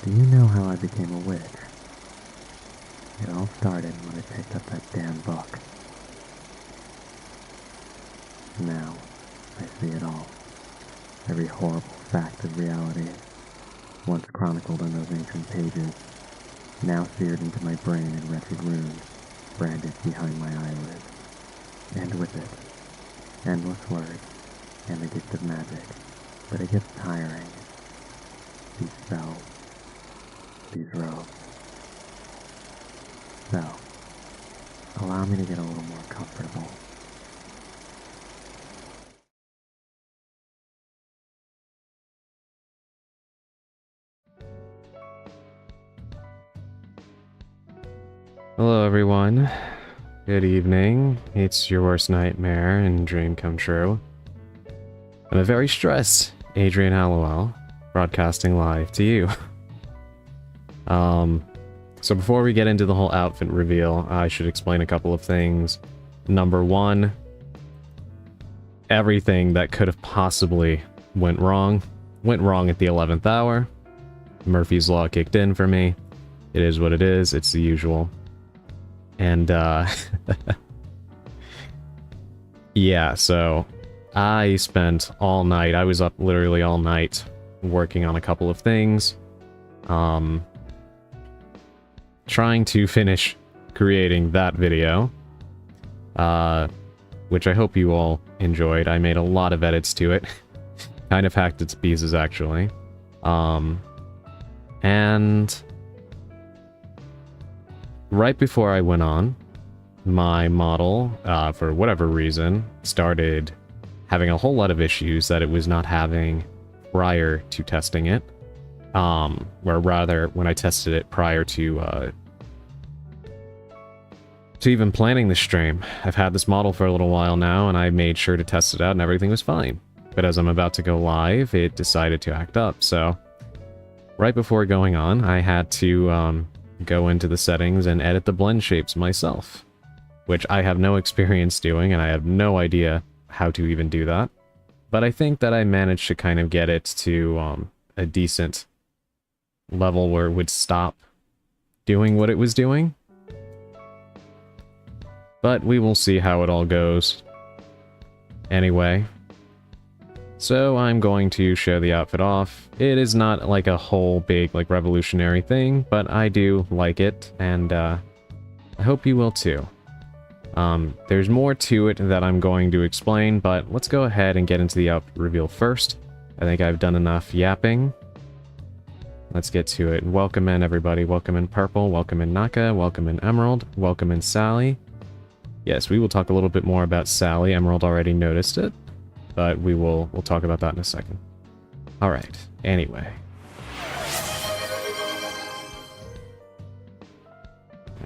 Do you know how I became a witch? It all started when I picked up that damn book. Now, I see it all. Every horrible fact of reality, once chronicled in those ancient pages, now seared into my brain in wretched runes, branded behind my eyelids. And with it, endless words, and the gift of magic. But it gets tiring. These spells, these robes. So, allow me to get a little more comfortable. Hello everyone, good evening. It's your worst nightmare and dream come true. I'm a very stressed Adrian Hallowell, broadcasting live to you. So before we get into the whole outfit reveal, I should explain a couple of things. Number one, everything that could have possibly went wrong at the 11th hour. Murphy's Law kicked in for me. It is what it is, it's the usual. And, yeah, so I spent all night, I was up literally all night working on a couple of things. Trying to finish creating that video, which I hope you all enjoyed. I made a lot of edits to it. Kind of hacked its pieces, actually. And right before I went on, my model, for whatever reason, started having a whole lot of issues that it was not having prior to testing it. Or rather, when I tested it prior to even planning the stream. I've had this model for a little while now, and I made sure to test it out, and everything was fine. But as I'm about to go live, it decided to act up, so right before going on, I had to, go into the settings and edit the blend shapes myself, which I have no experience doing, and I have no idea how to even do that. But I think that I managed to kind of get it to a decent level where it would stop doing what it was doing. But we will see how it all goes. Anyway, so I'm going to show the outfit off. It is not like a whole big, like, revolutionary thing, but I do like it, and I hope you will too. There's more to it that I'm going to explain, but let's go ahead and get into the outfit reveal first. I think I've done enough yapping. Let's get to it. Welcome in, everybody. Welcome in Purple, welcome in Naka, welcome in Emerald, welcome in Sally. Yes, we will talk a little bit more about Sally. Emerald already noticed it. But we'll talk about that in a second. Alright, anyway.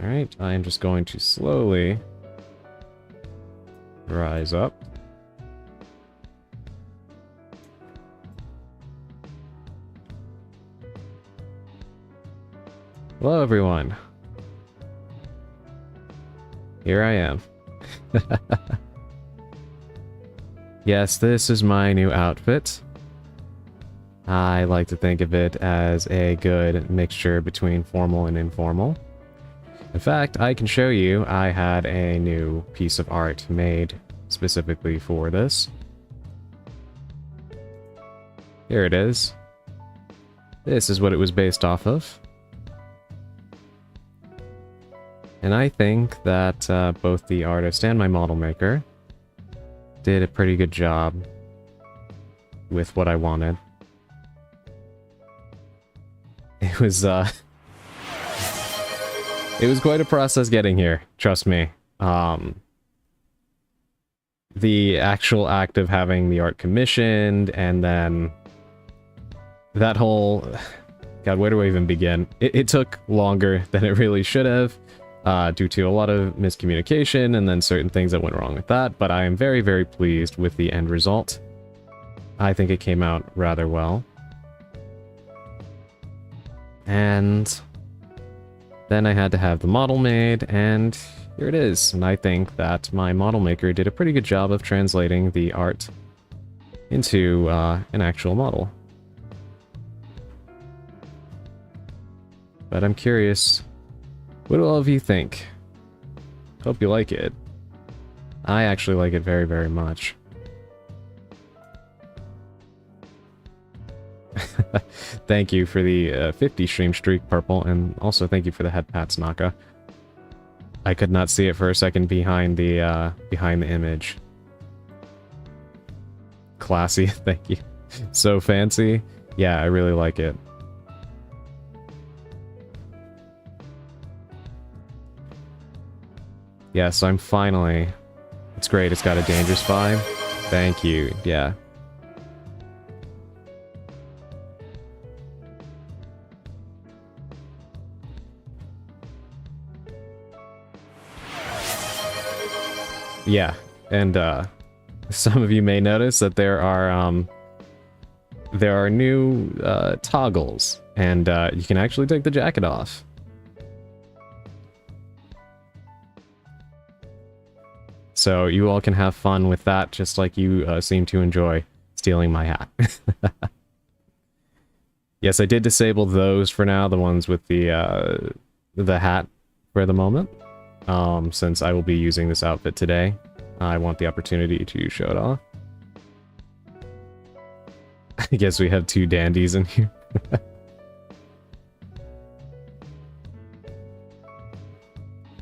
Alright, I am just going to slowly rise up. Hello everyone. Here I am. Yes, this is my new outfit. I like to think of it as a good mixture between formal and informal. In fact, I can show you I had a new piece of art made specifically for this. Here it is. This is what it was based off of. And I think that both the artist and my model maker did a pretty good job with what I wanted. It was quite a process getting here, trust me. The actual act of having the art commissioned, and then that whole... God, where do I even begin? It took longer than it really should have. Due to a lot of miscommunication and then certain things that went wrong with that, but I am very, very pleased with the end result. I think it came out rather well. And then I had to have the model made, and here it is. And I think that my model maker did a pretty good job of translating the art into an actual model. But I'm curious, what do all of you think? Hope you like it. I actually like it very, very much. Thank you for the 50 stream streak, Purple, and also thank you for the head pats, Naka. I could not see it for a second behind the image. Classy, thank you. So fancy. Yeah, I really like it. Yes, I'm finally... It's great, it's got a dangerous vibe. Thank you, yeah. Yeah, and some of you may notice that there are new toggles, and you can actually take the jacket off. So you all can have fun with that, just like you seem to enjoy stealing my hat. Yes, I did disable those for now, the ones with the hat for the moment. Since I will be using this outfit today, I want the opportunity to show it off. I guess we have two dandies in here.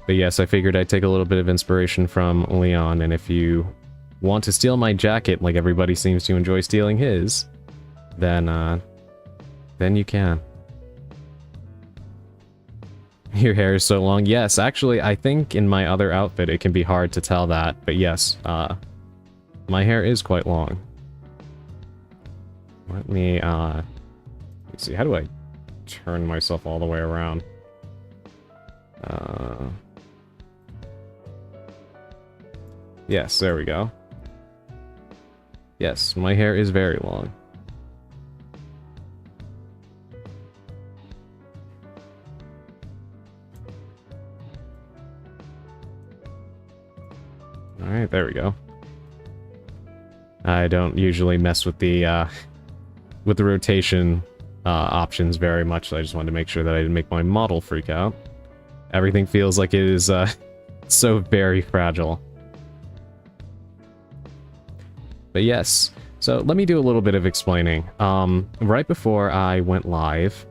But yes, I figured I'd take a little bit of inspiration from Leon, and if you want to steal my jacket like everybody seems to enjoy stealing his, then you can. Your hair is so long. Yes, actually, I think in my other outfit it can be hard to tell that, but yes, my hair is quite long. Let me see, how do I turn myself all the way around? Yes, there we go. Yes, my hair is very long. Alright, there we go. I don't usually mess with the rotation options very much, so I just wanted to make sure that I didn't make my model freak out. Everything feels like it is so very fragile. But yes, so let me do a little bit of explaining. Right before I went live,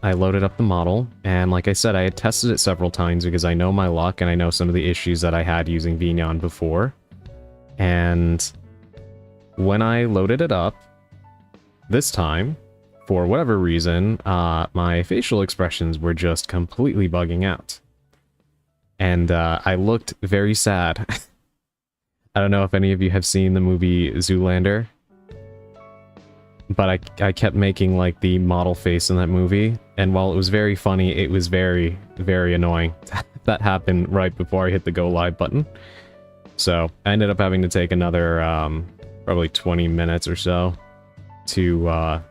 I loaded up the model, and like I said, I had tested it several times because I know my luck and I know some of the issues that I had using Vignon before. And when I loaded it up, this time, for whatever reason, my facial expressions were just completely bugging out. And I looked very sad. I don't know if any of you have seen the movie Zoolander, but I kept making like the model face in that movie, and while it was very funny, it was very, very annoying. That happened right before I hit the go live button. So I ended up having to take another probably 20 minutes or so to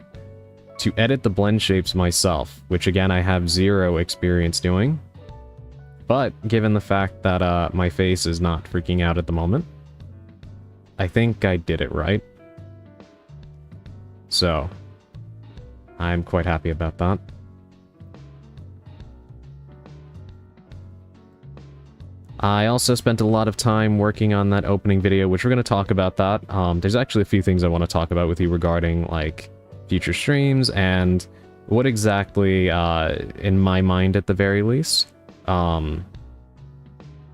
edit the blend shapes myself, which again I have zero experience doing. But given the fact that my face is not freaking out at the moment, I think I did it right. So, I'm quite happy about that. I also spent a lot of time working on that opening video, which we're going to talk about that. There's actually a few things I want to talk about with you regarding, like, future streams and what exactly, in my mind at the very least,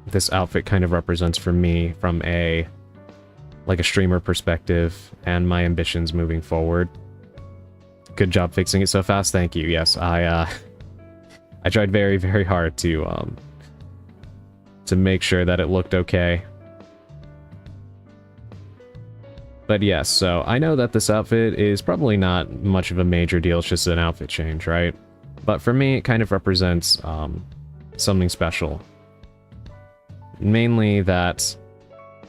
this outfit kind of represents for me from a streamer perspective and my ambitions moving forward. Good job fixing it so fast. Thank you. Yes, I tried very, very hard to make sure that it looked okay. But yes, so I know that this outfit is probably not much of a major deal. It's just an outfit change, right? But for me, it kind of represents something special. Mainly that,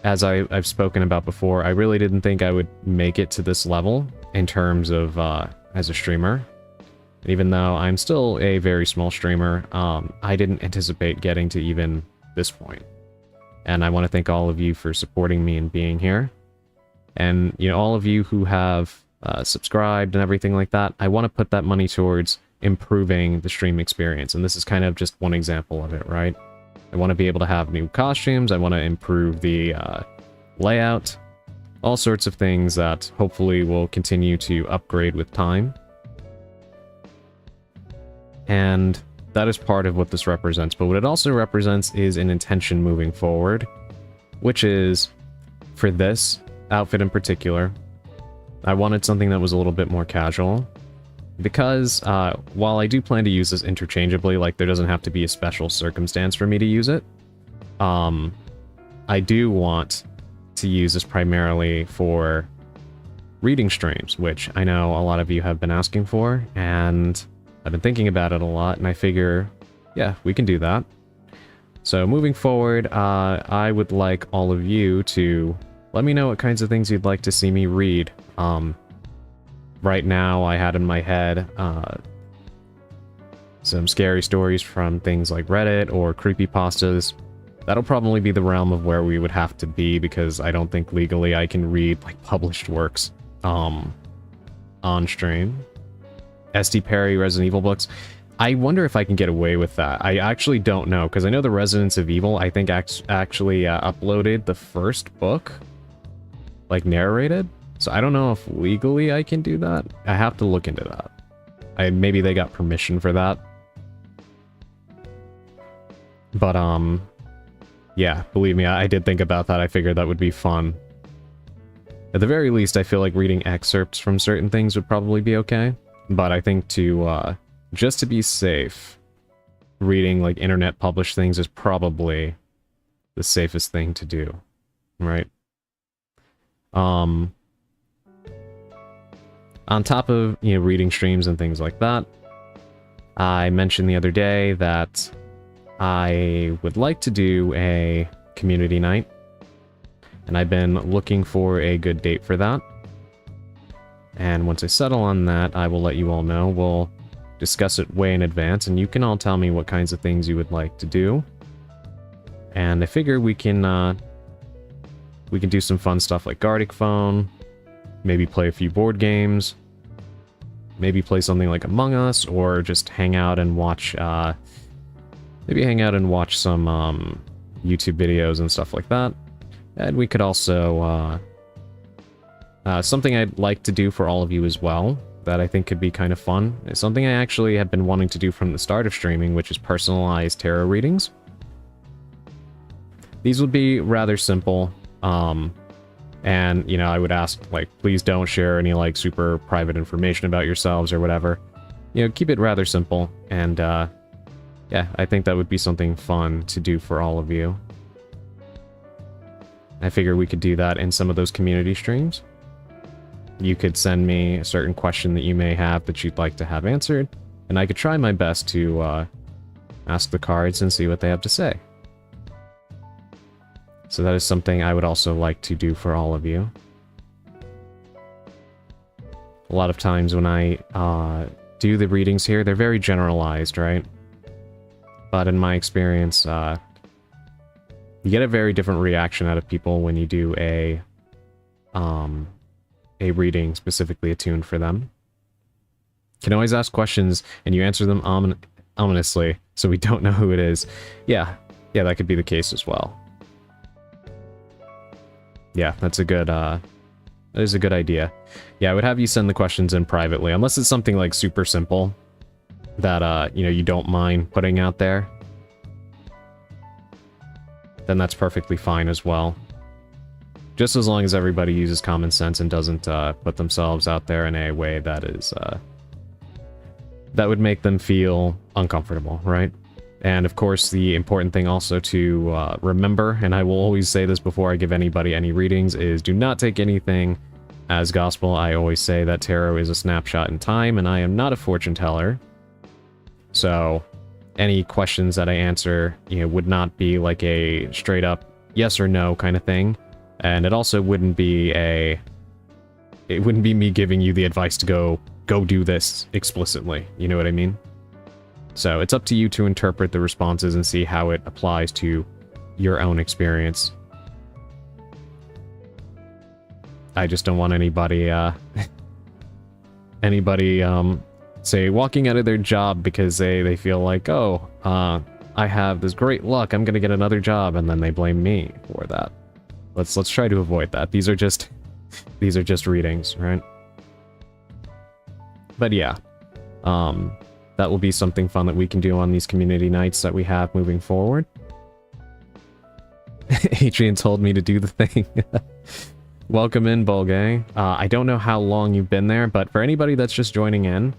as I've spoken about before, I really didn't think I would make it to this level in terms of as a streamer. Even though I'm still a very small streamer, I didn't anticipate getting to even this point. And I want to thank all of you for supporting me and being here. And, you know, all of you who have subscribed and everything like that, I want to put that money towards improving the stream experience. And this is kind of just one example of it, right? I want to be able to have new costumes. I want to improve the layout. All sorts of things that hopefully will continue to upgrade with time. And that is part of what this represents. But what it also represents is an intention moving forward, which is, for this outfit in particular, I wanted something that was a little bit more casual. Because while I do plan to use this interchangeably, like there doesn't have to be a special circumstance for me to use it, I do want to use this primarily for reading streams, which I know a lot of you have been asking for, and I've been thinking about it a lot, and I figure, yeah, we can do that. So moving forward, I would like all of you to let me know what kinds of things you'd like to see me read. Right now, I had in my head some scary stories from things like Reddit or creepypastas. That'll probably be the realm of where we would have to be, because I don't think legally I can read like published works on stream. SD Perry, Resident Evil books. I wonder if I can get away with that. I actually don't know, because I know the Residents of Evil, I think, actually uploaded the first book, like narrated. So I don't know if legally I can do that. I have to look into that. Maybe they got permission for that. But, yeah, believe me, I did think about that. I figured that would be fun. At the very least, I feel like reading excerpts from certain things would probably be okay. But I think just to be safe, reading, like, internet published things is probably the safest thing to do. Right? On top of, reading streams and things like that, I mentioned the other day that I would like to do a community night, and I've been looking for a good date for that. And once I settle on that, I will let you all know. We'll discuss it way in advance, and you can all tell me what kinds of things you would like to do. And I figure we can do some fun stuff like Gartic Phone, maybe play a few board games, maybe play something like Among Us, or just hang out and watch, maybe hang out and watch some YouTube videos and stuff like that. And we could also, something I'd like to do for all of you as well, that I think could be kind of fun, is something I actually have been wanting to do from the start of streaming, which is personalized tarot readings. These would be rather simple, and, I would ask, like, please don't share any, like, super private information about yourselves or whatever. Keep it rather simple, and, yeah, I think that would be something fun to do for all of you. I figure we could do that in some of those community streams. You could send me a certain question that you may have that you'd like to have answered, and I could try my best to, ask the cards and see what they have to say. So that is something I would also like to do for all of you. A lot of times when I do the readings here, they're very generalized, right? But in my experience, you get a very different reaction out of people when you do a reading specifically attuned for them. You can always ask questions, and you answer them ominously, so we don't know who it is. Yeah, that could be the case as well. Yeah, that is a good idea. Yeah, I would have you send the questions in privately, unless it's something like super simple that, you don't mind putting out there. Then that's perfectly fine as well. Just as long as everybody uses common sense and doesn't put themselves out there in a way that is, that would make them feel uncomfortable, right? And of course, the important thing also to remember, and I will always say this before I give anybody any readings, is do not take anything as gospel. I always say that tarot is a snapshot in time, and I am not a fortune teller. So any questions that I answer, would not be like a straight up yes or no kind of thing. And it also wouldn't be me giving you the advice to go do this explicitly. You know what I mean? So it's up to you to interpret the responses and see how it applies to your own experience. I just don't want anybody say, walking out of their job because they feel like, oh, I have this great luck, I'm gonna get another job, and then they blame me for that. Let's try to avoid that. These are just readings, right? But yeah, that will be something fun that we can do on these community nights that we have moving forward. Adrian told me to do the thing. Welcome in, Bulgay. I don't know how long you've been there, but for anybody that's just joining in,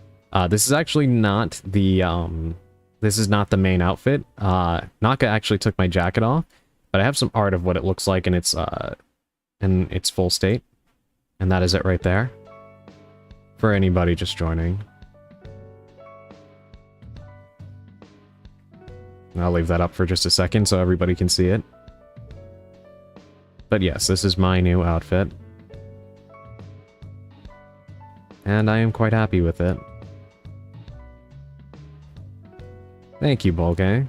this is actually not the main outfit. Naka actually took my jacket off, but I have some art of what it looks like in its full state, and that is it right there. For anybody just joining. I'll leave that up for just a second so everybody can see it. But yes, this is my new outfit. And I am quite happy with it. Thank you, Bulgay.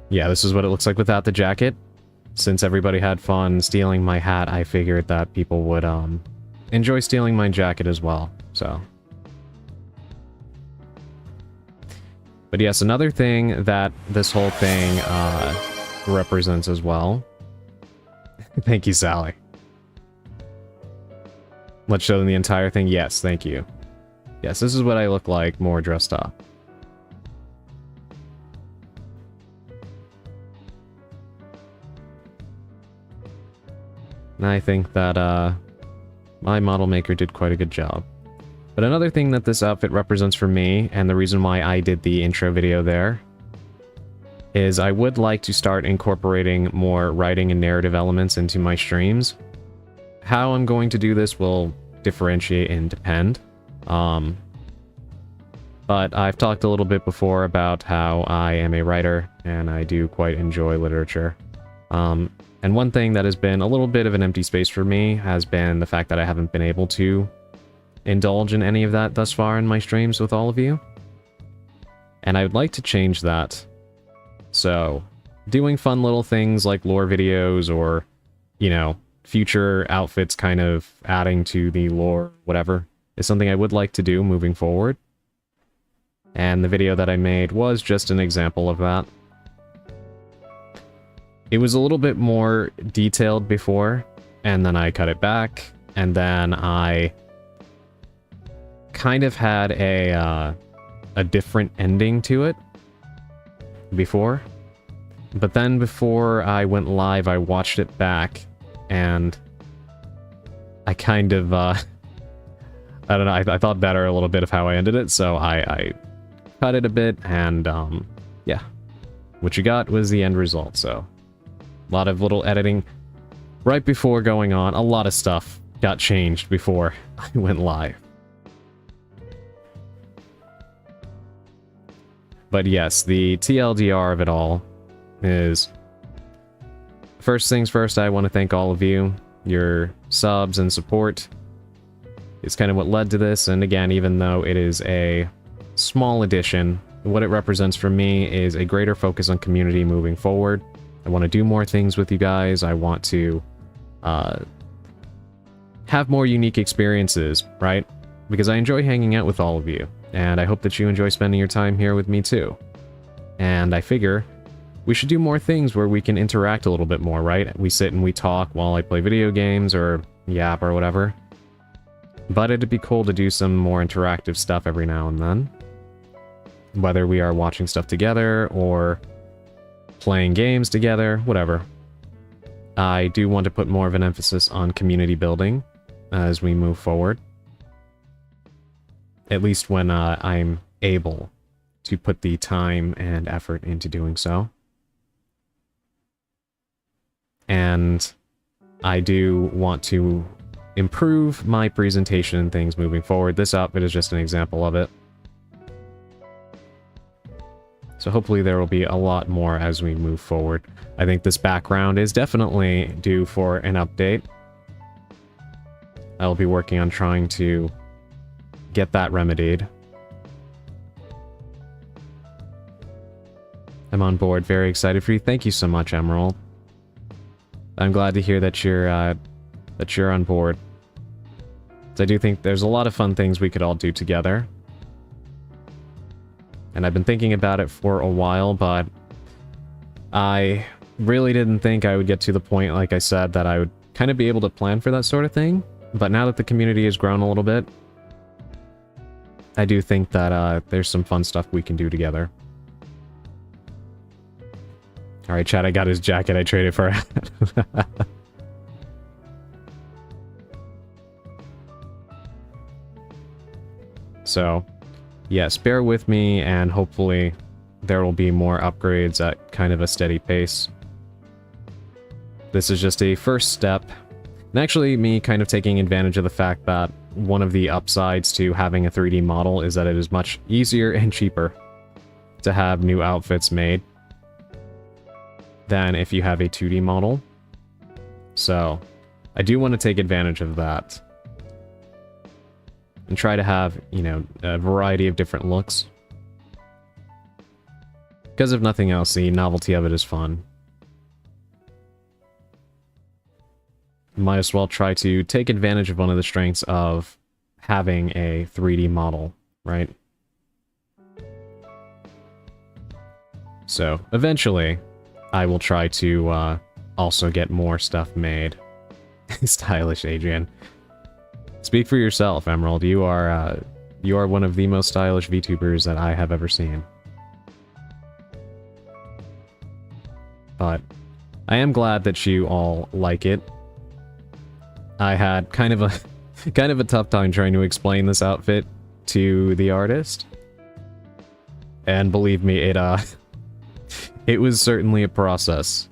Yeah, this is what it looks like without the jacket. Since everybody had fun stealing my hat, I figured that people would enjoy stealing my jacket as well, so. But yes, another thing that this whole thing represents as well. Thank you, Sally. Let's show them the entire thing. Yes, thank you. Yes, this is what I look like more dressed up. And I think that my model maker did quite a good job. But another thing that this outfit represents for me, and the reason why I did the intro video there, is I would like to start incorporating more writing and narrative elements into my streams. How I'm going to do this will differentiate and depend. But I've talked a little bit before about how I am a writer, and I do quite enjoy literature. And one thing that has been a little bit of an empty space for me has been the fact that I haven't been able to indulge in any of that thus far in my streams with all of you. And I would like to change that. So, doing fun little things like lore videos or, you know, future outfits kind of adding to the lore, whatever, is something I would like to do moving forward. And the video that I made was just an example of that. It was a little bit more detailed before, and then I cut it back, and then I kind of had a different ending to it before. But then before I went live, I watched it back, and I kind of, I don't know, I thought better a little bit of how I ended it, so I cut it a bit, and, yeah. What you got was the end result, so. A lot of little editing right before going on. A lot of stuff got changed before I went live. But yes, the TLDR of it all is... First things first, I want to thank all of you. Your subs and support is kind of what led to this, and again, even though it is a small addition, what it represents for me is a greater focus on community moving forward. I want to do more things with you guys. I want to have more unique experiences, right? Because I enjoy hanging out with all of you, and I hope that you enjoy spending your time here with me too. And I figure we should do more things where we can interact a little bit more, right? We sit and we talk while I play video games or yap or whatever. But it'd be cool to do some more interactive stuff every now and then. Whether we are watching stuff together or playing games together, whatever. I do want to put more of an emphasis on community building as we move forward. At least when I'm able to put the time and effort into doing so. And I do want to improve my presentation and things moving forward. This outfit is just an example of it. So hopefully there will be a lot more as we move forward. I think this background is definitely due for an update. I'll be working on trying to get that remedied. I'm on board, very excited for you. Thank you so much, Emerald. I'm glad to hear that you're on board. So I do think there's a lot of fun things we could all do together. And I've been thinking about it for a while, but I really didn't think I would get to the point, like I said, that I would kind of be able to plan for that sort of thing. But now that the community has grown a little bit, I do think that there's some fun stuff we can do together. Alright, Chad, I got his jacket. I traded for it. So, yes, bear with me, and hopefully there will be more upgrades at kind of a steady pace. This is just a first step. And actually, me kind of taking advantage of the fact that one of the upsides to having a 3D model is that it is much easier and cheaper to have new outfits made than if you have a 2D model. So, I do want to take advantage of that. And try to have, you know, a variety of different looks. Because if nothing else, the novelty of it is fun. Might as well try to take advantage of one of the strengths of having a 3D model, right? So, eventually, I will try to also get more stuff made. Stylish, Adrian. Speak for yourself, Emerald. You are one of the most stylish VTubers that I have ever seen. But I am glad that you all like it. I had kind of a tough time trying to explain this outfit to the artist. And believe me, it was certainly a process.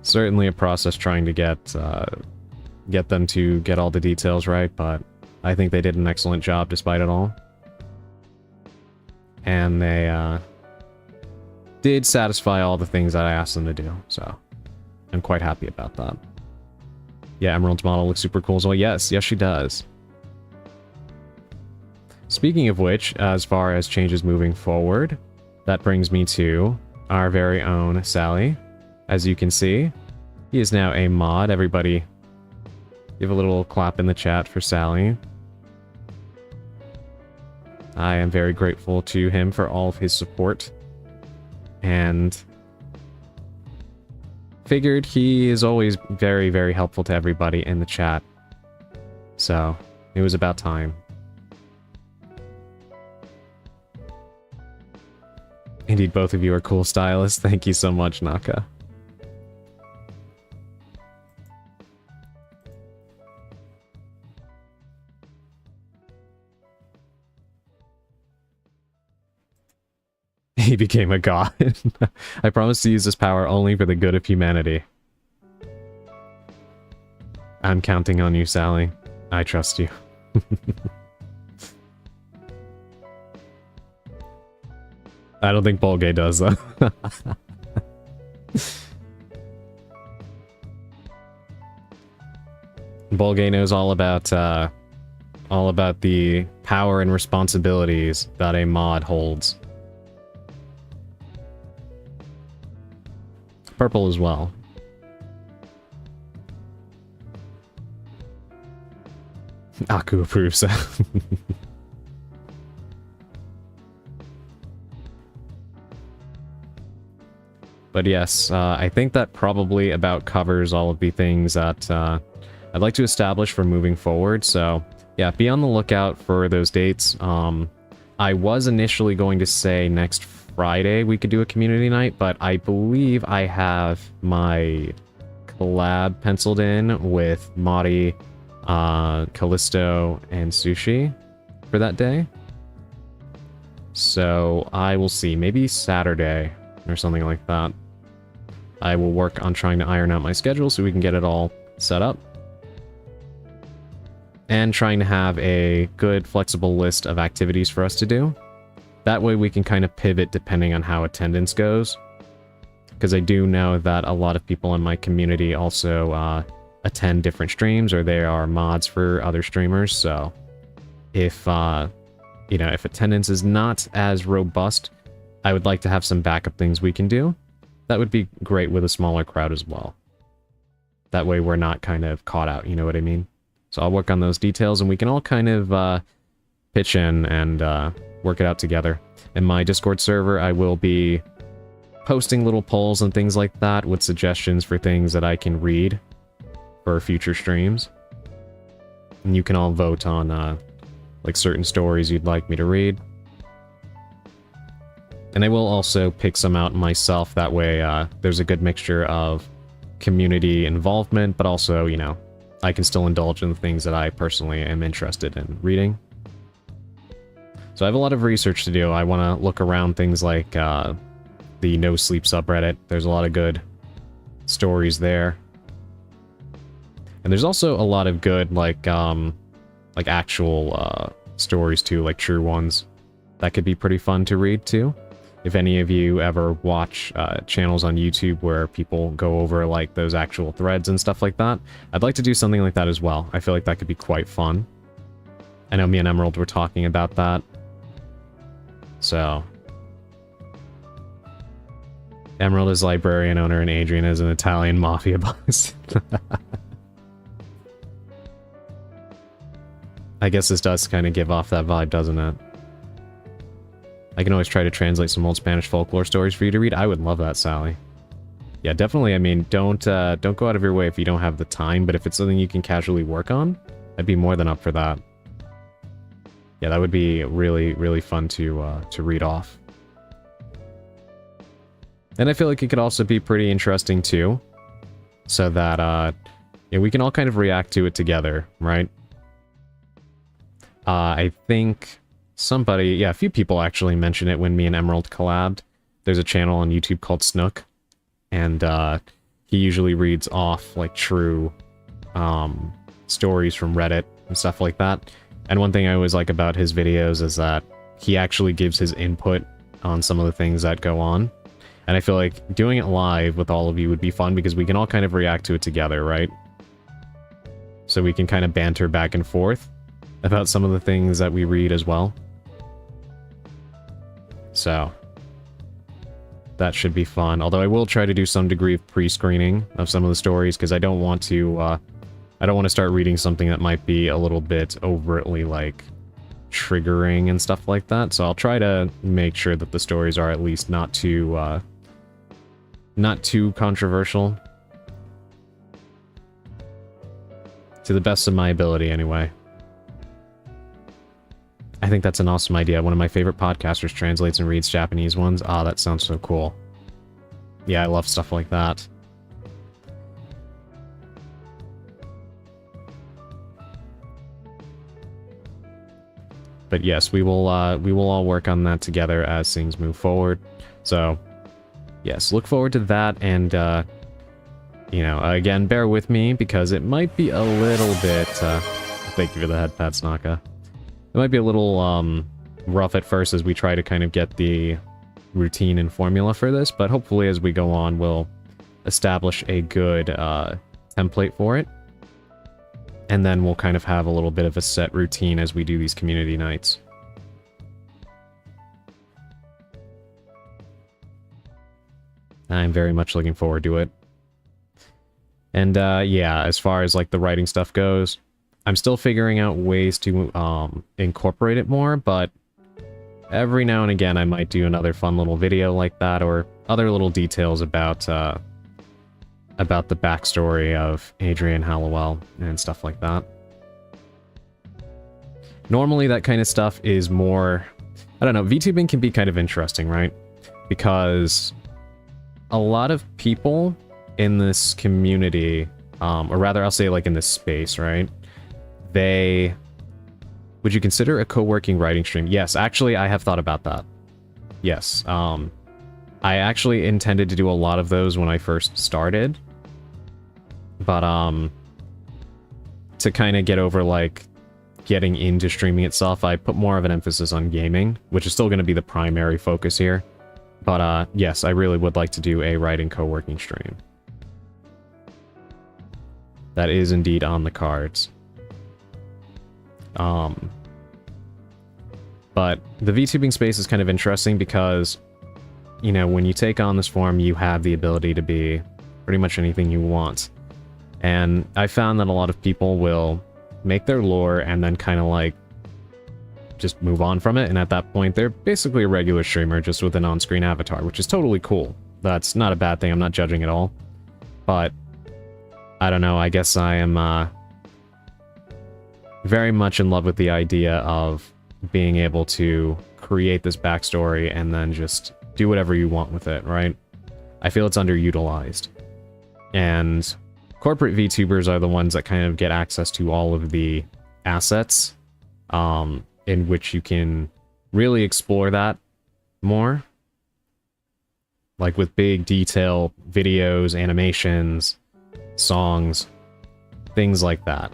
Certainly a process trying to get them to get all the details right, but I think they did an excellent job despite it all. And they did satisfy all the things that I asked them to do, so I'm quite happy about that. Yeah, Emerald's model looks super cool as well. Yes, she does. Speaking of which, as far as changes moving forward, that brings me to our very own Sally. As you can see, he is now a mod. Everybody give a little clap in the chat for Sally. I am very grateful to him for all of his support. And figured he is always very, very helpful to everybody in the chat. So, it was about time. Indeed, both of you are cool stylists. Thank you so much, Naka. He became a god. I promise to use this power only for the good of humanity. I'm counting on you, Sally. I trust you. I don't think Bolgay does, though. Bolgay knows all about the power and responsibilities that a mod holds. Purple as well. Aku approves. But yes, I think that probably about covers all of the things that I'd like to establish for moving forward. So yeah, be on the lookout for those dates. I was initially going to say next Friday we could do a community night, but I believe I have my collab penciled in with Mari, Callisto, and Sushi for that day. So I will see, maybe Saturday or something like that. I will work on trying to iron out my schedule so we can get it all set up. And trying to have a good flexible list of activities for us to do. That way we can kind of pivot depending on how attendance goes. Because I do know that a lot of people in my community also attend different streams, or they are mods for other streamers. So if, you know, if attendance is not as robust, I would like to have some backup things we can do. That would be great with a smaller crowd as well. That way we're not kind of caught out, you know what I mean? So I'll work on those details, and we can all kind of pitch in and work it out together. In my Discord server, I will be posting little polls and things like that with suggestions for things that I can read for future streams. And you can all vote on like certain stories you'd like me to read. And I will also pick some out myself, that way there's a good mixture of community involvement, but also, you know, I can still indulge in the things that I personally am interested in reading. So I have a lot of research to do. I want to look around things like the No Sleep subreddit. There's a lot of good stories there. And there's also a lot of good, like actual stories too, like true ones. That could be pretty fun to read too. If any of you ever watch channels on YouTube where people go over like those actual threads and stuff like that, I'd like to do something like that as well. I feel like that could be quite fun. I know me and Emerald were talking about that. So Emerald is librarian owner and Adrian is an Italian mafia boss. I guess this does kind of give off that vibe, doesn't it? I can always try to translate some old Spanish folklore stories for you to read. I would love that, Sally. Yeah, definitely. I mean, don't go out of your way if you don't have the time, but if it's something you can casually work on, I'd be more than up for that. Yeah, that would be really, really fun to read off. And I feel like it could also be pretty interesting too, so that yeah, we can all kind of react to it together, right? I think somebody, yeah, a few people actually mentioned it when me and Emerald collabed. There's a channel on YouTube called Snook, and he usually reads off like true stories from Reddit and stuff like that. And one thing I always like about his videos is that he actually gives his input on some of the things that go on. And I feel like doing it live with all of you would be fun because we can all kind of react to it together, right? So we can kind of banter back and forth about some of the things that we read as well. So that should be fun. Although I will try to do some degree of pre-screening of some of the stories because I don't want to start reading something that might be a little bit overtly like triggering and stuff like that. So I'll try to make sure that the stories are at least not too controversial. To the best of my ability, anyway. I think that's an awesome idea. One of my favorite podcasters translates and reads Japanese ones. Ah, that sounds so cool. Yeah, I love stuff like that. But yes, we will all work on that together as things move forward. So, yes, look forward to that, and you know, again, bear with me because it might be a little bit. Thank you for the head pats, Naka. It might be a little rough at first as we try to kind of get the routine and formula for this, but hopefully as we go on, we'll establish a good template for it. And then we'll kind of have a little bit of a set routine as we do these community nights. I'm very much looking forward to it. And yeah, as far as like the writing stuff goes, I'm still figuring out ways to incorporate it more, but every now and again I might do another fun little video like that, or other little details about the backstory of Adrian Hallowell and stuff like that. Normally that kind of stuff is more, I don't know, VTubing can be kind of interesting, right? Because a lot of people in this community, or rather I'll say like in this space, right? Would you consider a co-working writing stream? Yes, actually, I have thought about that. Yes, I actually intended to do a lot of those when I first started. But, to kind of get over, like, getting into streaming itself, I put more of an emphasis on gaming, which is still going to be the primary focus here. But, yes, I really would like to do a writing co-working stream. That is indeed on the cards. But the VTubing space is kind of interesting because, you know, when you take on this form, you have the ability to be pretty much anything you want. And I found that a lot of people will make their lore, and then kind of like just move on from it. And at that point, they're basically a regular streamer just with an on-screen avatar, which is totally cool. That's not a bad thing. I'm not judging at all. But I don't know. I guess I am very much in love with the idea of being able to create this backstory and then just do whatever you want with it, right? I feel it's underutilized. And corporate VTubers are the ones that kind of get access to all of the assets in which you can really explore that more. Like with big detail videos, animations, songs, things like that.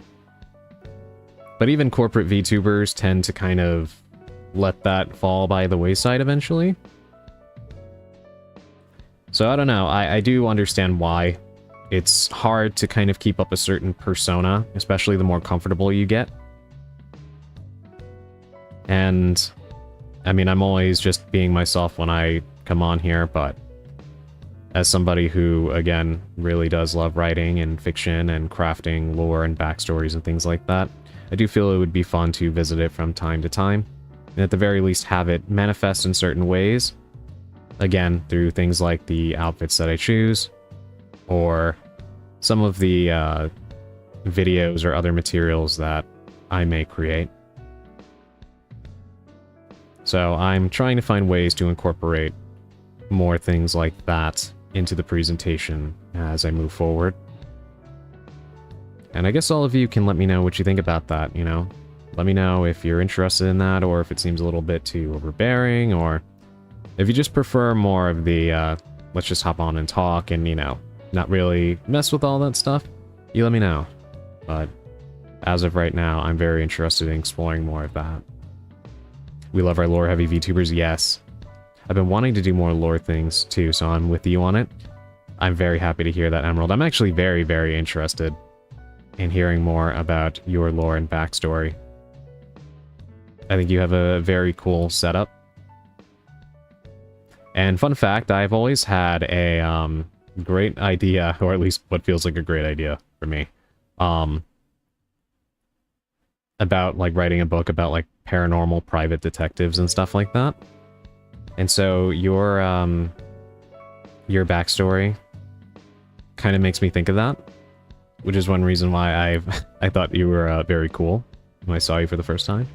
But even corporate VTubers tend to kind of let that fall by the wayside eventually. So I don't know, I do understand why. It's hard to kind of keep up a certain persona, especially the more comfortable you get. And, I mean, I'm always just being myself when I come on here, but as somebody who, again, really does love writing and fiction and crafting lore and backstories and things like that, I do feel it would be fun to visit it from time to time, and at the very least have it manifest in certain ways, again, through things like the outfits that I choose, or some of the videos or other materials that I may create. So I'm trying to find ways to incorporate more things like that into the presentation as I move forward. And I guess all of you can let me know what you think about that, you know? Let me know if you're interested in that, or if it seems a little bit too overbearing, or if you just prefer more of the, let's just hop on and talk and, you know, not really mess with all that stuff, you let me know. But as of right now, I'm very interested in exploring more of that. We love our lore-heavy VTubers, yes. I've been wanting to do more lore things, too, so I'm with you on it. I'm very happy to hear that, Emerald. I'm actually very, very interested in hearing more about your lore and backstory. I think you have a very cool setup. And fun fact, I've always had a great idea, or at least what feels like a great idea for me, about like writing a book about like paranormal private detectives and stuff like that. And so your backstory kind of makes me think of that, which is one reason why I thought you were very cool when I saw you for the first time.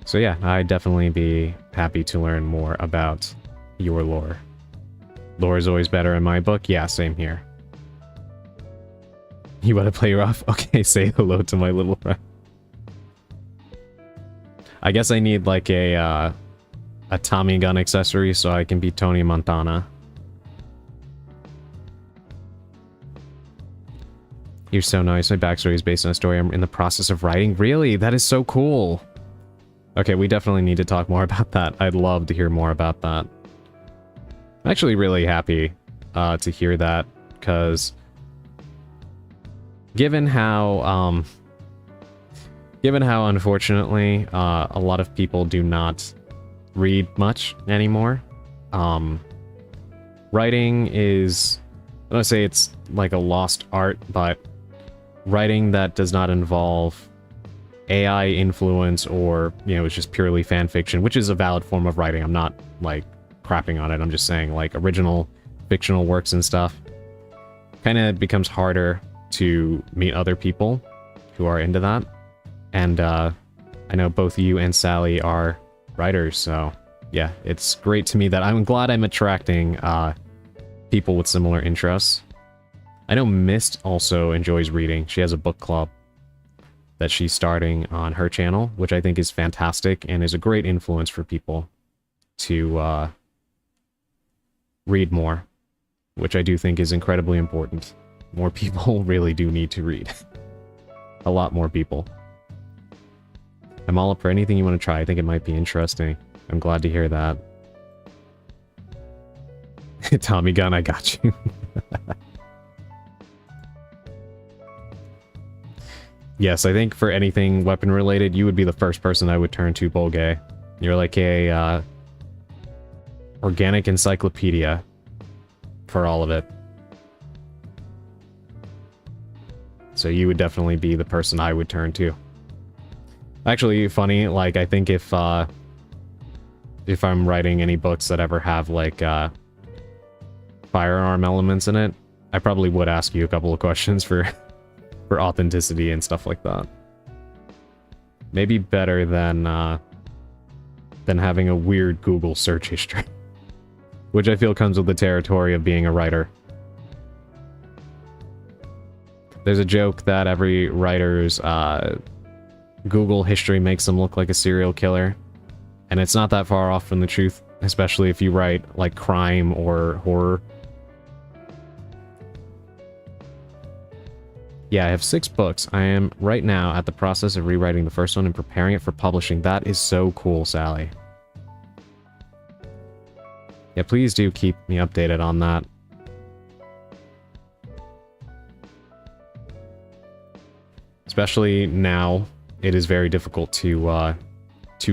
So yeah, I'd definitely be happy to learn more about your lore. Lore is always better in my book. Yeah, same here. You want to play rough? Okay, say hello to my little friend. I guess I need like a Tommy gun accessory so I can be Tony Montana. You're so nice. My backstory is based on a story I'm in the process of writing. Really? That is so cool. Okay, we definitely need to talk more about that. I'd love to hear more about that. I'm actually really happy to hear that, because given how unfortunately a lot of people do not read much anymore, writing is, I don't want to say it's like a lost art, but writing that does not involve AI influence, or, you know, it's just purely fan fiction, which is a valid form of writing. I'm not, like, crapping on it. I'm just saying, like, original fictional works and stuff kind of becomes harder to meet other people who are into that. And, I know both you and Sally are writers, so, yeah, it's great to me that I'm glad I'm attracting, people with similar interests. I know Mist also enjoys reading. She has a book club that she's starting on her channel, which I think is fantastic and is a great influence for people to read more, which I do think is incredibly important. More people really do need to read. A lot more people. I'm all up for anything you want to try. I think it might be interesting. I'm glad to hear that. Tommy gun, I got you. Yes, I think for anything weapon-related, you would be the first person I would turn to, Bolgay. You're like a, organic encyclopedia for all of it. So you would definitely be the person I would turn to. Actually, funny, like, I think if I'm writing any books that ever have, like, firearm elements in it, I probably would ask you a couple of questions for authenticity and stuff like that. Maybe better than having a weird Google search history. Which I feel comes with the territory of being a writer. There's a joke that every writer's Google history makes them look like a serial killer. And it's not that far off from the truth, especially if you write, like, crime or horror. Yeah, I have 6 books. I am right now at the process of rewriting the first one and preparing it for publishing. That is so cool, Sally. Yeah, please do keep me updated on that. Especially now, it is very difficult to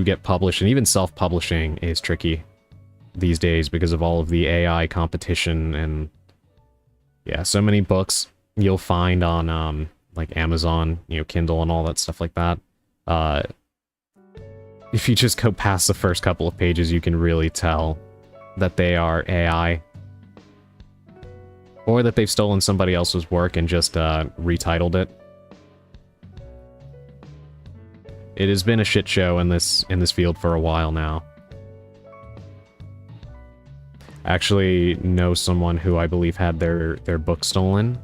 get published, and even self-publishing is tricky these days because of all of the AI competition and... yeah, so many books you'll find on, like, Amazon, you know, Kindle and all that stuff like that. If you just go past the first couple of pages, you can really tell that they are AI. Or that they've stolen somebody else's work and just, retitled it. It has been a shit show in this field for a while now. I actually know someone who I believe had their book stolen.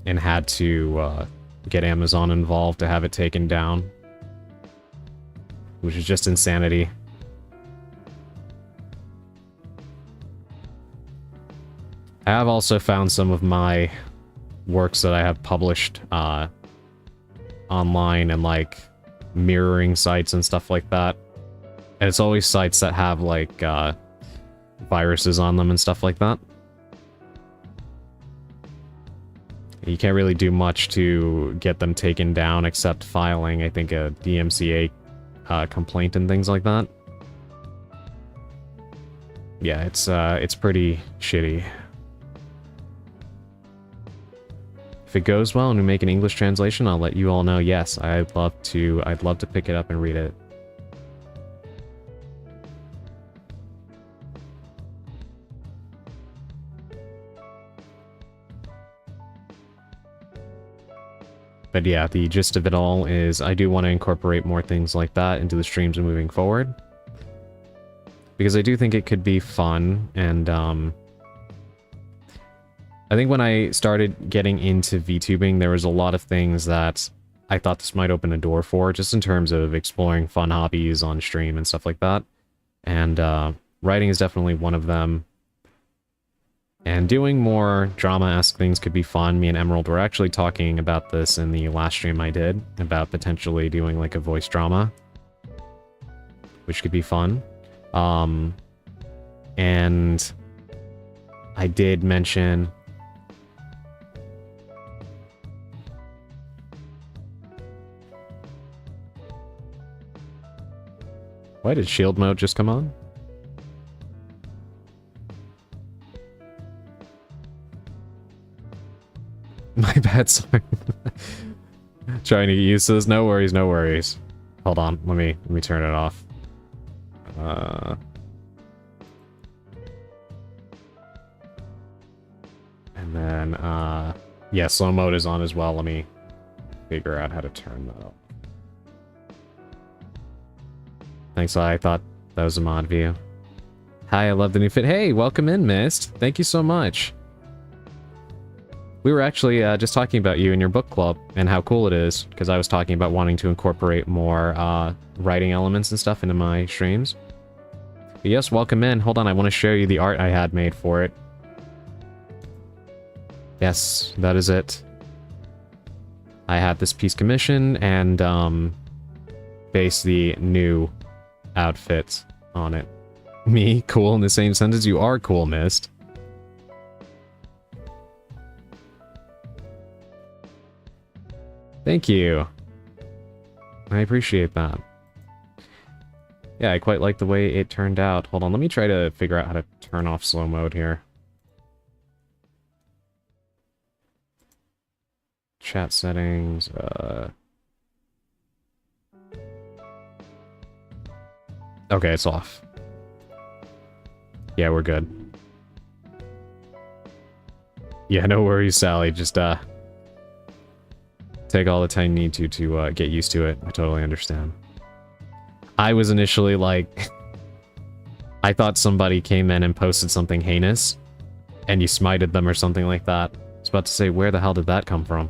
And had to get Amazon involved to have it taken down. Which is just insanity. I have also found some of my works that I have published online and, like, mirroring sites and stuff like that. And it's always sites that have, like, viruses on them and stuff like that. You can't really do much to get them taken down except filing, I think, a DMCA complaint and things like that. Yeah, it's pretty shitty. If it goes well and we make an English translation, I'll let you all know. Yes, I'd love to pick it up and read it. But yeah, the gist of it all is I do want to incorporate more things like that into the streams moving forward. Because I do think it could be fun, and I think when I started getting into VTubing, there was a lot of things that I thought this might open a door for, just in terms of exploring fun hobbies on stream and stuff like that. And writing is definitely one of them. And doing more drama-esque things could be fun. Me and Emerald were actually talking about this in the last stream I did, about potentially doing, like, a voice drama, which could be fun. And I did mention... Why did shield mode just come on? My bad, sorry. Trying to get used to this. No worries, no worries. Hold on, let me turn it off. And then, yeah, slow mode is on as well. Let me figure out how to turn that up. Thanks, I thought that was a mod view. Hi, I love the new fit. Hey, welcome in, Mist. Thank you so much. We were actually just talking about you and your book club and how cool it is, because I was talking about wanting to incorporate more writing elements and stuff into my streams. But yes, welcome in. Hold on, I want to show you the art I had made for it. Yes, that is it. I had this piece commissioned and based the new outfit on it. Me? Cool in the same sentence? You are cool, Mist. Thank you. I appreciate that. Yeah, I quite like the way it turned out. Hold on, let me try to figure out how to turn off slow mode here. Chat settings, okay, it's off. Yeah, we're good. Yeah, no worries, Sally. Just, take all the time you need to get used to it. I totally understand. I was initially like... I thought somebody came in and posted something heinous, and you smited them or something like that. I was about to say, where the hell did that come from?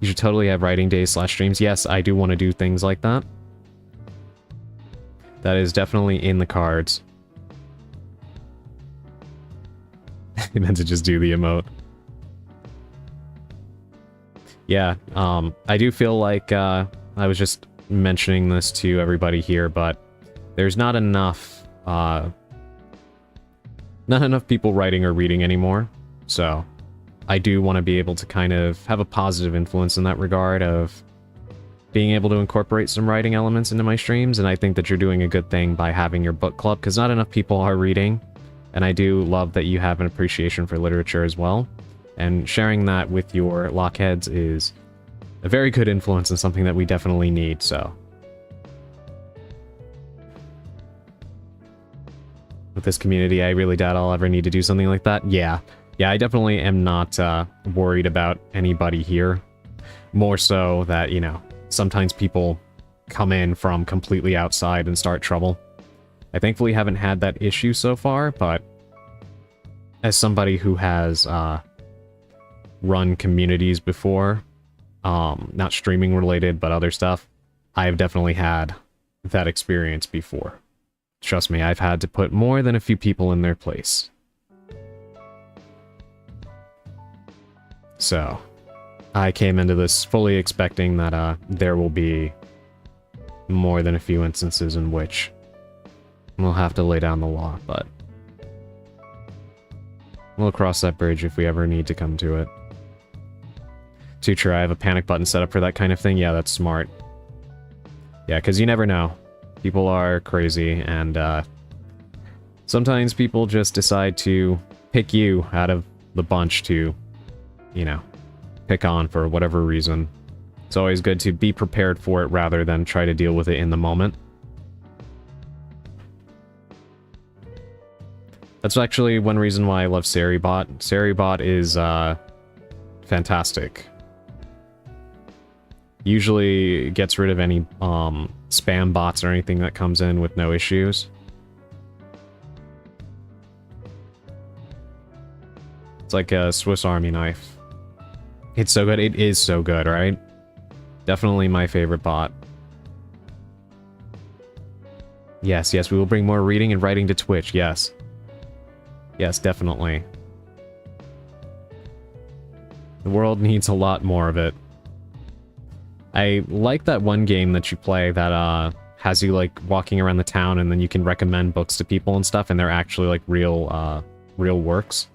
You should totally have writing days / streams. Yes, I do want to do things like that. That is definitely in the cards. I meant to just do the emote. Yeah, I do feel like, I was just mentioning this to everybody here, but there's not enough people writing or reading anymore, so I do want to be able to kind of have a positive influence in that regard of being able to incorporate some writing elements into my streams, and I think that you're doing a good thing by having your book club, because not enough people are reading, and I do love that you have an appreciation for literature as well, and sharing that with your lockheads is a very good influence and something that we definitely need, so. With this community, I really doubt I'll ever need to do something like that. Yeah, I definitely am not worried about anybody here. More so that, you know, sometimes people come in from completely outside and start trouble. I thankfully haven't had that issue so far, but as somebody who has run communities before, not streaming related, but other stuff, I have definitely had that experience before. Trust me, I've had to put more than a few people in their place. So, I came into this fully expecting that there will be more than a few instances in which we'll have to lay down the law, but we'll cross that bridge if we ever need to come to it. Teacher, I have a panic button set up for that kind of thing. Yeah, that's smart. Yeah, because you never know. People are crazy, and sometimes people just decide to pick you out of the bunch to, you know, pick on for whatever reason. It's always good to be prepared for it rather than try to deal with it in the moment. That's actually one reason why I love Seribot. Seribot is fantastic. Usually gets rid of any spam bots or anything that comes in with no issues. It's like a Swiss Army knife. It's so good. It is so good, right? Definitely my favorite bot. Yes, we will bring more reading and writing to Twitch, yes. Yes, definitely. The world needs a lot more of it. I like that one game that you play that has you like walking around the town and then you can recommend books to people and stuff, and they're actually like real works.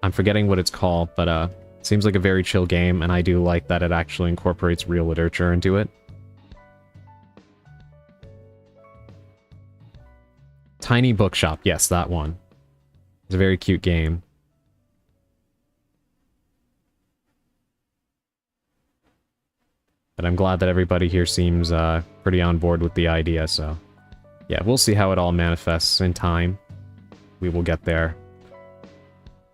I'm forgetting what it's called, but it seems like a very chill game, and I do like that it actually incorporates real literature into it. Tiny Bookshop, yes, that one. It's a very cute game. But I'm glad that everybody here seems pretty on board with the idea, so... Yeah, we'll see how it all manifests in time. We will get there.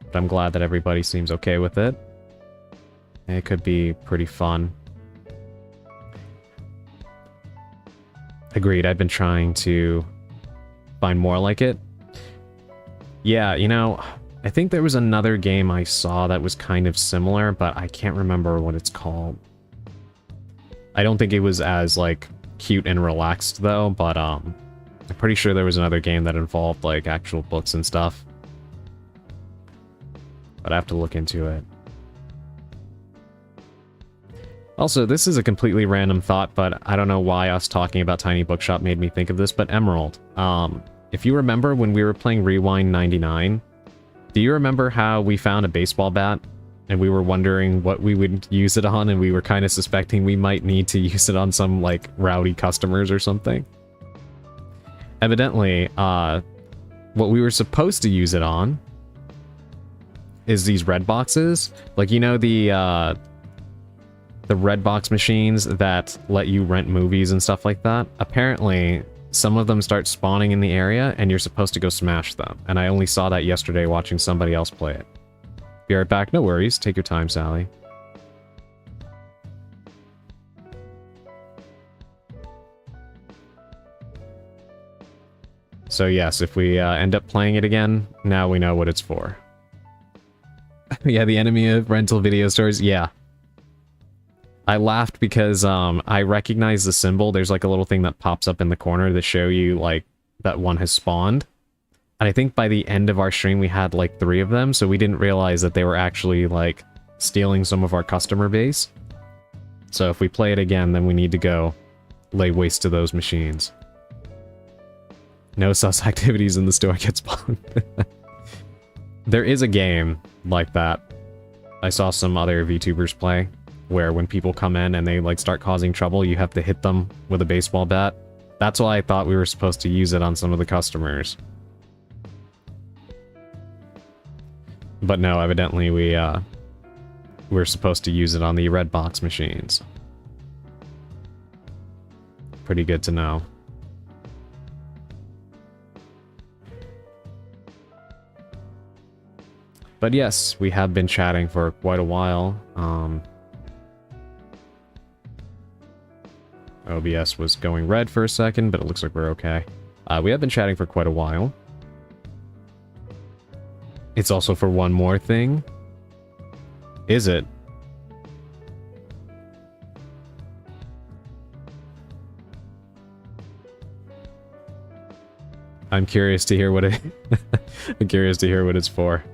But I'm glad that everybody seems okay with it. It could be pretty fun. Agreed, I've been trying to find more like it. Yeah, you know, I think there was another game I saw that was kind of similar, but I can't remember what it's called. I don't think it was as, like, cute and relaxed, though, but, I'm pretty sure there was another game that involved, like, actual books and stuff. But I have to look into it. Also, this is a completely random thought, but I don't know why us talking about Tiny Bookshop made me think of this, but Emerald. If you remember when we were playing Rewind 99, do you remember how we found a baseball bat? And we were wondering what we would use it on, and we were kind of suspecting we might need to use it on some, like, rowdy customers or something. Evidently, what we were supposed to use it on is these red boxes. Like, you know, the red box machines that let you rent movies and stuff like that? Apparently, some of them start spawning in the area, and you're supposed to go smash them. And I only saw that yesterday watching somebody else play it. Be right back. No worries. Take your time, Sally. So yes, if we end up playing it again, now we know what it's for. Yeah, the enemy of rental video stores. Yeah. I laughed because I recognize the symbol. There's like a little thing that pops up in the corner to show you like that one has spawned. And I think by the end of our stream we had like 3 of them, so we didn't realize that they were actually like stealing some of our customer base. So if we play it again, then we need to go lay waste to those machines. No sus activities in the store get spawned. There is a game like that. I saw some other VTubers play, where when people come in and they like start causing trouble, you have to hit them with a baseball bat. That's why I thought we were supposed to use it on some of the customers. But no, evidently we're supposed to use it on the red box machines. Pretty good to know. But yes, we have been chatting for quite a while. OBS was going red for a second, but it looks like we're okay. We have been chatting for quite a while. It's also for one more thing. Is it? I'm curious to hear what it... I'm curious to hear what it's for.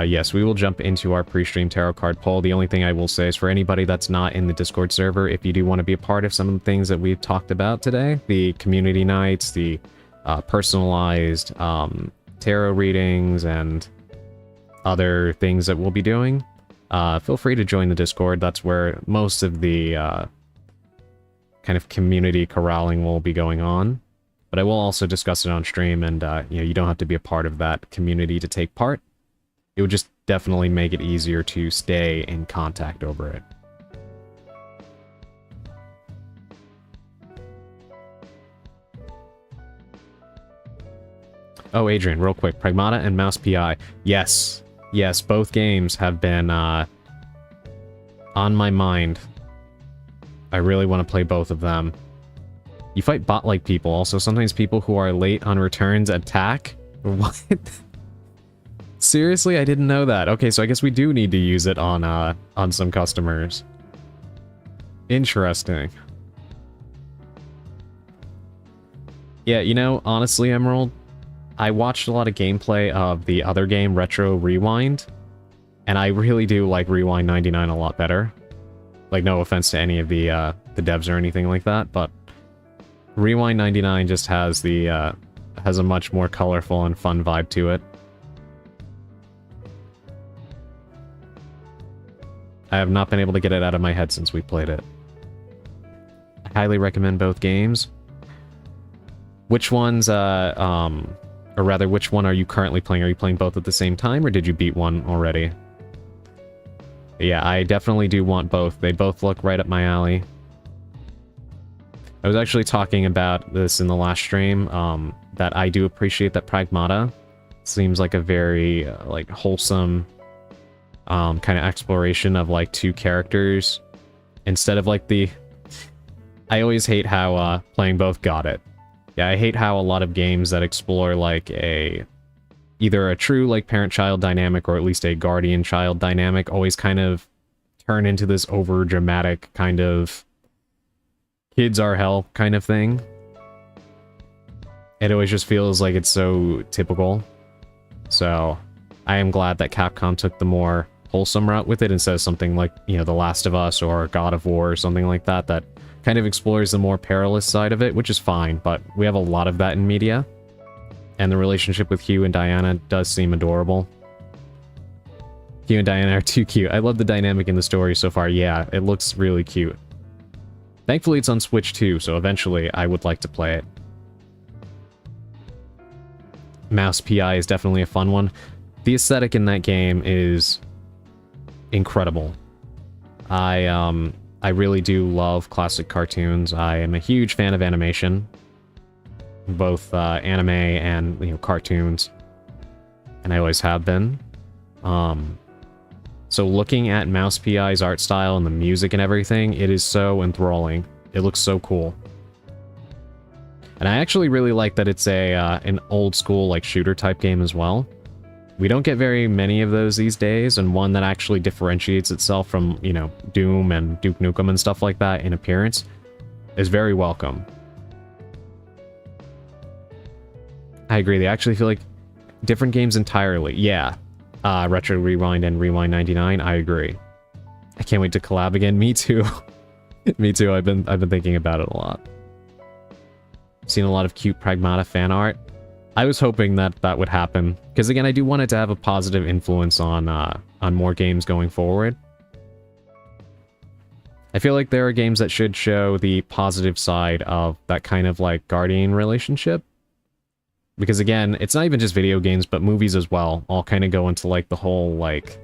Yes, we will jump into our pre-stream tarot card poll. The only thing I will say is for anybody that's not in the Discord server, if you do want to be a part of some of the things that we've talked about today, the community nights, the personalized tarot readings, and other things that we'll be doing, feel free to join the Discord. That's where most of the kind of community corralling will be going on. But I will also discuss it on stream, and you know, you don't have to be a part of that community to take part. It would just definitely make it easier to stay in contact over it. Oh, Adrian, real quick. Pragmata and Mouse PI. Yes. Yes, both games have been on my mind. I really want to play both of them. You fight bot-like people. Also, sometimes people who are late on returns attack. What? Seriously? I didn't know that. Okay, so I guess we do need to use it on some customers. Interesting. Yeah, you know, honestly, Emerald, I watched a lot of gameplay of the other game, Retro Rewind, and I really do like Rewind 99 a lot better. Like, no offense to any of the devs or anything like that, but Rewind 99 just has the has a much more colorful and fun vibe to it. I have not been able to get it out of my head since we played it. I highly recommend both games. Which ones, or rather, which one are you currently playing? Are you playing both at the same time, or did you beat one already? Yeah, I definitely do want both. They both look right up my alley. I was actually talking about this in the last stream, that I do appreciate that Pragmata seems like a very, like, wholesome kind of exploration of like 2 characters instead of like the... I always hate how playing both got it. Yeah, I hate how a lot of games that explore like either a true like parent-child dynamic or at least a guardian-child dynamic always kind of turn into this over-dramatic kind of kids are hell kind of thing. It always just feels like it's so typical. So I am glad that Capcom took the more wholesome route with it instead of something like, you know, The Last of Us or God of War or something like that, that kind of explores the more perilous side of it, which is fine, but we have a lot of that in media. And the relationship with Hugh and Diana does seem adorable. Hugh and Diana are too cute. I love the dynamic in the story so far. Yeah, it looks really cute. Thankfully it's on Switch too, so eventually I would like to play it. Mouse PI is definitely a fun one. The aesthetic in that game is incredible. I really do love classic cartoons. I am a huge fan of animation, both anime and, you know, cartoons, and I always have been. So looking at Mouse PI's art style and the music and everything, it is so enthralling. It looks so cool. And I actually really like that it's an old school, like, shooter type game as well. We don't get very many of those these days, and one that actually differentiates itself from, you know, Doom and Duke Nukem and stuff like that in appearance is very welcome. I agree, they actually feel like different games entirely. Yeah. Retro Rewind and Rewind 99, I agree. I can't wait to collab again. Me too. Me too, I've been thinking about it a lot. Seen a lot of cute Pragmata fan art. I was hoping that that would happen, because again, I do want it to have a positive influence on more games going forward. I feel like there are games that should show the positive side of that kind of, like, guardian relationship. Because again, it's not even just video games, but movies as well, all kind of go into, like, the whole, like...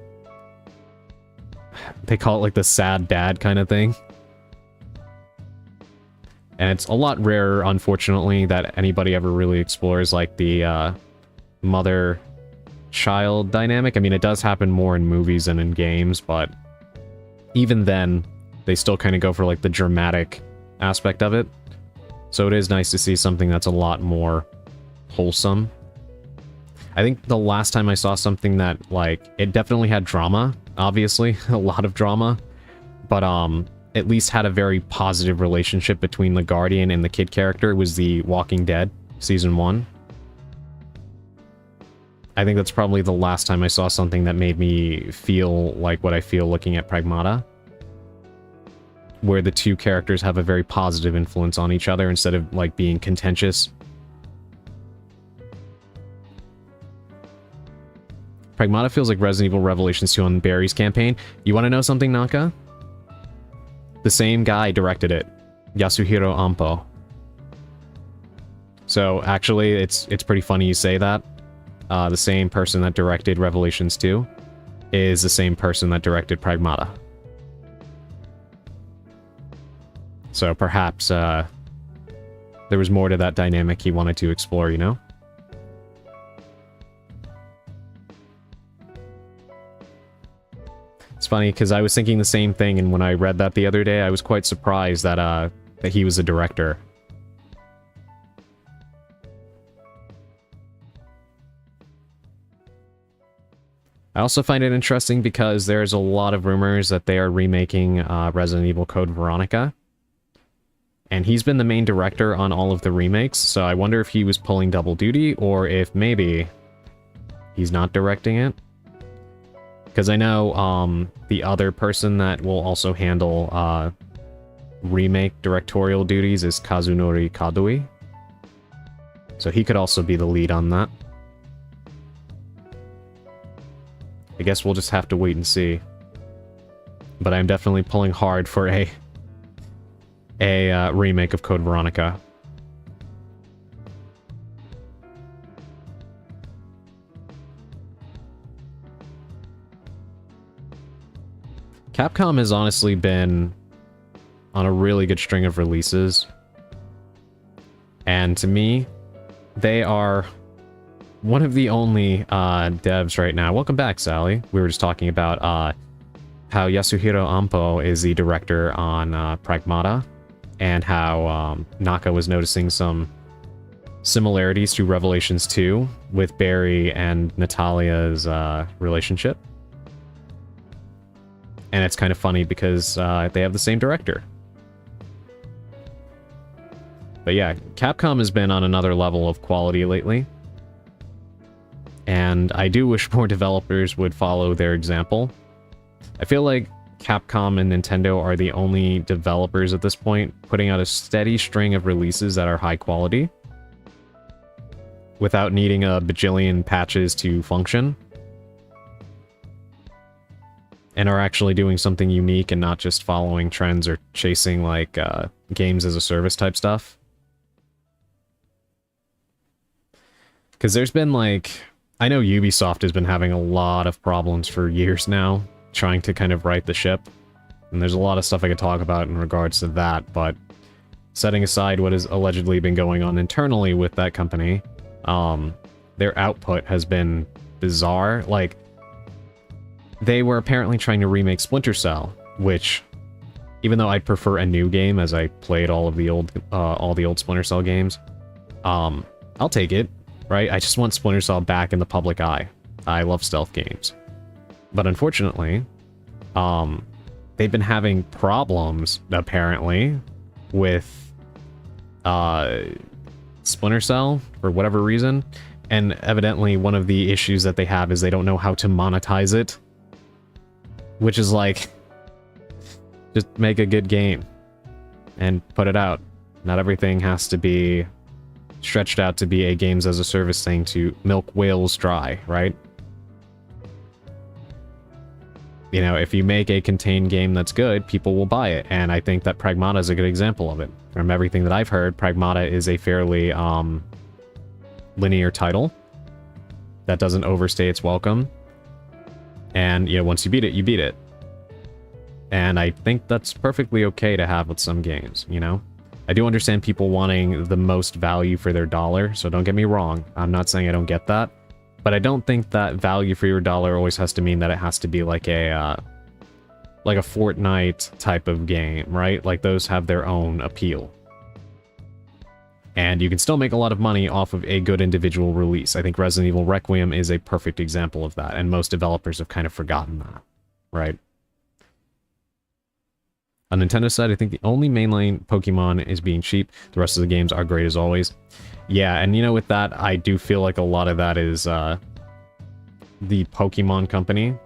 They call it, like, the sad dad kind of thing. And it's a lot rarer, unfortunately, that anybody ever really explores, like, the mother-child dynamic. I mean, it does happen more in movies than in games, but even then, they still kind of go for, like, the dramatic aspect of it. So it is nice to see something that's a lot more wholesome. I think the last time I saw something that, like, it definitely had drama, obviously, a lot of drama, but, at least had a very positive relationship between the Guardian and the kid character was the Walking Dead Season 1. I think that's probably the last time I saw something that made me feel like what I feel looking at Pragmata. Where the two characters have a very positive influence on each other instead of, like, being contentious. Pragmata feels like Resident Evil Revelations 2 on Barry's campaign. You want to know something, Naka? The same guy directed it, Yasuhiro Ampo. So actually, it's pretty funny you say that. The same person that directed Revelations 2 is the same person that directed Pragmata. So perhaps there was more to that dynamic he wanted to explore, you know? It's funny, because I was thinking the same thing, and when I read that the other day, I was quite surprised that, that he was a director. I also find it interesting because there's a lot of rumors that they are remaking Resident Evil Code Veronica. And he's been the main director on all of the remakes, so I wonder if he was pulling double duty, or if maybe he's not directing it. Because I know the other person that will also handle remake directorial duties is Kazunori Kadoi. So he could also be the lead on that. I guess we'll just have to wait and see. But I'm definitely pulling hard for a remake of Code Veronica. Capcom has honestly been on a really good string of releases. And to me, they are one of the only devs right now. Welcome back, Sally. We were just talking about how Yasuhiro Ampo is the director on Pragmata, and how Naka was noticing some similarities to Revelations 2 with Barry and Natalia's relationship. And it's kind of funny because they have the same director. But yeah, Capcom has been on another level of quality lately. And I do wish more developers would follow their example. I feel like Capcom and Nintendo are the only developers at this point putting out a steady string of releases that are high quality, without needing a bajillion patches to function. And are actually doing something unique and not just following trends or chasing, like, games as a service type stuff. Because there's been, like... I know Ubisoft has been having a lot of problems for years now, trying to kind of right the ship. And there's a lot of stuff I could talk about in regards to that, but setting aside what has allegedly been going on internally with that company, their output has been bizarre. Like, they were apparently trying to remake Splinter Cell, which, even though I'd prefer a new game, as I played all the old Splinter Cell games, I'll take it, right? I just want Splinter Cell back in the public eye. I love stealth games. But unfortunately, they've been having problems, apparently, with Splinter Cell, for whatever reason. And evidently, one of the issues that they have is they don't know how to monetize it. Which is like, just make a good game and put it out. Not everything has to be stretched out to be a games as a service thing to milk whales dry, right? You know, if you make a contained game that's good, people will buy it, and I think that Pragmata is a good example of it. From everything that I've heard, Pragmata is a fairly linear title that doesn't overstay its welcome. And, you know, once you beat it, you beat it. And I think that's perfectly okay to have with some games, you know? I do understand people wanting the most value for their dollar, so don't get me wrong. I'm not saying I don't get that. But I don't think that value for your dollar always has to mean that it has to be like a Fortnite type of game, right? Like, those have their own appeal. And you can still make a lot of money off of a good individual release. I think Resident Evil Requiem is a perfect example of that, and most developers have kind of forgotten that, right? On Nintendo's side, I think the only mainline Pokemon is being cheap. The rest of the games are great as always. Yeah, and you know, with that, I do feel like a lot of that is the Pokemon Company.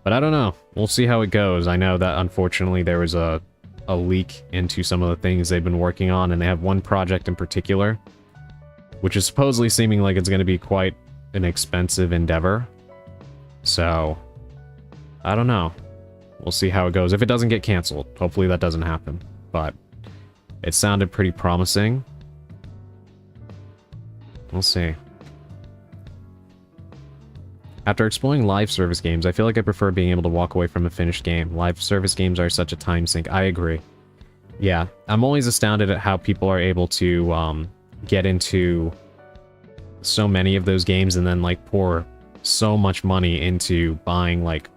But I don't know. We'll see how it goes. I know that, unfortunately, there was a leak into some of the things they've been working on, and they have one project in particular, which is supposedly seeming like it's going to be quite an expensive endeavor. So, I don't know. We'll see how it goes. If it doesn't get canceled, hopefully that doesn't happen. But it sounded pretty promising. We'll see. After exploring live service games, I feel like I prefer being able to walk away from a finished game. Live service games are such a time sink. I agree. Yeah, I'm always astounded at how people are able to get into so many of those games and then, like, pour so much money into buying, like,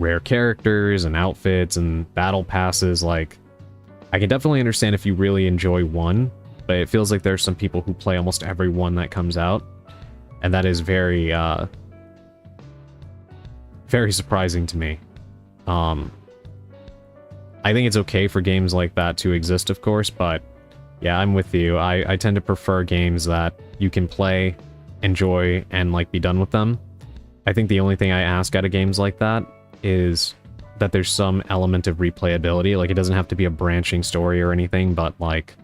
rare characters and outfits and battle passes. Like, I can definitely understand if you really enjoy one, but it feels like there's some people who play almost every one that comes out, and that is very, very surprising to me. I think it's okay for games like that to exist, of course, but yeah, I'm with you. I tend to prefer games that you can play, enjoy, and, like, be done with them. I think the only thing I ask out of games like that is that there's some element of replayability. Like, it doesn't have to be a branching story or anything, but, like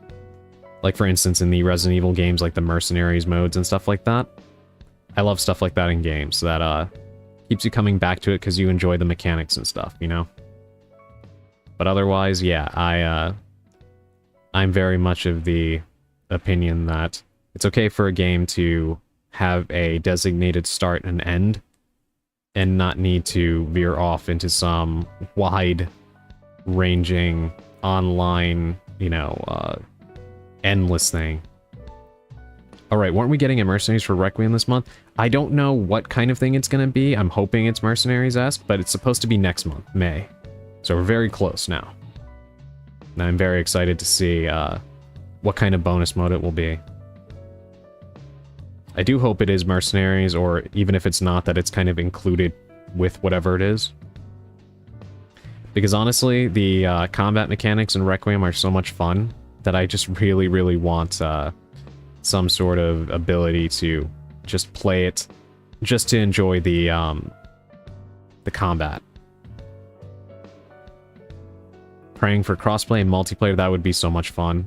for instance, in the Resident Evil games, like the Mercenaries modes and stuff like that. I love stuff like that in games, that, keeps you coming back to it because you enjoy the mechanics and stuff, you know? But otherwise, yeah, I'm very much of the opinion that it's okay for a game to have a designated start and end, and not need to veer off into some wide-ranging online, you know, endless thing. Alright, weren't we getting a Mercenaries for Requiem this month? I don't know what kind of thing it's gonna be. I'm hoping it's Mercenaries-esque, but it's supposed to be next month, May. So we're very close now. And I'm very excited to see what kind of bonus mode it will be. I do hope it is Mercenaries, or even if it's not, that it's kind of included with whatever it is. Because honestly, the combat mechanics in Requiem are so much fun that I just really, really want some sort of ability to just play it, just to enjoy the combat. Praying for crossplay and multiplayer, that would be so much fun.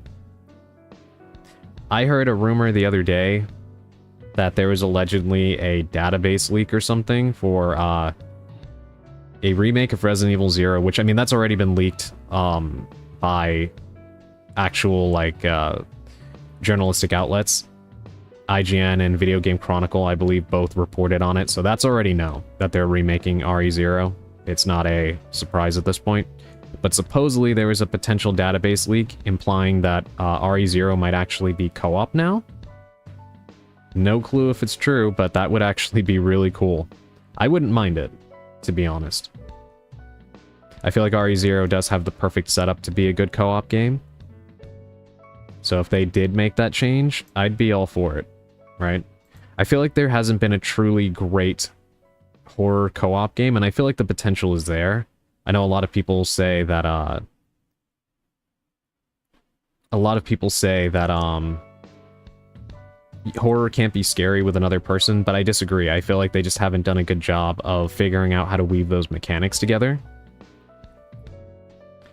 I heard a rumor the other day that there was allegedly a database leak or something for a remake of Resident Evil 0, which, I mean, that's already been leaked by actual, like, journalistic outlets. IGN and Video Game Chronicle, I believe, both reported on it, so that's already known that they're remaking RE0. It's not a surprise at this point. But supposedly there was a potential database leak implying that RE0 might actually be co-op now. No clue if it's true, but that would actually be really cool. I wouldn't mind it, to be honest. I feel like RE0 does have the perfect setup to be a good co-op game. So if they did make that change, I'd be all for it, right? I feel like there hasn't been a truly great horror co-op game, and I feel like the potential is there. I know a lot of people say that, horror can't be scary with another person, but I disagree. I feel like they just haven't done a good job of figuring out how to weave those mechanics together.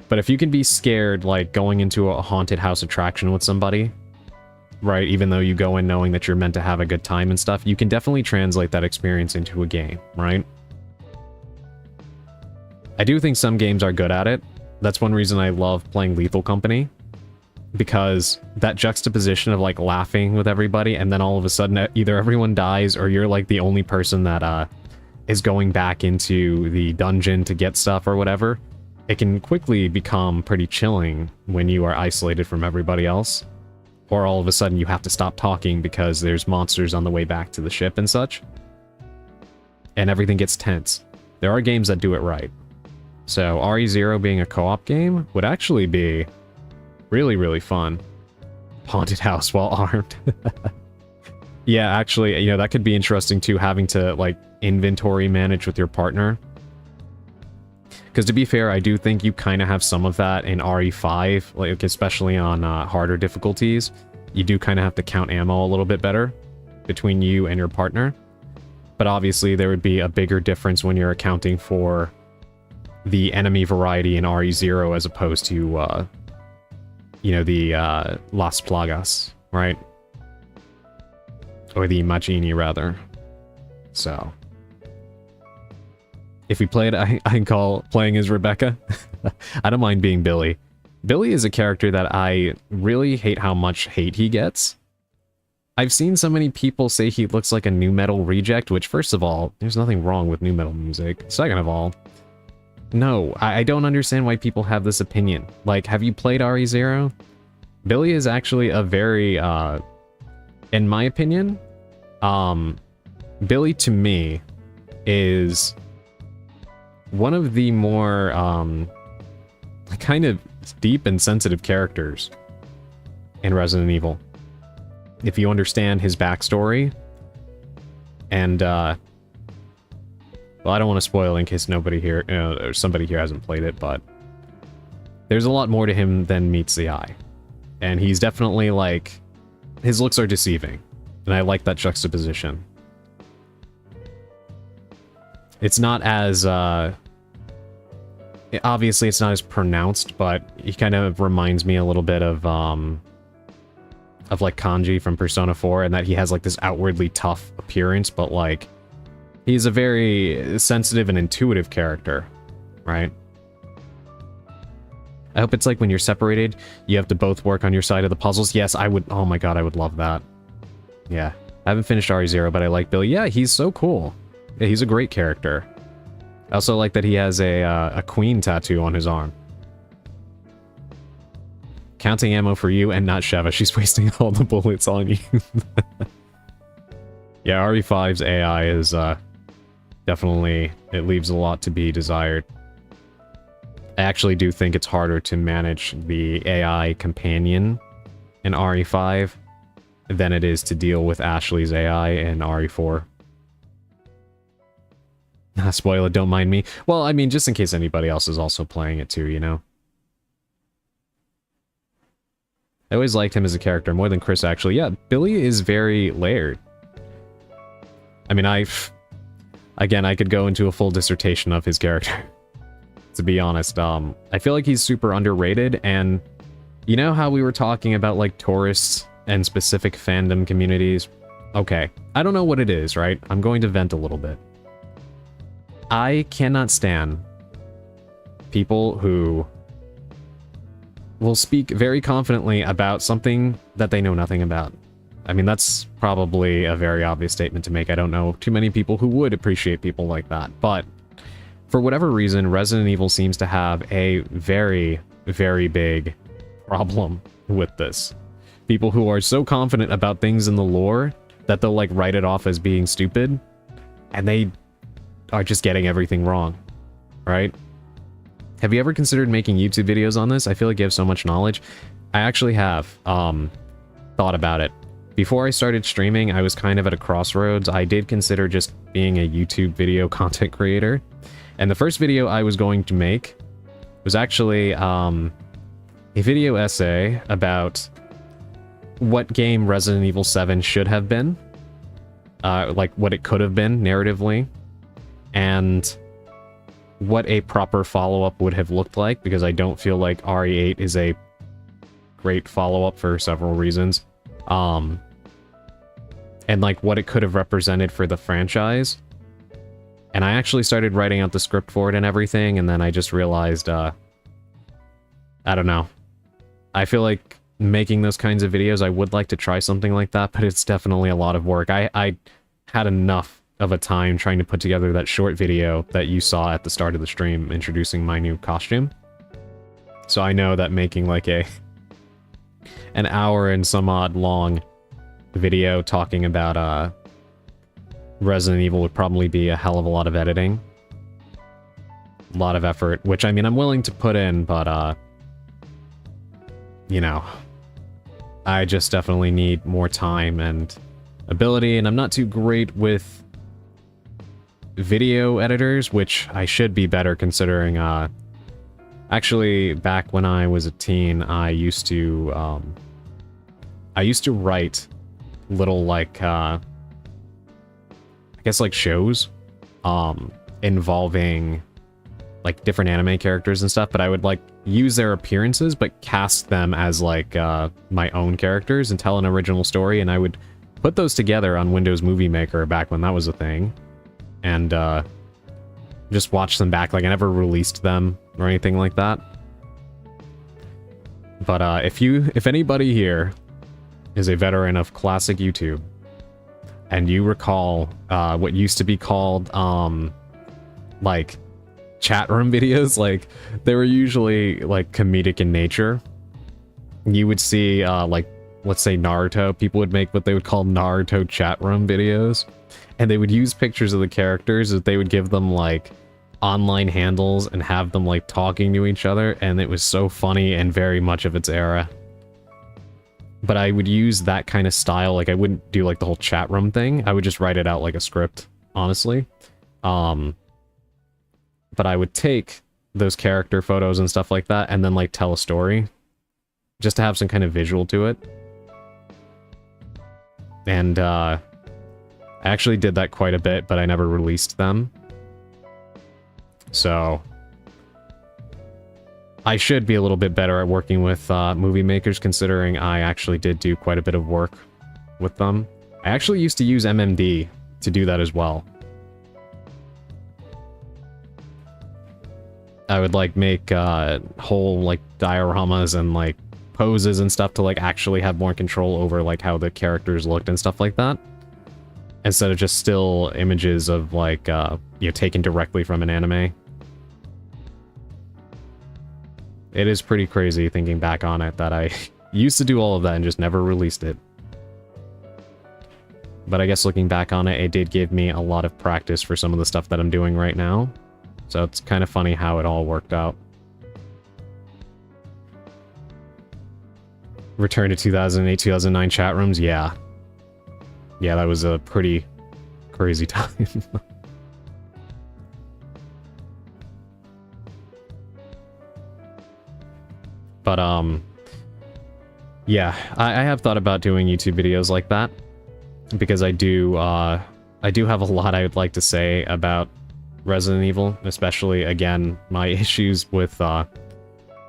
But if you can be scared, like, going into a haunted house attraction with somebody, right, even though you go in knowing that you're meant to have a good time and stuff, you can definitely translate that experience into a game, right? I do think some games are good at it. That's one reason I love playing Lethal Company. Because that juxtaposition of, like, laughing with everybody, and then all of a sudden either everyone dies or you're, like, the only person that, is going back into the dungeon to get stuff or whatever, it can quickly become pretty chilling when you are isolated from everybody else. Or all of a sudden you have to stop talking because there's monsters on the way back to the ship and such. And everything gets tense. There are games that do it right. So RE0 being a co-op game would actually be really, really fun. Haunted house while armed. Yeah, actually, you know, that could be interesting too, having to, like, inventory manage with your partner. Because to be fair, I do think you kind of have some of that in RE5, like, especially on harder difficulties. You do kind of have to count ammo a little bit better between you and your partner. But obviously, there would be a bigger difference when you're accounting for the enemy variety in RE0 as opposed to, you know, the Las Plagas, right? Or the Magini, rather. So if we play it, I can call playing as Rebecca. I don't mind being Billy. Billy is a character that I really hate how much hate he gets. I've seen so many people say he looks like a nu metal reject, which, first of all, there's nothing wrong with nu metal music. Second of all, no, I don't understand why people have this opinion. Like, have you played RE0? Billy is actually a very, in my opinion, Billy to me is one of the more, kind of deep and sensitive characters in Resident Evil. If you understand his backstory, and, well, I don't want to spoil in case nobody here, or somebody here hasn't played it, but there's a lot more to him than meets the eye. And he's definitely, like, his looks are deceiving, and I like that juxtaposition. It's not as, obviously it's not as pronounced, but he kind of reminds me a little bit of like Kanji from Persona 4, and that he has, like, this outwardly tough appearance, but, like, he's a very sensitive and intuitive character, right? I hope it's like when you're separated, you have to both work on your side of the puzzles. Yes, I would, oh my god, I would love that. Yeah, I haven't finished RE0, but I like Billy. Yeah, he's so cool. Yeah, he's a great character. I also like that he has a queen tattoo on his arm. Counting ammo for you and not Sheva. She's wasting all the bullets on you. Yeah, RE5's AI is definitely, it leaves a lot to be desired. I actually do think it's harder to manage the AI companion in RE5 than it is to deal with Ashley's AI in RE4. Spoiler, don't mind me. Well, I mean, just in case anybody else is also playing it too, you know? I always liked him as a character, more than Chris, actually. Yeah, Billy is very layered. I mean, again, I could go into a full dissertation of his character. To be honest, I feel like he's super underrated, and you know how we were talking about, like, tourists and specific fandom communities? Okay, I don't know what it is, right? I'm going to vent a little bit. I cannot stand people who will speak very confidently about something that they know nothing about. I mean, that's probably a very obvious statement to make. I don't know too many people who would appreciate people like that. But for whatever reason, Resident Evil seems to have a very, very big problem with this. People who are so confident about things in the lore that they'll like write it off as being stupid, and they are just getting everything wrong, right? Have you ever considered making YouTube videos on this? I feel like you have so much knowledge. I actually have thought about it. Before I started streaming, I was kind of at a crossroads. I did consider just being a YouTube video content creator. And the first video I was going to make was actually a video essay about what game Resident Evil 7 should have been. Like what it could have been narratively. And what a proper follow-up would have looked like, because I don't feel like RE8 is a great follow-up for several reasons. And like what it could have represented for the franchise. And I actually started writing out the script for it and everything, and then I just realized, I don't know. I feel like making those kinds of videos, I would like to try something like that, but it's definitely a lot of work. I had enough of a time trying to put together that short video that you saw at the start of the stream introducing my new costume. So I know that making like an hour and some odd long video talking about Resident Evil would probably be a hell of a lot of editing. A lot of effort, which I mean I'm willing to put in, but you know, I just definitely need more time and ability, and I'm not too great with video editors, which I should be better considering. Actually, back when I was a teen, I used to write little like I guess like shows involving like different anime characters and stuff, but I would like use their appearances but cast them as like my own characters and tell an original story, and I would put those together on Windows Movie Maker back when that was a thing, and just watch them back. Like I never released them or anything like that. But if anybody here is a veteran of classic YouTube, and you recall what used to be called like chat room videos, like they were usually like comedic in nature. You would see like, let's say Naruto, people would make what they would call Naruto chat room videos, and they would use pictures of the characters, that they would give them like online handles and have them like talking to each other, and it was so funny and very much of its era. But I would use that kind of style. Like I wouldn't do like the whole chat room thing. I would just write it out like a script, honestly. But I would take those character photos and stuff like that and then like tell a story just to have some kind of visual to it. And I actually did that quite a bit, but I never released them. So I should be a little bit better at working with movie makers, considering I actually did do quite a bit of work with them. I actually used to use MMD to do that as well. I would like make whole like dioramas and like poses and stuff to like actually have more control over like how the characters looked and stuff like that, instead of just still images of like you know, taken directly from an anime. It is pretty crazy thinking back on it that I used to do all of that and just never released it. But I guess looking back on it, it did give me a lot of practice for some of the stuff that I'm doing right now. So it's kind of funny how it all worked out. Return to 2008, 2009 chat rooms, yeah. Yeah, that was a pretty crazy time. But, yeah, I have thought about doing YouTube videos like that, because I do have a lot I would like to say about Resident Evil, especially, again, my issues with,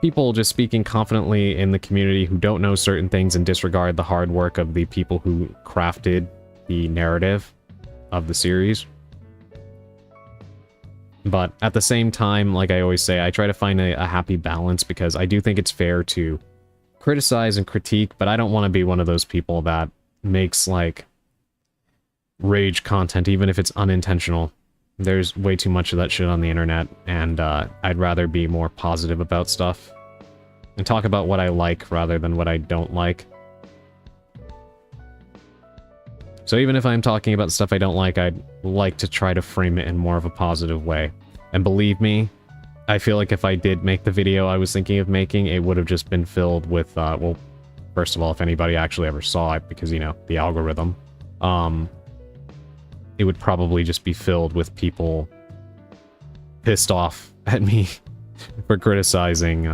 people just speaking confidently in the community who don't know certain things and disregard the hard work of the people who crafted the narrative of the series. But at the same time, like I always say, I try to find a happy balance, because I do think it's fair to criticize and critique, but I don't want to be one of those people that makes, like, rage content, even if it's unintentional. There's way too much of that shit on the internet, and I'd rather be more positive about stuff. And talk about what I like rather than what I don't like. So even if I'm talking about stuff I don't like, I'd like to try to frame it in more of a positive way. And believe me, I feel like if I did make the video I was thinking of making, it would have just been filled with, well, first of all, if anybody actually ever saw it, because, you know, the algorithm, it would probably just be filled with people pissed off at me for criticizing,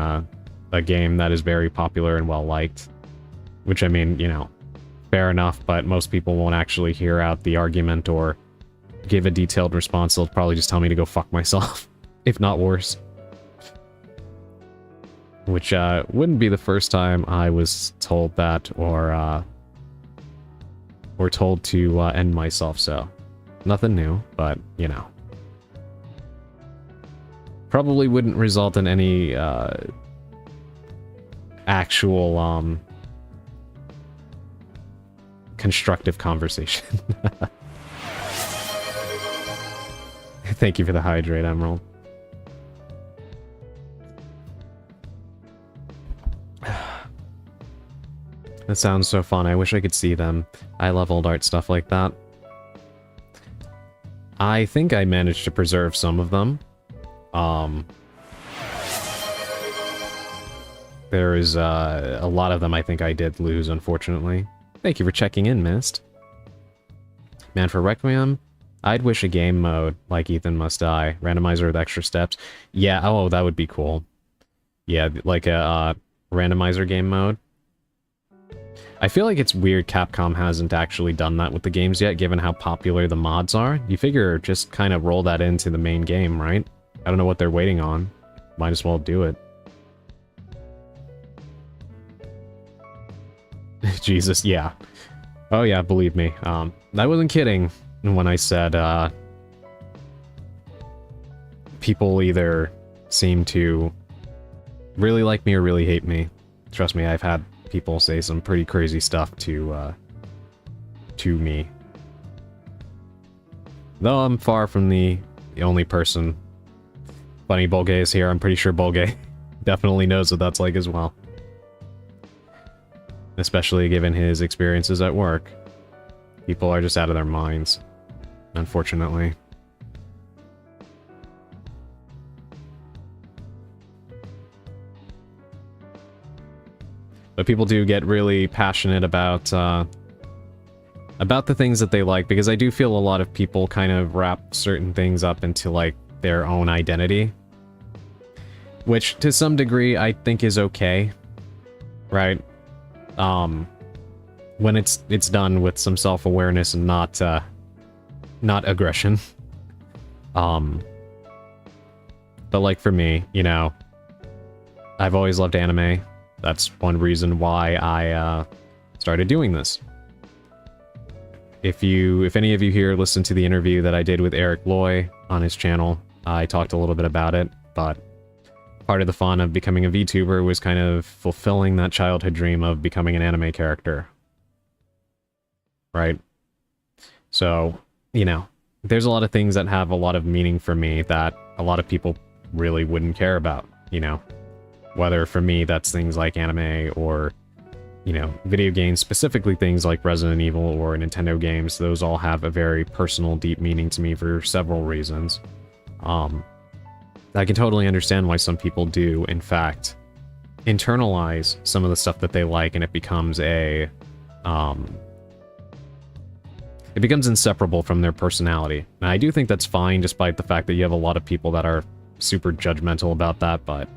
a game that is very popular and well-liked. Which, I mean, you know, fair enough, but most people won't actually hear out the argument or give a detailed response. They'll probably just tell me to go fuck myself, if not worse. Which, wouldn't be the first time I was told that, or told to, end myself, so. Nothing new, but, you know. Probably wouldn't result in any, actual, constructive conversation. Thank you for the hydrate, Emerald. That sounds so fun. I wish I could see them. I love old art stuff like that. I think I managed to preserve some of them. There is a lot of them I think I did lose, unfortunately. Thank you for checking in, Mist. Man, for Requiem, I'd wish a game mode like Ethan Must Die. Randomizer with extra steps. Yeah, oh, that would be cool. Yeah, like a randomizer game mode. I feel like it's weird Capcom hasn't actually done that with the games yet, given how popular the mods are. You figure just kind of roll that into the main game, right? I don't know what they're waiting on. Might as well do it. Jesus, yeah. Oh yeah, believe me. I wasn't kidding when I said, people either seem to really like me or really hate me. Trust me, I've had people say some pretty crazy stuff to me. Though I'm far from the only person. Funny Bolgay is here, I'm pretty sure Bolgay definitely knows what that's like as well. Especially given his experiences at work. People are just out of their minds, unfortunately. But people do get really passionate about the things that they like, because I do feel a lot of people kind of wrap certain things up into, like, their own identity. Which, to some degree, I think is okay. Right? When it's done with some self-awareness and not aggression. But like for me, you know, I've always loved anime. That's one reason why I started doing this. If any of you here listened to the interview that I did with Eric Loy on his channel, I talked a little bit about it, but part of the fun of becoming a VTuber was kind of fulfilling that childhood dream of becoming an anime character. Right? So, you know, there's a lot of things that have a lot of meaning for me that a lot of people really wouldn't care about, you know? Whether for me that's things like anime or, you know, video games, specifically things like Resident Evil or Nintendo games, those all have a very personal, deep meaning to me for several reasons. I can totally understand why some people do, in fact, internalize some of the stuff that they like, and it becomes it becomes inseparable from their personality. And I do think that's fine, despite the fact that you have a lot of people that are super judgmental about that, but,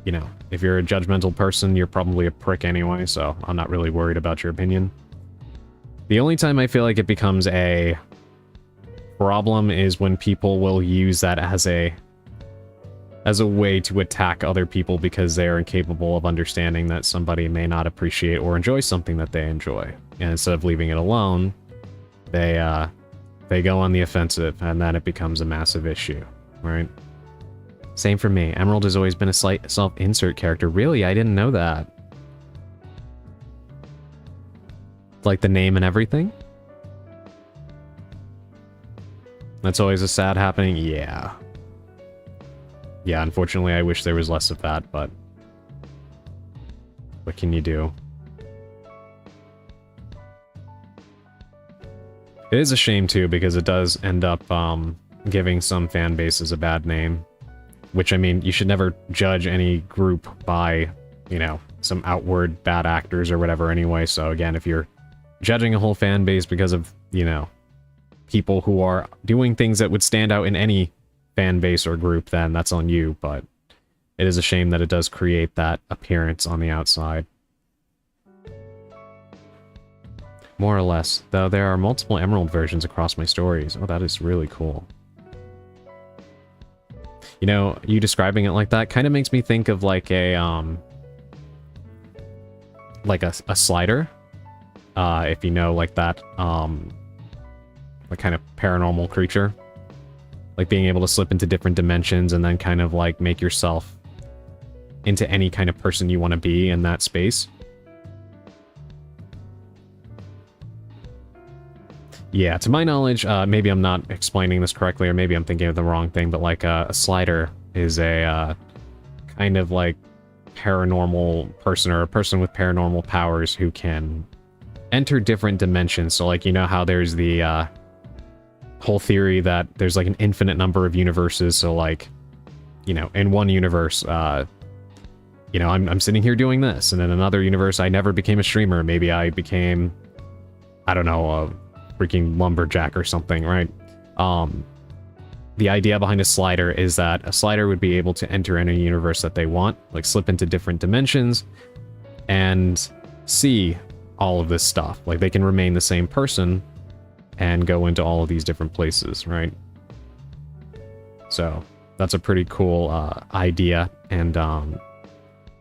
you know, if you're a judgmental person, you're probably a prick anyway, so I'm not really worried about your opinion. The only time I feel like it becomes a problem is when people will use that as a way to attack other people because they are incapable of understanding that somebody may not appreciate or enjoy something that they enjoy. And instead of leaving it alone, they go on the offensive, and then it becomes a massive issue, right? Same for me. Emerald has always been a slight self-insert character. Really? I didn't know that. Like the name and everything? That's always a sad happening? Yeah. Yeah, unfortunately I wish there was less of that, but... what can you do? It is a shame too, because it does end up giving some fan bases a bad name. Which, I mean, you should never judge any group by, you know, some outward bad actors or whatever anyway. So again, if you're judging a whole fan base because of, you know, people who are doing things that would stand out in any fan base or group, then that's on you. But it is a shame that it does create that appearance on the outside. More or less, though there are multiple Emerald versions across my stories. Oh, that is really cool. You know, you describing it like that kind of makes me think of like a slider. If you know, like that, like kind of paranormal creature. Like being able to slip into different dimensions and then kind of like make yourself into any kind of person you want to be in that space. Yeah, to my knowledge, maybe I'm not explaining this correctly, or maybe I'm thinking of the wrong thing, but like a slider is a kind of like paranormal person, or a person with paranormal powers who can enter different dimensions. So like, you know how there's the whole theory that there's like an infinite number of universes, so like, you know, in one universe, you know, I'm sitting here doing this, and in another universe I never became a streamer, maybe I became, I don't know, freaking lumberjack or something, right? The idea behind a slider is that a slider would be able to enter any universe that they want, like slip into different dimensions and see all of this stuff. Like they can remain the same person and go into all of these different places, right? So that's a pretty cool idea, and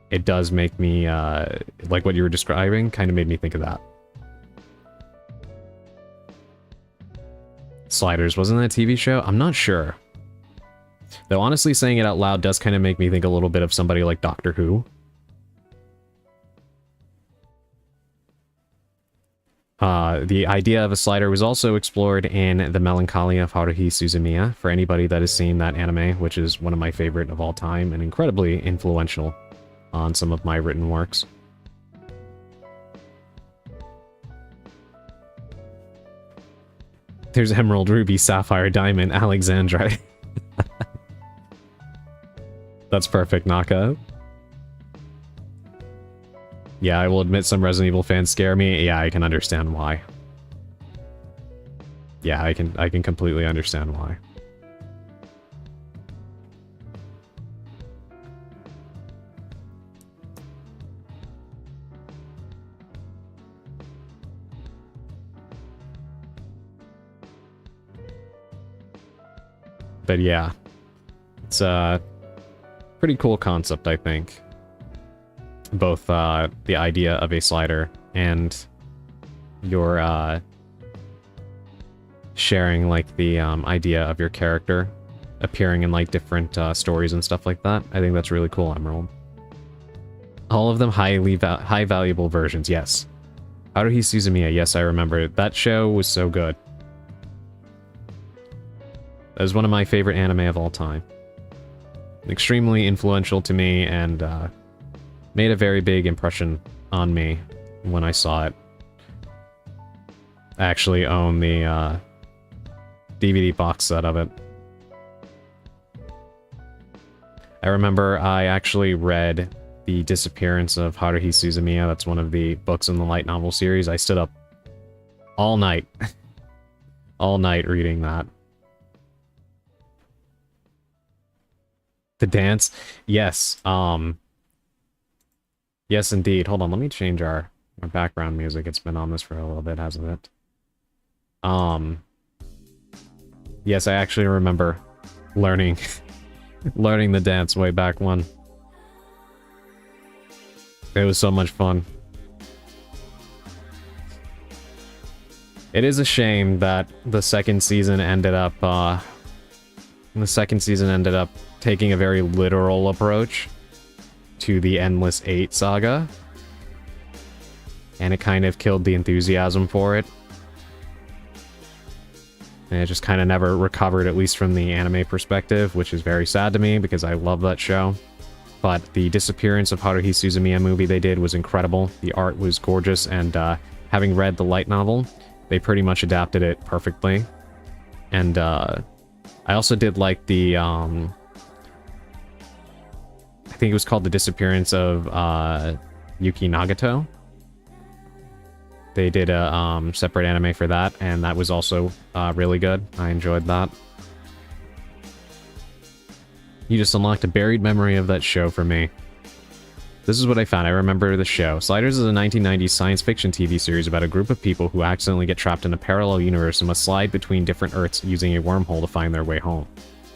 it does make me, like what you were describing, kind of made me think of that. Sliders, wasn't that a TV show? I'm not sure. Though honestly, saying it out loud does kind of make me think a little bit of somebody like Doctor Who. The idea of a slider was also explored in The Melancholia of Haruhi Suzumiya, for anybody that has seen that anime, which is one of my favorite of all time and incredibly influential on some of my written works. There's Emerald, Ruby, Sapphire, Diamond, Alexandrite. That's perfect, Naka. Yeah, I will admit some Resident Evil fans scare me. Yeah, I can understand why. Yeah, I can completely understand why. But yeah, it's a pretty cool concept, I think. Both the idea of a slider and your sharing like the idea of your character appearing in like different stories and stuff like that. I think that's really cool, Emerald. All of them high valuable versions, yes. Haruhi Suzumiya, yes, I remember. That show was so good. That was one of my favorite anime of all time. Extremely influential to me, and made a very big impression on me when I saw it. I actually own the DVD box set of it. I remember I actually read The Disappearance of Haruhi Suzumiya. That's one of the books in the light novel series. I stood up all night. All night reading that. The dance? Yes. Yes, indeed. Hold on, let me change our background music. It's been on this for a little bit, hasn't it? Yes, I actually remember learning learning the dance way back when. It was so much fun. It is a shame that the second season ended up taking a very literal approach to the Endless 8 saga. and it kind of killed the enthusiasm for it. And it just kind of never recovered, at least from the anime perspective, which is very sad to me because I love that show. But the disappearance of Haruhi Suzumiya movie they did was incredible. The art was gorgeous, and having read the light novel, they pretty much adapted it perfectly. And I also did like the, I think it was called The Disappearance of Yuki Nagato. They did a separate anime for that, and that was also really good. I enjoyed that. You just unlocked a buried memory of that show for me. This is what I found. I remember the show. Sliders is a 1990s science fiction TV series about a group of people who accidentally get trapped in a parallel universe and must slide between different Earths using a wormhole to find their way home.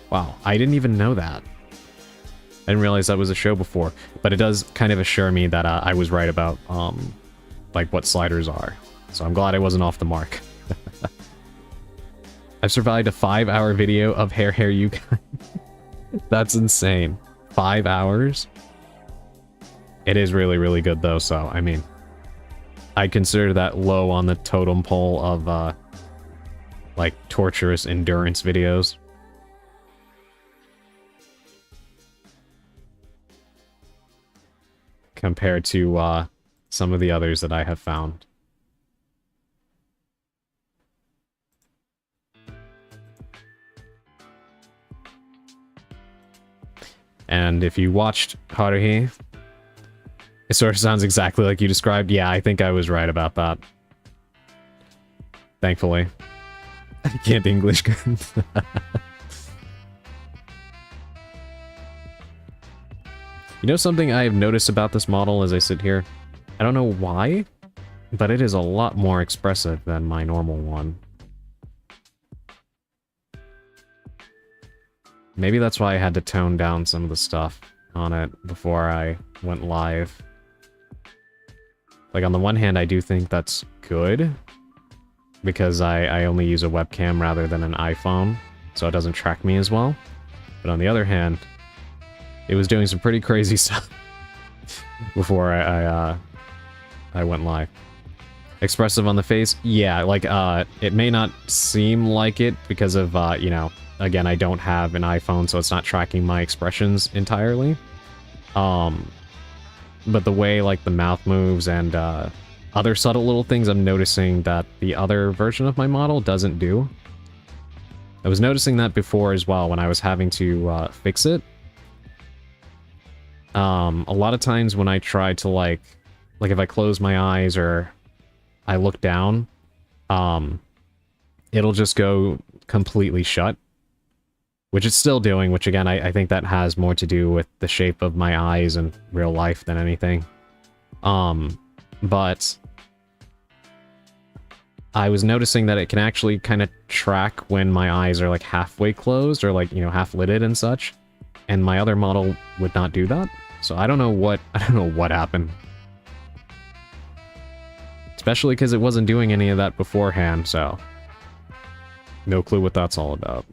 Wow, I didn't even know that. I didn't realize that was a show before, but it does kind of assure me that I was right about, like, what sliders are. So I'm glad I wasn't off the mark. I've survived a 5-hour video of Hair Yukai. That's insane. 5 hours? It is really, really good, though, so, I mean, I consider that low on the totem pole of, like, torturous endurance videos. Compared to, some of the others that I have found. And if you watched Haruhi, it sort of sounds exactly like you described. Yeah, I think I was right about that. Thankfully. I can't English good. You know something I have noticed about this model as I sit here? I don't know why, but it is a lot more expressive than my normal one. Maybe that's why I had to tone down some of the stuff on it before I went live. Like, on the one hand, I do think that's good, because I only use a webcam rather than an iPhone, so it doesn't track me as well. But on the other hand, it was doing some pretty crazy stuff before I went live. Expressive on the face? Yeah, like, it may not seem like it because of, you know, again, I don't have an iPhone, so it's not tracking my expressions entirely. But the way, like, the mouth moves and, other subtle little things I'm noticing that the other version of my model doesn't do. I was noticing that before as well when I was having to, fix it. A lot of times when I try to, like if I close my eyes or I look down, it'll just go completely shut. Which it's still doing, which again, I think that has more to do with the shape of my eyes in real life than anything. But I was noticing that it can actually kind of track when my eyes are like halfway closed or like, you know, half lidded and such. And my other model would not do that. So I don't know what happened. Especially because it wasn't doing any of that beforehand, so no clue what that's all about.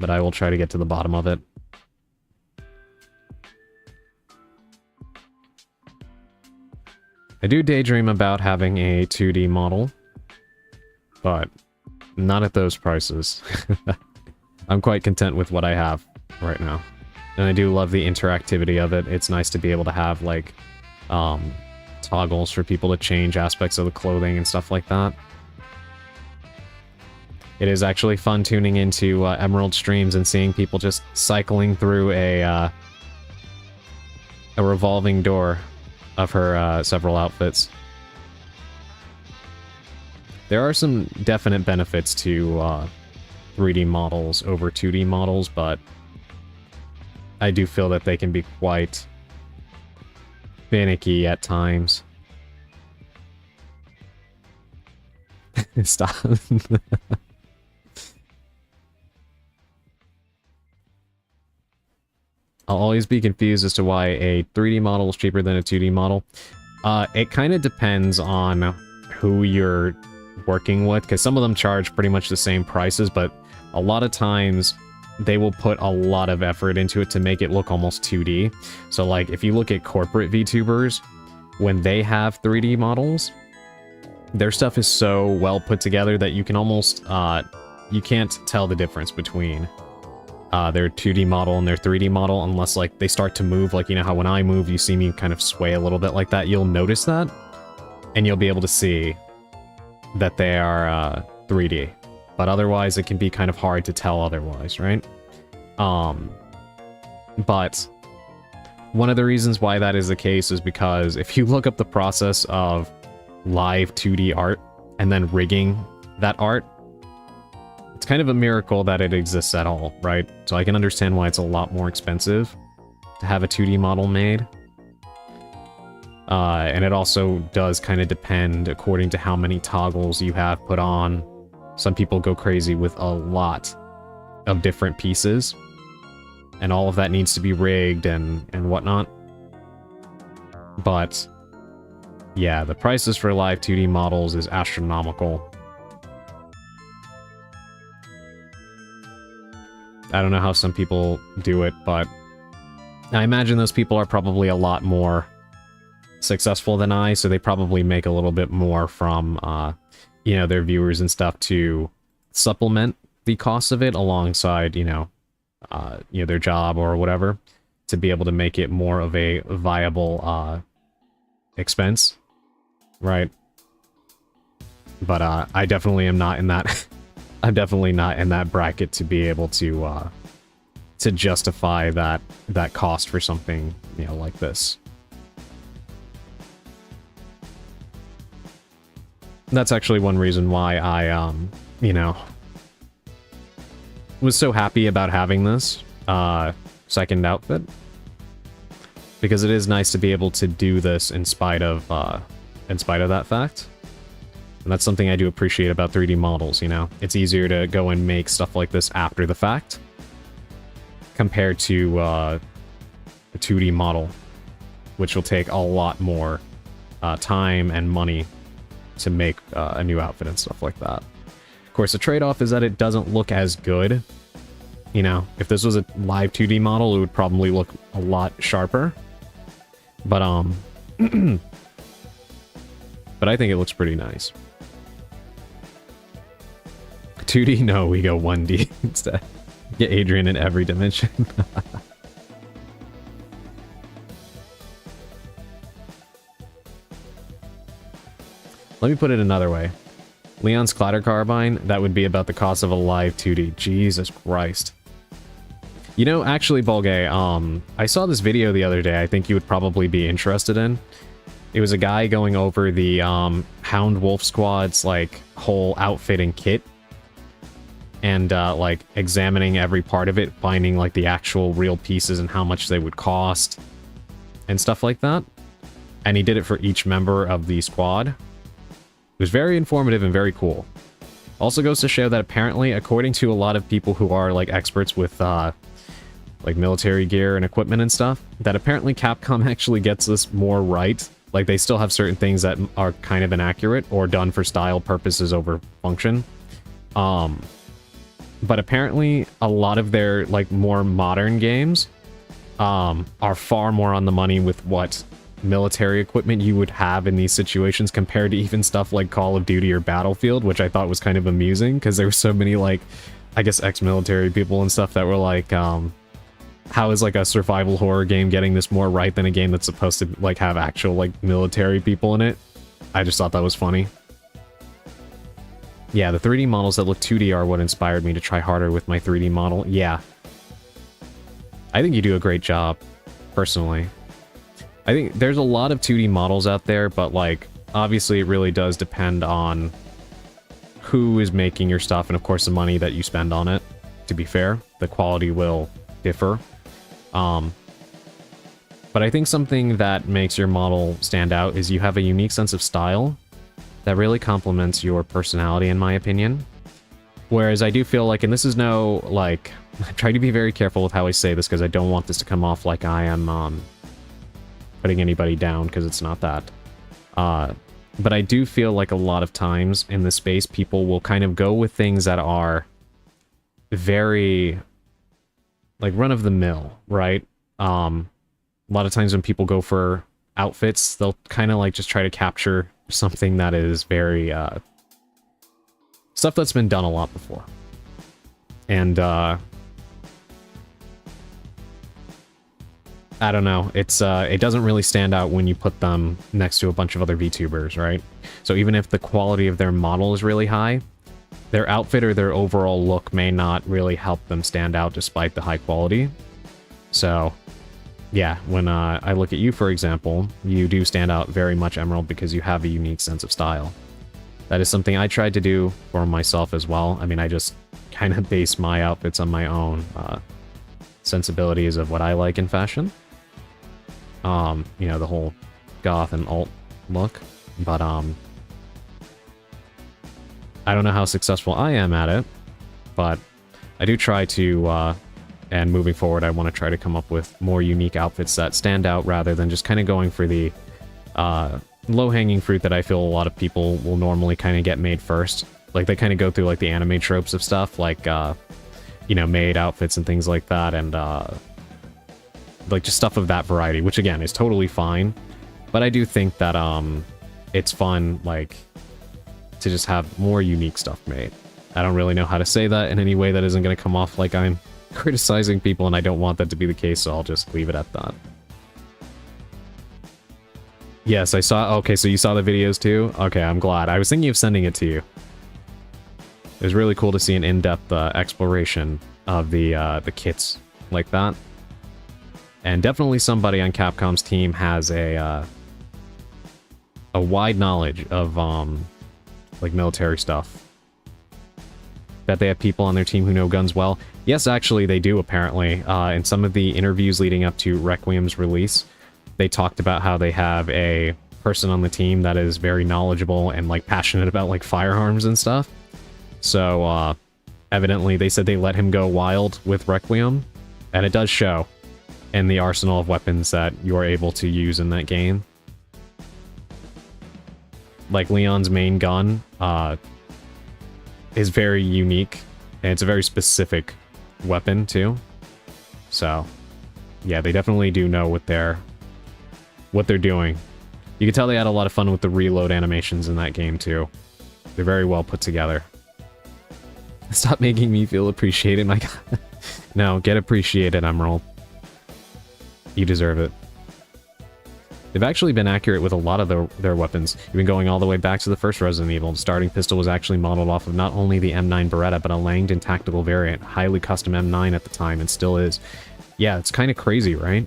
But I will try to get to the bottom of it. I do daydream about having a 2D model, but not at those prices. I'm quite content with what I have right now. And I do love the interactivity of it. It's nice to be able to have, like, toggles for people to change aspects of the clothing and stuff like that. It is actually fun tuning into Emerald streams and seeing people just cycling through a revolving door of her several outfits. There are some definite benefits to 3D models over 2D models, but I do feel that they can be quite finicky at times. Stop. I'll always be confused as to why a 3D model is cheaper than a 2D model. It kind of depends on who you're working with, because some of them charge pretty much the same prices, but a lot of times they will put a lot of effort into it to make it look almost 2D. So like if you look at corporate VTubers, when they have 3D models, their stuff is so well put together that you can almost, you can't tell the difference between their 2D model and their 3D model unless like they start to move. Like, you know how when I move, you see me kind of sway a little bit like that. You'll notice that, and you'll be able to see that they are 3D. But otherwise, it can be kind of hard to tell otherwise, right? But one of the reasons why that is the case is because if you look up the process of live 2D art and then rigging that art, it's kind of a miracle that it exists at all, right? So I can understand why it's a lot more expensive to have a 2D model made. And it also does kind of depend according to how many toggles you have put on. Some people go crazy with a lot of different pieces, and all of that needs to be rigged and whatnot. But yeah, the prices for live 2D models is astronomical. I don't know how some people do it, but I imagine those people are probably a lot more successful than I, so they probably make a little bit more from, you know, their viewers and stuff to supplement the cost of it alongside, you know, their job or whatever, to be able to make it more of a viable, expense, right? But, I definitely am not in that, I'm definitely not in that bracket to be able to justify that cost for something, you know, like this. That's actually one reason why I, you know, was so happy about having this, second outfit. Because it is nice to be able to do this in spite of that fact. And that's something I do appreciate about 3D models, you know? It's easier to go and make stuff like this after the fact, compared to, a 2D model, which will take a lot more, time and money to make a new outfit and stuff like that. Of course, the trade-off is that it doesn't look as good. You know, if this was a live 2D model, it would probably look a lot sharper. But, but I think it looks pretty nice. 2D? No, we go 1D instead. Get Adrian in every dimension. Let me put it another way. Leon's Clatter Carbine, that would be about the cost of a live 2D. Jesus Christ. You know, actually, Bulgay, I saw this video the other day I think you would probably be interested in. It was a guy going over the Hound Wolf Squad's, like, whole outfit and kit. And, like, examining every part of it, finding, like, the actual real pieces and how much they would cost. And stuff like that. And he did it for each member of the squad. It was very informative and very cool. Also goes to show that apparently, according to a lot of people who are, like, experts with, like, military gear and equipment and stuff, that apparently Capcom actually gets this more right. Like, they still have certain things that are kind of inaccurate or done for style purposes over function. But apparently, a lot of their, like, more modern games, are far more on the money with what military equipment you would have in these situations compared to even stuff like Call of Duty or Battlefield, which I thought was kind of amusing because there were so many, like, I guess ex-military people and stuff that were like, how is, like, a survival horror game getting this more right than a game that's supposed to, like, have actual, like, military people in it? I just thought that was funny. Yeah, the 3D models that look 2D are what inspired me to try harder with my 3D model. Yeah. I think you do a great job, personally. I think there's a lot of 2D models out there, but, like, obviously it really does depend on who is making your stuff and, of course, the money that you spend on it. To be fair, the quality will differ. But I think something that makes your model stand out is you have a unique sense of style that really complements your personality, in my opinion. Whereas I do feel like, and this is no, like, I try to be very careful with how I say this because I don't want this to come off like I am, putting anybody down, because it's not that. But I do feel like a lot of times in this space, people will kind of go with things that are very like run-of-the-mill, right? A lot of times when people go for outfits, they'll kind of like just try to capture something that is very, stuff that's been done a lot before. And, I don't know, it's, it doesn't really stand out when you put them next to a bunch of other VTubers, right? So even if the quality of their model is really high, their outfit or their overall look may not really help them stand out despite the high quality. So, yeah, when I look at you, for example, you do stand out very much, Emerald, because you have a unique sense of style. That is something I tried to do for myself as well. I mean, I just kind of base my outfits on my own sensibilities of what I like in fashion. You know, the whole goth and alt look. But, I don't know how successful I am at it, but I do try to, and moving forward, I want to try to come up with more unique outfits that stand out rather than just kind of going for the low-hanging fruit that I feel a lot of people will normally kind of get made first. Like, they kind of go through, like, the anime tropes of stuff, like, you know, maid outfits and things like that, and, like, just stuff of that variety, which, again, is totally fine. But I do think that, it's fun, like, to just have more unique stuff made. I don't really know how to say that in any way that isn't going to come off like I'm criticizing people, and I don't want that to be the case, so I'll just leave it at that. Yes, I saw... Okay, so you saw the videos too? Okay, I'm glad. I was thinking of sending it to you. It was really cool to see an in-depth exploration of the kits like that. And definitely somebody on Capcom's team has a wide knowledge of, like, military stuff. Bet they have people on their team who know guns well. Yes, actually, they do, apparently. In some of the interviews leading up to Requiem's release, they talked about how they have a person on the team that is very knowledgeable and, like, passionate about, like, firearms and stuff. So, evidently, they said they let him go wild with Requiem, and it does show in the arsenal of weapons that you're able to use in that game. Like, Leon's main gun, is very unique, and it's a very specific weapon, too. So, yeah, they definitely do know what they're doing. You can tell they had a lot of fun with the reload animations in that game, too. They're very well put together. Stop making me feel appreciated, my god. No, get appreciated, Emerald. You deserve it. They've actually been accurate with a lot of their weapons, even going all the way back to the first Resident Evil. The starting pistol was actually modeled off of not only the M9 Beretta, but a Langdon tactical variant, highly custom M9 at the time, and still is. Yeah, it's kind of crazy, right?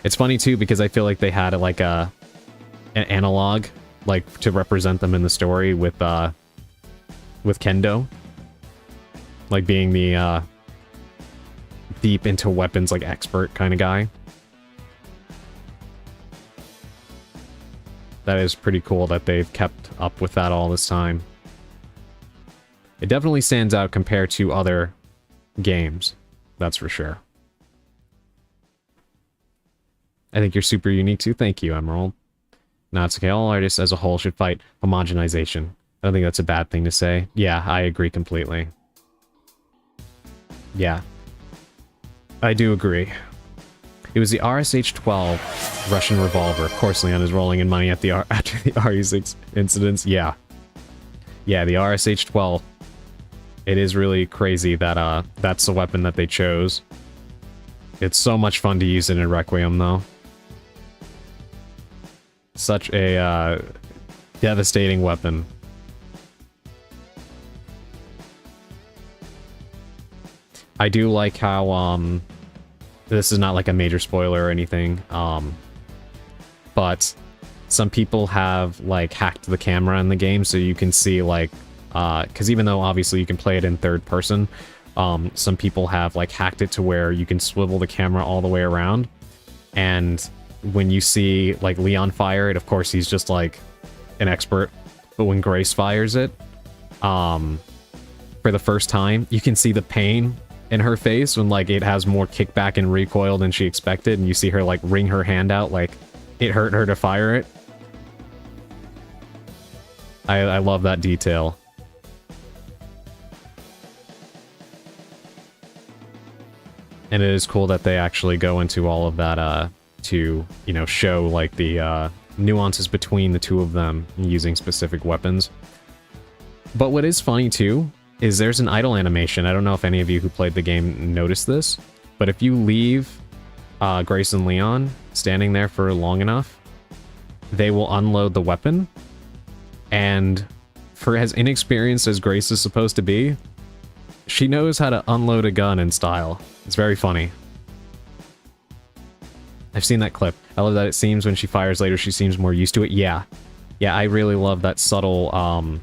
It's funny, too, because I feel like they had, like, an analog, like, to represent them in the story with Kendo. Like, being the, deep into weapons, like, expert kind of guy. That is pretty cool that they've kept up with that all this time. It definitely stands out compared to other games, that's for sure. I think you're super unique too. Thank you, Emerald. No, it's okay. All artists as a whole should fight homogenization. I don't think that's a bad thing to say. Yeah, I agree completely. Yeah. I do agree. It was the RSH-12 Russian revolver. Of course, Leon is rolling in money at the after the RE6 incidents. Yeah. Yeah, the RSH-12. It is really crazy that that's the weapon that they chose. It's so much fun to use it in Requiem, though. Such a devastating weapon. I do like how this is not like a major spoiler or anything, but some people have like hacked the camera in the game so you can see like, because even though obviously you can play it in third person, some people have like hacked it to where you can swivel the camera all the way around, and when you see like Leon fire it, of course he's just like an expert, but when Grace fires it, for the first time, you can see the pain in her face when like it has more kickback and recoil than she expected, and you see her like wring her hand out like it hurt her to fire it. I love that detail. And it is cool that they actually go into all of that to, you know, show like the nuances between the two of them using specific weapons. But what is funny too is there's an idle animation. I don't know if any of you who played the game noticed this, but if you leave Grace and Leon standing there for long enough, they will unload the weapon. And for as inexperienced as Grace is supposed to be, she knows how to unload a gun in style. It's very funny. I've seen that clip. I love that it seems when she fires later, she seems more used to it. Yeah. Yeah, I really love that subtle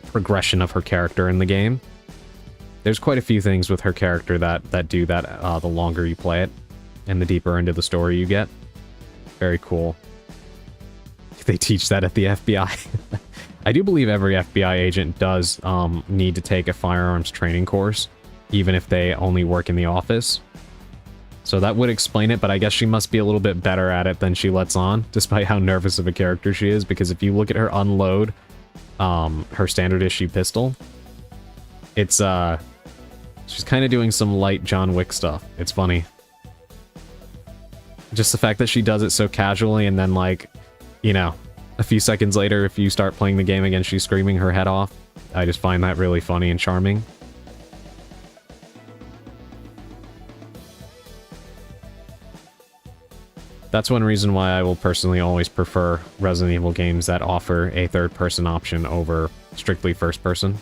progression of her character in the game. There's quite a few things with her character that do that the longer you play it and the deeper into the story you get. Very cool. They teach that at the FBI. I do believe every FBI agent does need to take a firearms training course, even if they only work in the office. So that would explain it, but I guess she must be a little bit better at it than she lets on, despite how nervous of a character she is, because if you look at her unload her standard issue pistol, it's she's kind of doing some light John Wick stuff. It's funny. Just the fact that she does it so casually, and then, like, you know, a few seconds later, if you start playing the game again, she's screaming her head off. I just find that really funny and charming. That's one reason why I will personally always prefer Resident Evil games that offer a third-person option over strictly first-person.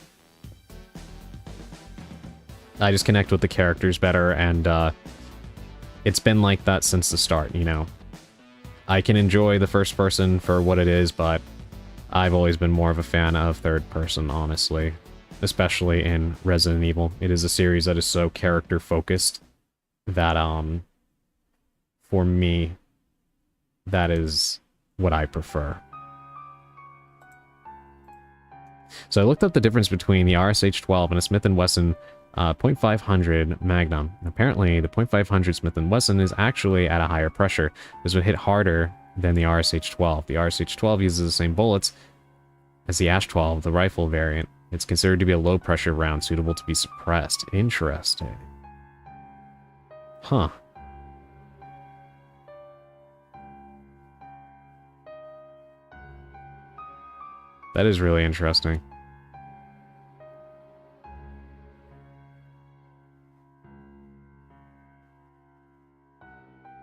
I just connect with the characters better, and it's been like that since the start, you know. I can enjoy the first person for what it is, but I've always been more of a fan of third person, honestly. Especially in Resident Evil. It is a series that is so character focused that, for me, that is what I prefer. So I looked up the difference between the RSH-12 and a Smith & Wesson .500 Magnum. Apparently, the .500 Smith & Wesson is actually at a higher pressure. This would hit harder than the RSH-12. The RSH-12 uses the same bullets as the ASH-12, the rifle variant. It's considered to be a low-pressure round suitable to be suppressed. Interesting. Huh. That is really interesting.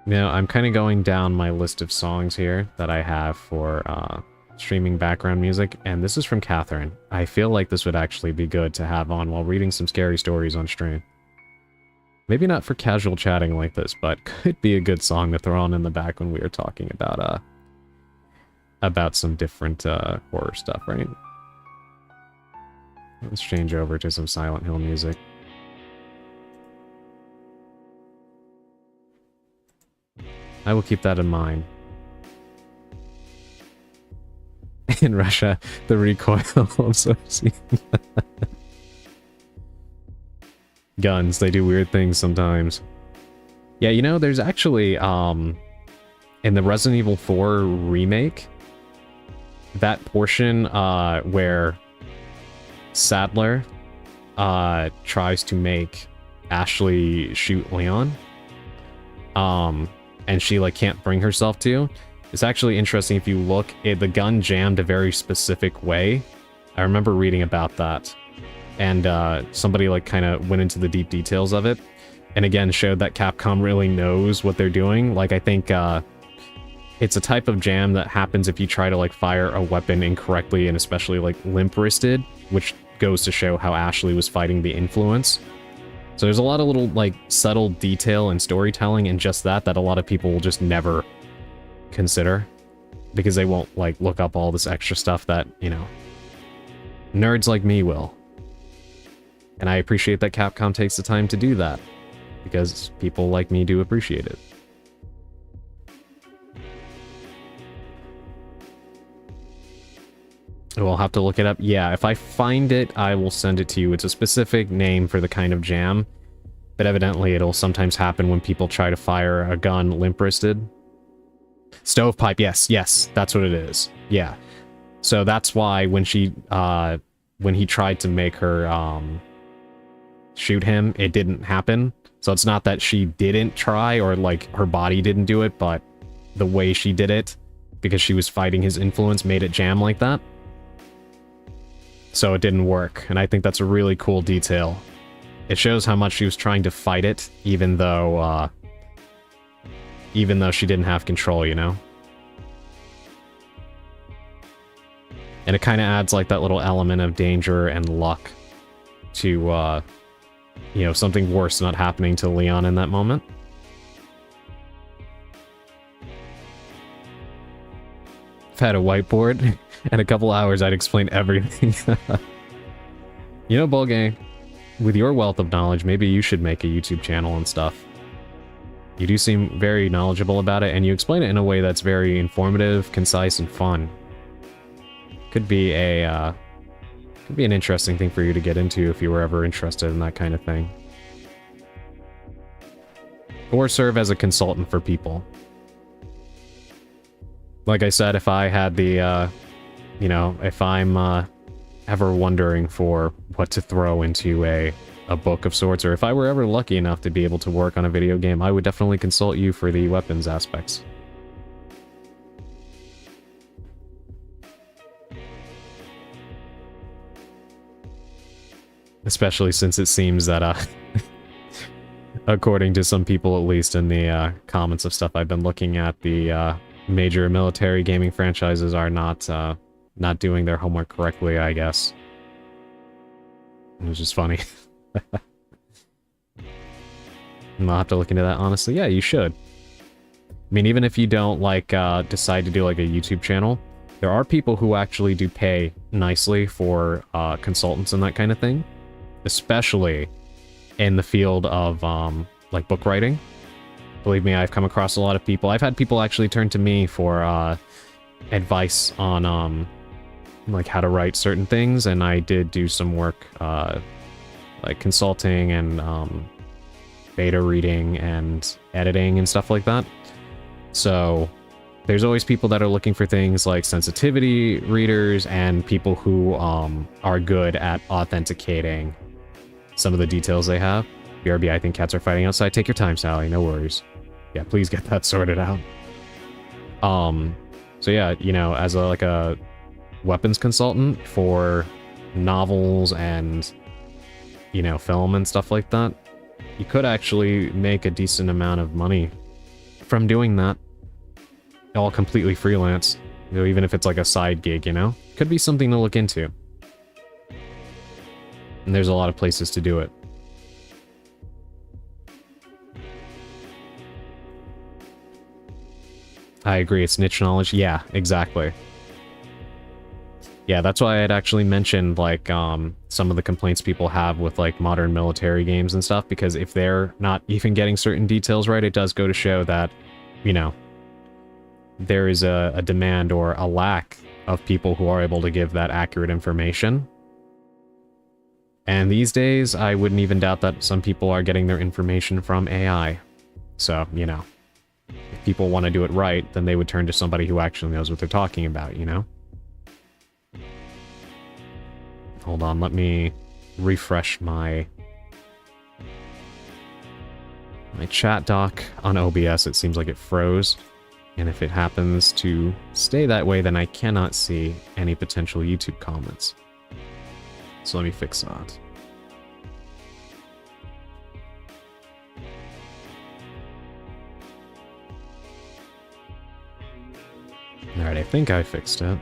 Now, I'm kind of going down my list of songs here that I have for streaming background music, and this is from Catherine. I feel like this would actually be good to have on while reading some scary stories on stream. Maybe not for casual chatting like this, but could be a good song to throw on in the back when we are talking about some different horror stuff, right? Let's change over to some Silent Hill music. I will keep that in mind. In Russia, the recoil also seen. Guns, they do weird things sometimes. Yeah, you know, there's actually, in the Resident Evil 4 remake, that portion, where Sadler, tries to make Ashley shoot Leon, and she, like, can't bring herself to. It's actually interesting if you look, the gun jammed a very specific way. I remember reading about that. And somebody, like, kind of went into the deep details of it. And again, showed that Capcom really knows what they're doing. Like, I think it's a type of jam that happens if you try to, like, fire a weapon incorrectly, and especially, like, limp-wristed, which goes to show how Ashley was fighting the influence. So there's a lot of little, like, subtle detail and storytelling in just that a lot of people will just never consider, because they won't, like, look up all this extra stuff that, you know, nerds like me will. And I appreciate that Capcom takes the time to do that, because people like me do appreciate it. We'll have to look it up. Yeah, if I find it, I will send it to you. It's a specific name for the kind of jam, but evidently it'll sometimes happen when people try to fire a gun limp-wristed. Stovepipe, yes, that's what it is. Yeah. So that's why when when he tried to make her shoot him, it didn't happen, So it's not that she didn't try or like her body didn't do it, but the way she did it, because she was fighting his influence, made it jam like that. So it didn't work, and I think that's a really cool detail. It shows how much she was trying to fight it, even though she didn't have control, you know? And it kind of adds like that little element of danger and luck to, you know, something worse not happening to Leon in that moment. If I had a whiteboard, in a couple hours I'd explain everything. You know, Bulgay, with your wealth of knowledge, maybe you should make a YouTube channel and stuff. You do seem very knowledgeable about it, and you explain it in a way that's very informative, concise, and fun. Could be an interesting thing for you to get into if you were ever interested in that kind of thing. Or serve as a consultant for people. Like I said, if I had the, you know, if I'm ever wondering for what to throw into a book of sorts, or if I were ever lucky enough to be able to work on a video game, I would definitely consult you for the weapons aspects. Especially since it seems that, according to some people at least in the comments of stuff I've been looking at, the major military gaming franchises are not doing their homework correctly, I guess. Which is funny. I'll have to look into that, honestly. Yeah, you should. I mean, even if you don't, like, decide to do, like, a YouTube channel, there are people who actually do pay nicely for consultants and that kind of thing. Especially in the field of, like, book writing. Believe me, I've come across a lot of people. I've had people actually turn to me for advice on, like, how to write certain things, and I did do some work, like, consulting and beta reading and editing and stuff like that. So there's always people that are looking for things like sensitivity readers and people who are good at authenticating some of the details they have. BRB, I think cats are fighting outside. Take your time, Sally. No worries. Yeah, please get that sorted out. So yeah, you know, as a weapons consultant for novels and, you know, film and stuff like that, you could actually make a decent amount of money from doing that. All completely freelance. You know, even if it's like a side gig, you know? Could be something to look into. And there's a lot of places to do it. I agree, it's niche knowledge. Yeah, exactly. Yeah, that's why I had actually mentioned, like, some of the complaints people have with, like, modern military games and stuff, because if they're not even getting certain details right, it does go to show that, you know, there is a demand or a lack of people who are able to give that accurate information. And these days, I wouldn't even doubt that some people are getting their information from AI. So, you know, if people want to do it right, then they would turn to somebody who actually knows what they're talking about, you know? Hold on, let me refresh my chat doc on OBS. It seems like it froze. And if it happens to stay that way, then I cannot see any potential YouTube comments. So let me fix that. Alright, I think I fixed it.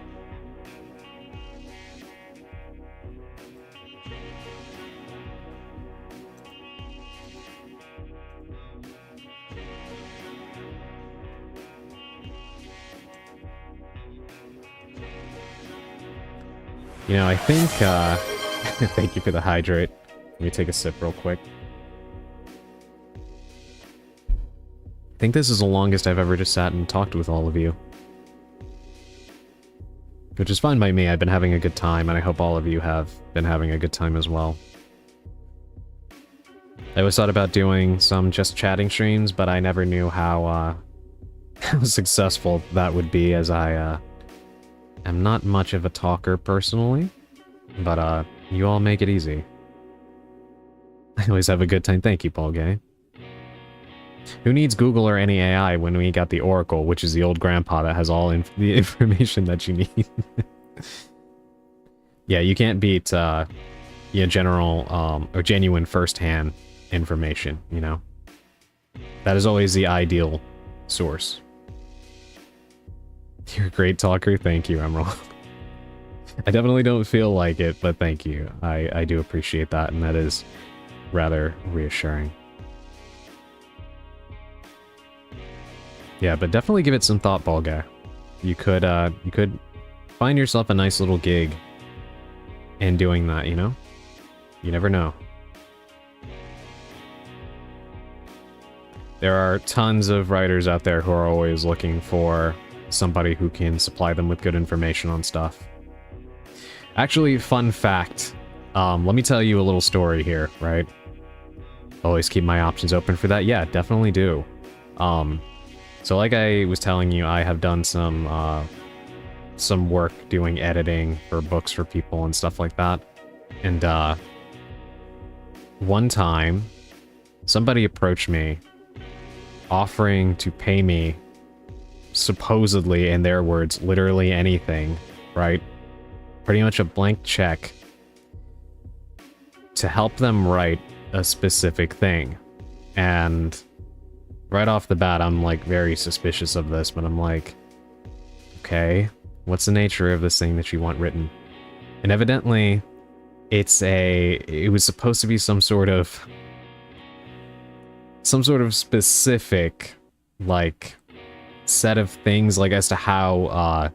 You know, I think, thank you for the hydrate. Let me take a sip real quick. I think this is the longest I've ever just sat and talked with all of you. Which is fine by me. I've been having a good time, and I hope all of you have been having a good time as well. I always thought about doing some just chatting streams, but I never knew how successful that would be, as I am not much of a talker personally, but you all make it easy. I always have a good time. Thank you, Paul Gay. Who needs Google or any AI when we got the Oracle, which is the old grandpa that has all the information that you need? Yeah, you can't beat general or genuine first-hand information, you know? That is always the ideal source. You're a great talker. Thank you, Emerald. I definitely don't feel like it, but thank you. I do appreciate that, and that is rather reassuring. Yeah, but definitely give it some thought, ball guy. You could find yourself a nice little gig in doing that, you know? You never know. There are tons of writers out there who are always looking for somebody who can supply them with good information on stuff. Actually, fun fact. Let me tell you a little story here, right? Always keep my options open for that. Yeah, definitely do. So like I was telling you, I have done some work doing editing for books for people and stuff like that. And one time, somebody approached me offering to pay me, supposedly, in their words, literally anything, right? Pretty much a blank check to help them write a specific thing. And right off the bat, I'm like very suspicious of this, but I'm like, okay, what's the nature of this thing that you want written? And evidently, it was supposed to be some sort of specific, like, set of things, like, as to how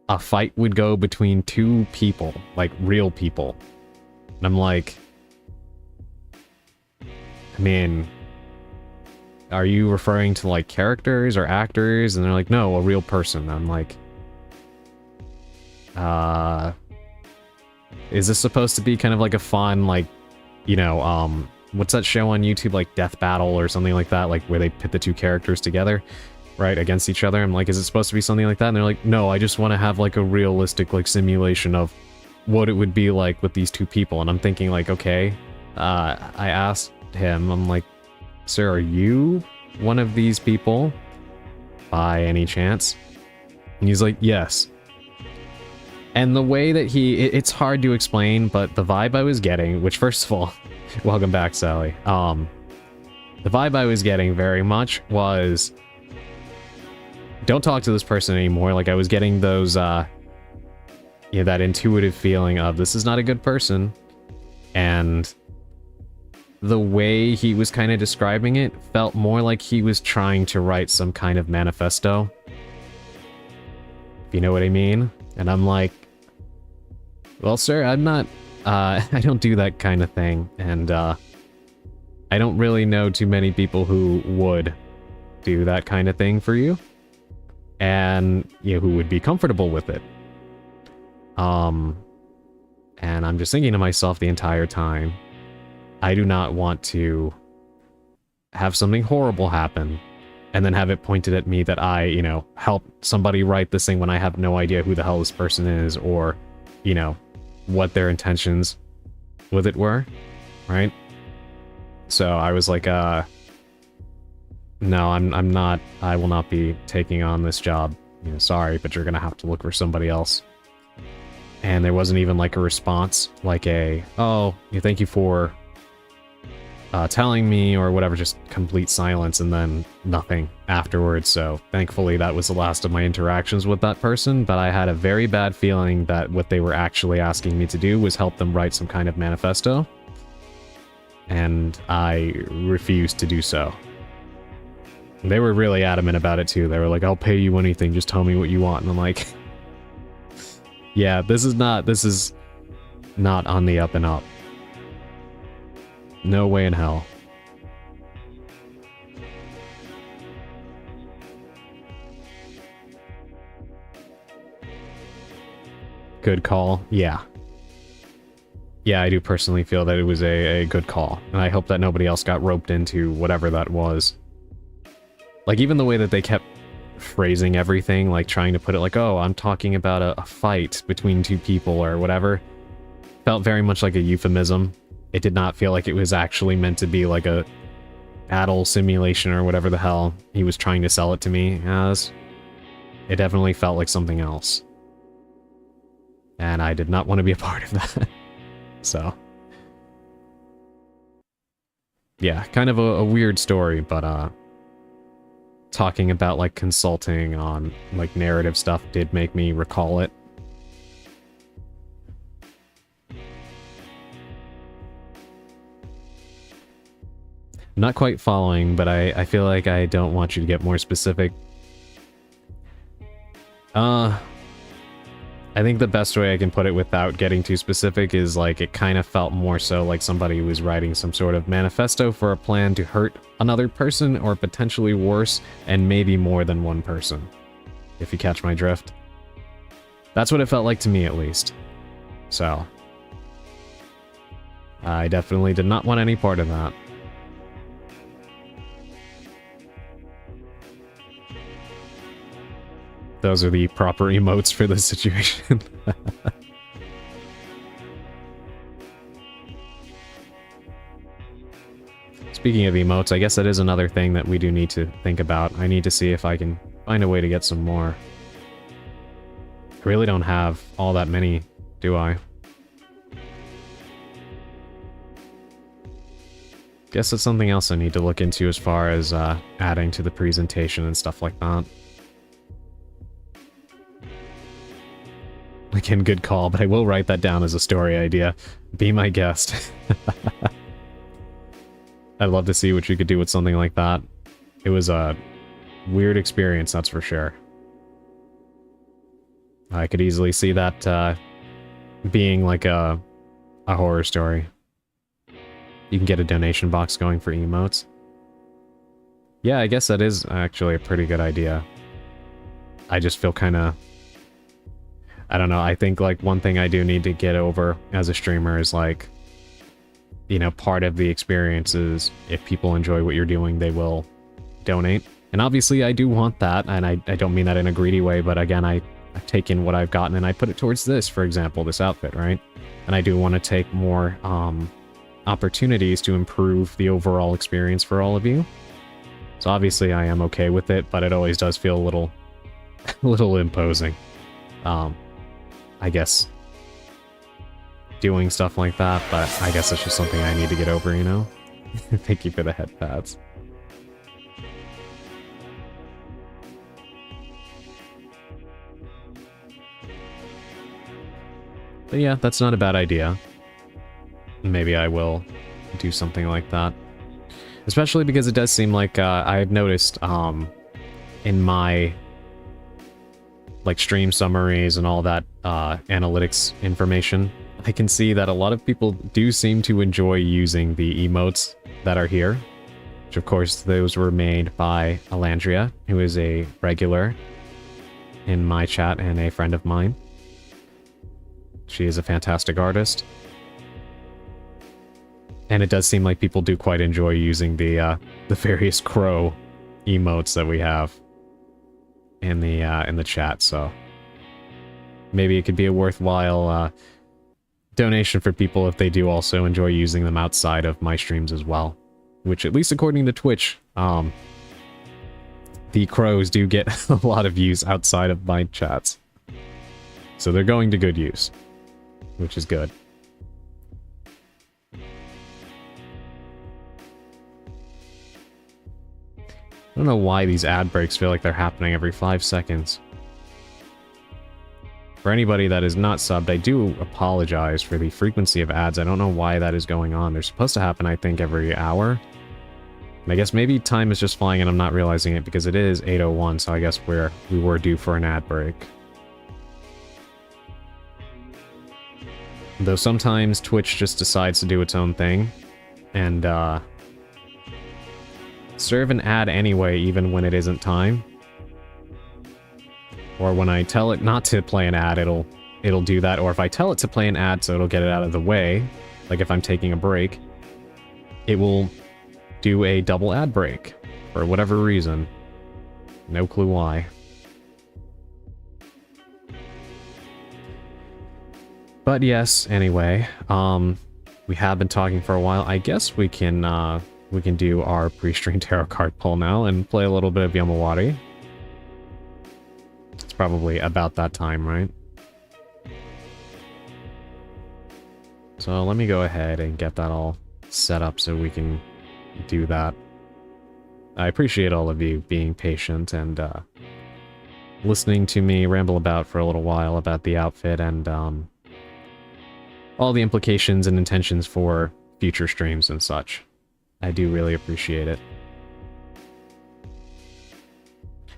a fight would go between two people, like real people. And I'm like, I mean, are you referring to like characters or actors? And they're like, no, a real person. I'm like, is this supposed to be kind of like a fun, like, you know, what's that show on YouTube, like Death Battle or something like that, like where they pit the two characters together, right, against each other? I'm like, is it supposed to be something like that? And they're like, no, I just want to have like a realistic, like, simulation of what it would be like with these two people. And I'm thinking like, okay, I asked him, I'm like, sir, are you one of these people by any chance? And he's like, yes. And the way that it's hard to explain, but the vibe I was getting, which, first of all, welcome back, Sally. The vibe I was getting very much was, don't talk to this person anymore. Like, I was getting those, that intuitive feeling of, this is not a good person. And the way he was kind of describing it felt more like he was trying to write some kind of manifesto. If you know what I mean? And I'm like, well, sir, I'm not, I don't do that kind of thing. And, I don't really know too many people who would do that kind of thing for you. And, who would be comfortable with it. And I'm just thinking to myself the entire time, I do not want to have something horrible happen and then have it pointed at me that I, helped somebody write this thing when I have no idea who the hell this person is, or, what their intentions with it were, right? So I was like, no, I'm not, I will not be taking on this job. Sorry, but you're gonna have to look for somebody else. And there wasn't even like a response, like oh, thank you for telling me, or whatever, just complete silence, and then nothing afterwards. So thankfully that was the last of my interactions with that person, but I had a very bad feeling that what they were actually asking me to do was help them write some kind of manifesto, and I refused to do so. They were really adamant about it too. They were like, I'll pay you anything, just tell me what you want. And I'm like, yeah, this is not on the up and up. No way in hell. Good call. Yeah. Yeah, I do personally feel that it was a good call. And I hope that nobody else got roped into whatever that was. Like, even the way that they kept phrasing everything, like trying to put it like, oh, I'm talking about a fight between two people or whatever, felt very much like a euphemism. It did not feel like it was actually meant to be like a Adult simulation or whatever the hell he was trying to sell it to me as. It definitely felt like something else. And I did not want to be a part of that. So. Yeah, kind of a weird story, but talking about like consulting on like narrative stuff did make me recall it. Not quite following, but I feel like I don't want you to get more specific. I think the best way I can put it without getting too specific is like it kind of felt more so like somebody who was writing some sort of manifesto for a plan to hurt another person or potentially worse, and maybe more than one person. If you catch my drift. That's what it felt like to me, at least. So. I definitely did not want any part of that. Those are the proper emotes for this situation. Speaking of emotes, I guess that is another thing that we do need to think about. I need to see if I can find a way to get some more. I really don't have all that many, do I? Guess that's something else I need to look into as far as adding to the presentation and stuff like that. Again, good call, but I will write that down as a story idea. Be my guest. I'd love to see what you could do with something like that. It was a weird experience, that's for sure. I could easily see that being like a horror story. You can get a donation box going for emotes. Yeah, I guess that is actually a pretty good idea. I just feel kind of... I don't know, I think like one thing I do need to get over as a streamer is like, you know, part of the experience is if people enjoy what you're doing, they will donate. And obviously I do want that, and I don't mean that in a greedy way, but again, I've taken what I've gotten and I put it towards this, for example, this outfit, right? And I do want to take more opportunities to improve the overall experience for all of you. So obviously I am okay with it, but it always does feel a little, imposing. I guess doing stuff like that, but I guess that's just something I need to get over, you know? Thank you for the head pads. But yeah, that's not a bad idea. Maybe I will do something like that. Especially because it does seem like I've noticed in my like stream summaries and all that analytics information, I can see that a lot of people do seem to enjoy using the emotes that are here. Which of course those were made by Alandria, who is a regular in my chat and a friend of mine. She is a fantastic artist. And it does seem like people do quite enjoy using the various crow emotes that we have in the chat, so maybe it could be a worthwhile donation for people if they do also enjoy using them outside of my streams as well. Which, at least according to Twitch, the crows do get a lot of use outside of my chats. So they're going to good use, which is good. I don't know why these ad breaks feel like they're happening every 5 seconds. For anybody that is not subbed, I do apologize for the frequency of ads. I don't know why that is going on. They're supposed to happen, I think, every hour. And I guess maybe time is just flying and I'm not realizing it because it is 8:01, so I guess we were due for an ad break. Though sometimes Twitch just decides to do its own thing and serve an ad anyway, even when it isn't time. Or when I tell it not to play an ad, it'll do that. Or if I tell it to play an ad so it'll get it out of the way, like if I'm taking a break, it will do a double ad break for whatever reason. No clue why. But yes, anyway, we have been talking for a while. I guess we can we can do our pre-stream tarot card pull now and play a little bit of Yomawari. It's probably about that time, right? So let me go ahead and get that all set up so we can do that. I appreciate all of you being patient and listening to me ramble about for a little while about the outfit and all the implications and intentions for future streams and such. I do really appreciate it.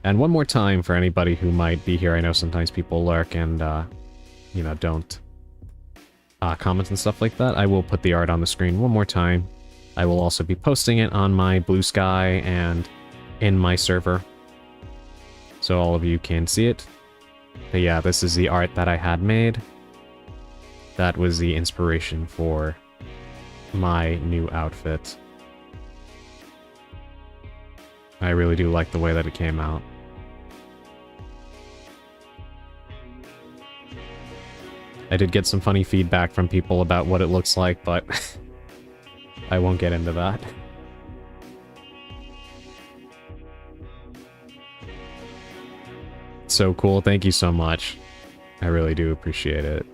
And one more time for anybody who might be here, I know sometimes people lurk and, you know, don't comment and stuff like that. I will put the art on the screen one more time. I will also be posting it on my Blue Sky and in my server, so all of you can see it. But yeah, this is the art that I had made. That was the inspiration for my new outfit. I really do like the way that it came out. I did get some funny feedback from people about what it looks like, but I won't get into that. So cool, thank you so much. I really do appreciate it.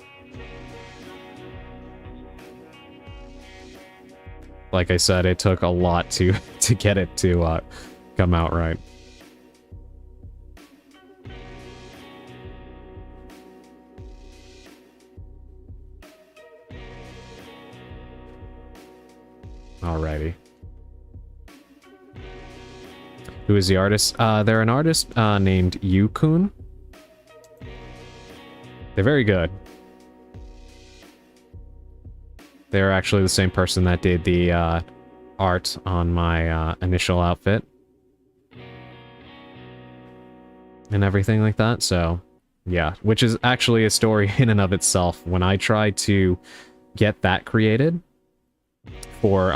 Like I said, it took a lot to get it to come out right. Alrighty. Who is the artist? They're an artist named Yukun. They're very good. They're actually the same person that did the art on my initial outfit. And everything like that, so yeah. Which is actually a story in and of itself. When I tried to get that created for,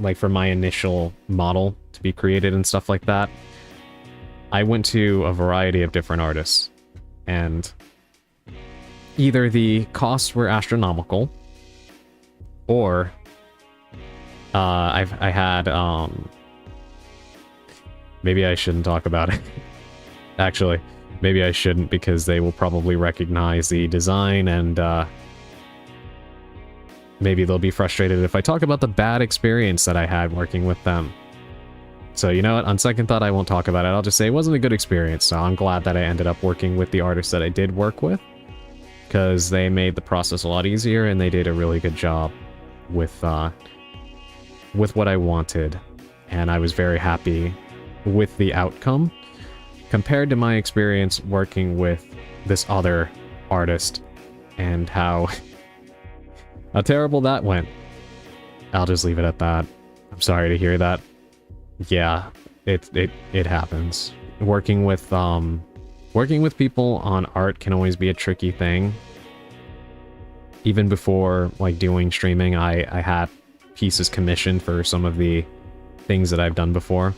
like for my initial model to be created and stuff like that, I went to a variety of different artists. And either the costs were astronomical, or I had, maybe I shouldn't talk about it. Actually, maybe I shouldn't, because they will probably recognize the design and, maybe they'll be frustrated if I talk about the bad experience that I had working with them. So you know what, on second thought I won't talk about it, I'll just say it wasn't a good experience, so I'm glad that I ended up working with the artists that I did work with, because they made the process a lot easier and they did a really good job with what I wanted, and I was very happy with the outcome, compared to my experience working with this other artist, and how terrible that went. I'll just leave it at that. I'm sorry to hear that. Yeah, it happens. Working with people on art can always be a tricky thing. Even before like doing streaming, I had pieces commissioned for some of the things that I've done before,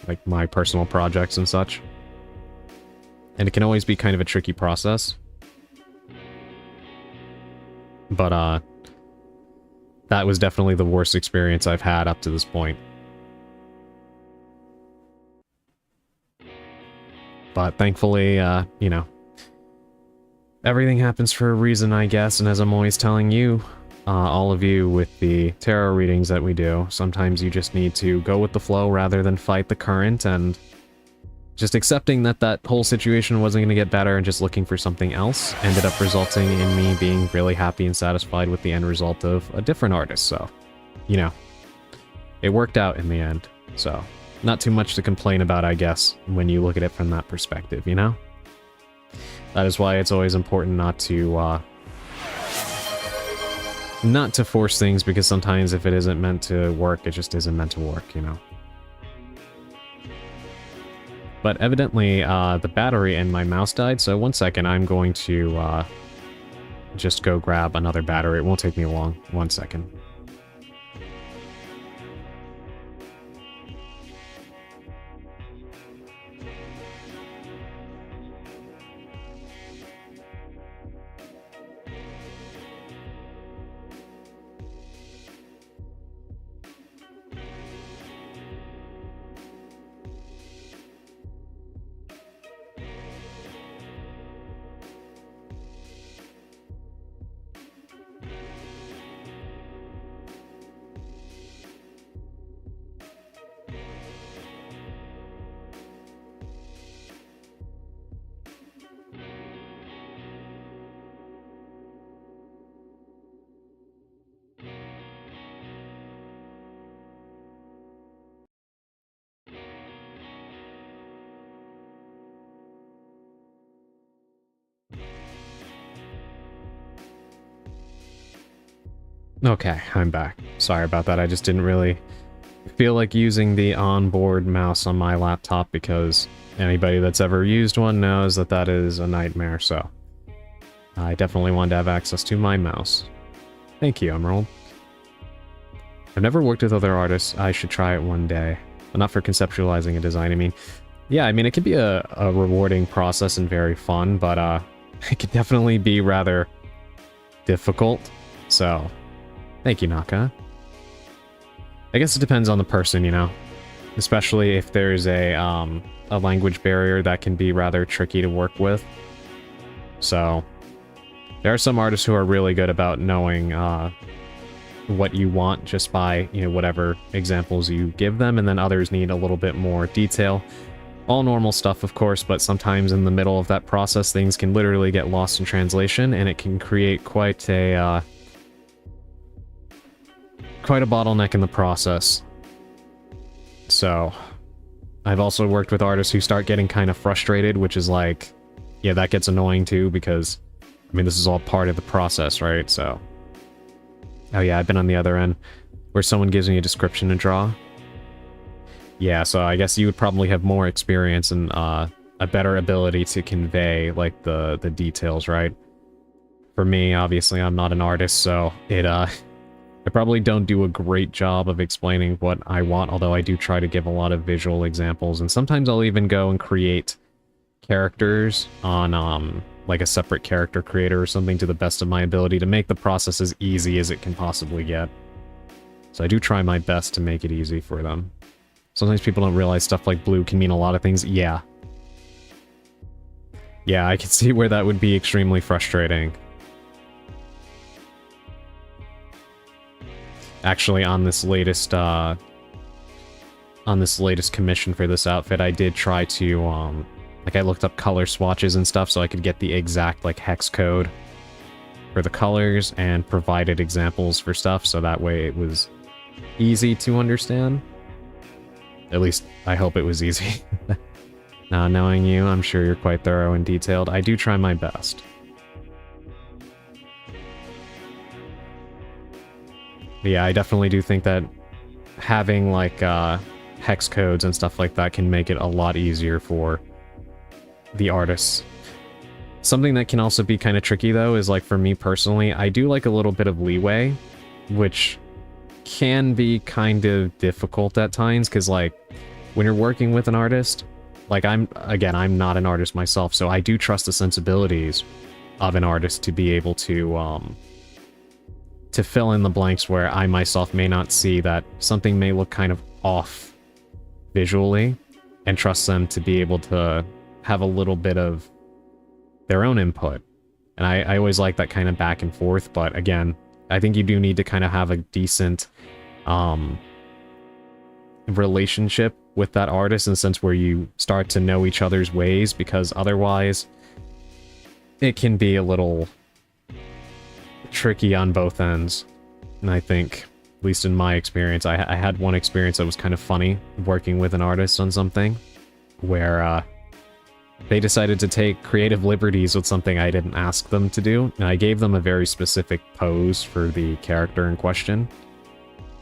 like my personal projects and such. And it can always be kind of a tricky process. But, that was definitely the worst experience I've had up to this point. But thankfully, you know, everything happens for a reason, I guess, and as I'm always telling you, all of you with the tarot readings that we do, sometimes you just need to go with the flow rather than fight the current, and just accepting that that whole situation wasn't going to get better and just looking for something else ended up resulting in me being really happy and satisfied with the end result of a different artist. So, you know, it worked out in the end. So, not too much to complain about, I guess, when you look at it from that perspective, you know? That is why it's always important not to force things, because sometimes if it isn't meant to work, it just isn't meant to work, you know? But evidently, the battery in my mouse died, so 1 second, I'm going to just go grab another battery. It won't take me long. 1 second. Okay, I'm back. Sorry about that, I just didn't really feel like using the onboard mouse on my laptop because anybody that's ever used one knows that that is a nightmare, so I definitely wanted to have access to my mouse. Thank you, Emerald. I've never worked with other artists. I should try it one day. But not for conceptualizing a design, I mean. Yeah, I mean, it could be a rewarding process and very fun, but it could definitely be rather difficult. So, thank you, Naka. I guess it depends on the person, you know? Especially if there's a language barrier that can be rather tricky to work with. So, there are some artists who are really good about knowing what you want just by, you know, whatever examples you give them, and then others need a little bit more detail. All normal stuff, of course, but sometimes in the middle of that process, things can literally get lost in translation, and it can create quite a bottleneck in the process. So, I've also worked with artists who start getting kind of frustrated, which is like, yeah, that gets annoying too, because, I mean, this is all part of the process, right? So, oh yeah, I've been on the other end, where someone gives me a description to draw. Yeah, so I guess you would probably have more experience and a better ability to convey, like, the details, right? For me, obviously, I'm not an artist, so I probably don't do a great job of explaining what I want, although I do try to give a lot of visual examples, and sometimes I'll even go and create characters on, like a separate character creator or something to the best of my ability to make the process as easy as it can possibly get. So I do try my best to make it easy for them. Sometimes people don't realize stuff like blue can mean a lot of things. Yeah. Yeah, I can see where that would be extremely frustrating. Actually, on this latest commission for this outfit, I did try to, like, I looked up color swatches and stuff so I could get the exact, like, hex code for the colors and provided examples for stuff, so that way it was easy to understand. At least, I hope it was easy. Now, knowing you, I'm sure you're quite thorough and detailed. I do try my best. But yeah, I definitely do think that having, like, hex codes and stuff like that can make it a lot easier for the artists. Something that can also be kind of tricky, though, is, like, for me personally, I do like a little bit of leeway, which can be kind of difficult at times, because, like, when you're working with an artist, like, I'm not an artist myself, so I do trust the sensibilities of an artist to be able to fill in the blanks where I myself may not see that something may look kind of off visually, and trust them to be able to have a little bit of their own input. And I always like that kind of back and forth, but again, I think you do need to kind of have a decent relationship with that artist, in the sense where you start to know each other's ways, because otherwise it can be a little tricky on both ends. And I think, at least in my experience, I had one experience that was kind of funny, working with an artist on something, where they decided to take creative liberties with something I didn't ask them to do, and I gave them a very specific pose for the character in question.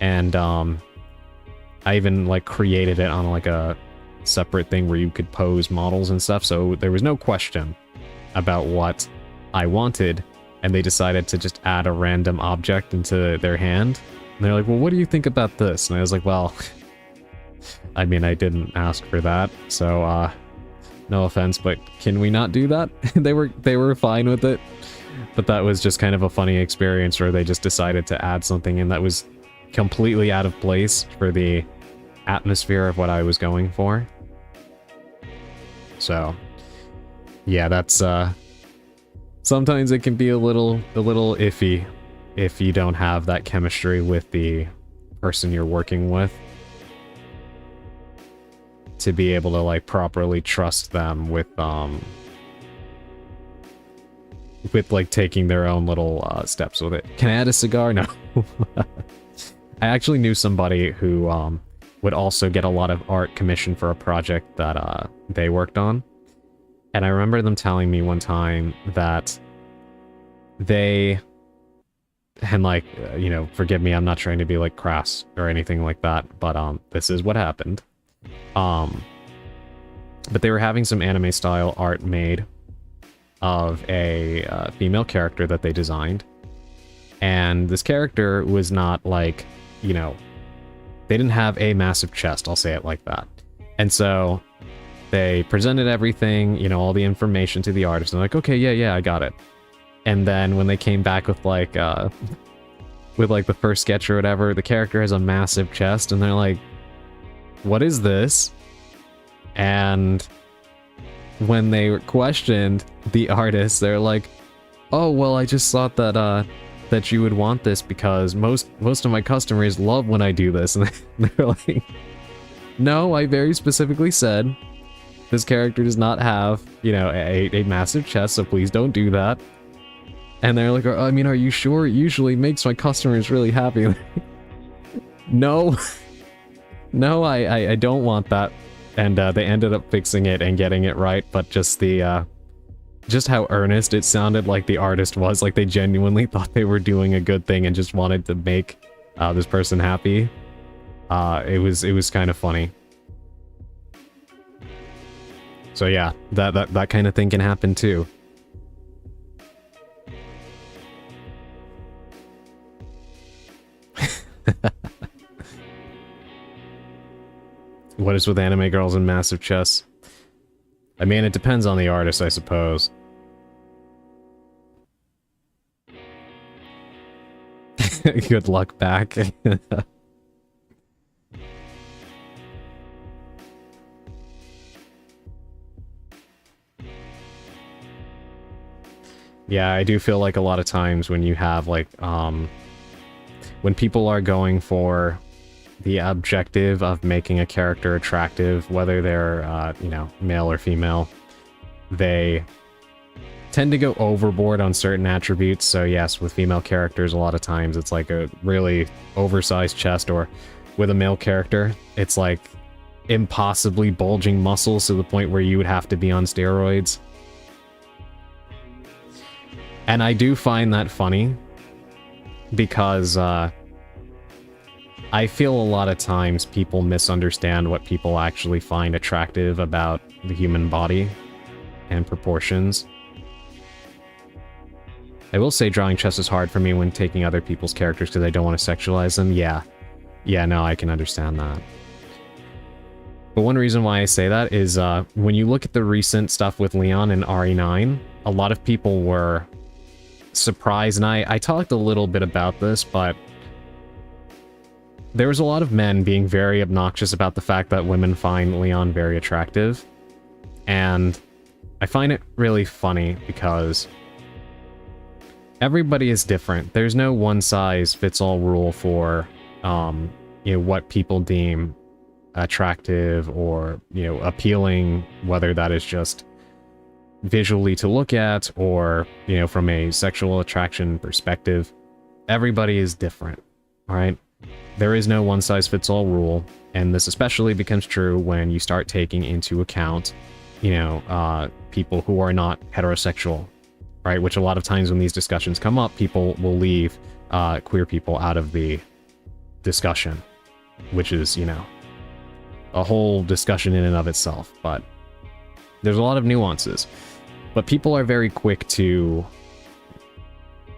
And I even, like, created it on, like, a separate thing where you could pose models and stuff, so there was no question about what I wanted, and they decided to just add a random object into their hand. And they're like, well, what do you think about this? And I was like, well, I mean, I didn't ask for that, so, no offense, but can we not do that? They were fine with it. But that was just kind of a funny experience where they just decided to add something in that was completely out of place for the atmosphere of what I was going for. So, yeah, that's, sometimes it can be a little iffy if you don't have that chemistry with the person you're working with, to be able to, like, properly trust them with like, taking their own little steps with it. Can I add a cigar? No. I actually knew somebody who would also get a lot of art commissioned for a project that they worked on. And I remember them telling me one time that they And like, you know, forgive me, I'm not trying to be like crass or anything like that, but this is what happened. But they were having some anime style art made of a female character that they designed. And this character was not like, you know, they didn't have a massive chest, I'll say it like that. And so they presented everything, you know, all the information to the artist, and they're like, okay, yeah, I got it. And then when they came back with like the first sketch or whatever, the character has a massive chest, and they're like, what is this? And when they questioned the artist, they're like, oh, well, I just thought that that you would want this because most of my customers love when I do this. And they're like, no, I very specifically said this character does not have, you know, a massive chest, so please don't do that. And they're like, I mean, are you sure? It usually makes my customers really happy. No. No, I don't want that. And they ended up fixing it and getting it right, but just the just how earnest it sounded like the artist was, like they genuinely thought they were doing a good thing and just wanted to make this person happy. It was kind of funny. So yeah, that kind of thing can happen too. What is with anime girls and massive chests? I mean, it depends on the artist, I suppose. Good luck back. Yeah, I do feel like a lot of times when you have like, when people are going for the objective of making a character attractive, whether they're, you know, male or female, they tend to go overboard on certain attributes. So yes, with female characters, a lot of times it's like a really oversized chest, or with a male character, it's like impossibly bulging muscles to the point where you would have to be on steroids. And I do find that funny because, I feel a lot of times people misunderstand what people actually find attractive about the human body and proportions. I will say drawing chests is hard for me when taking other people's characters because I don't want to sexualize them. Yeah, no, I can understand that. But one reason why I say that is when you look at the recent stuff with Leon and RE9, a lot of people were surprised, and I talked a little bit about this, but there was a lot of men being very obnoxious about the fact that women find Leon very attractive. And I find it really funny because everybody is different. There's no one-size-fits-all rule for, you know, what people deem attractive or, you know, appealing, whether that is just visually to look at or, you know, from a sexual attraction perspective. Everybody is different, all right? There is no one-size-fits-all rule, and this especially becomes true when you start taking into account, you know, people who are not heterosexual, right? Which a lot of times when these discussions come up, people will leave queer people out of the discussion, which is, you know, a whole discussion in and of itself, but there's a lot of nuances. But people are very quick to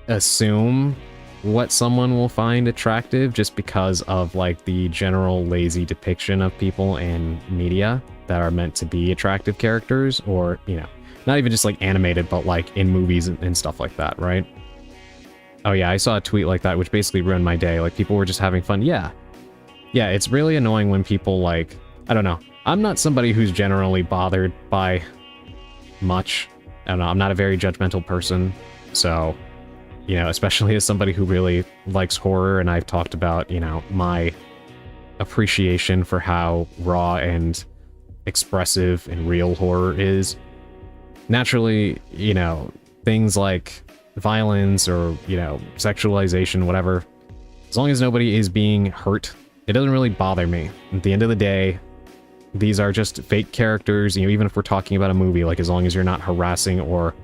assume what someone will find attractive just because of like the general lazy depiction of people in media that are meant to be attractive characters, or, you know, not even just like animated, but like in movies and stuff like that, right? Oh yeah, I saw a tweet like that which basically ruined my day. Like, people were just having fun. Yeah, it's really annoying when people, like, I don't know, I'm not somebody who's generally bothered by much. I don't know, I'm not a very judgmental person, so, you know, especially as somebody who really likes horror, and I've talked about, you know, my appreciation for how raw and expressive and real horror is. Naturally, you know, things like violence or, you know, sexualization, whatever, as long as nobody is being hurt, it doesn't really bother me. At the end of the day, these are just fake characters, you know, even if we're talking about a movie, like, as long as you're not harassing or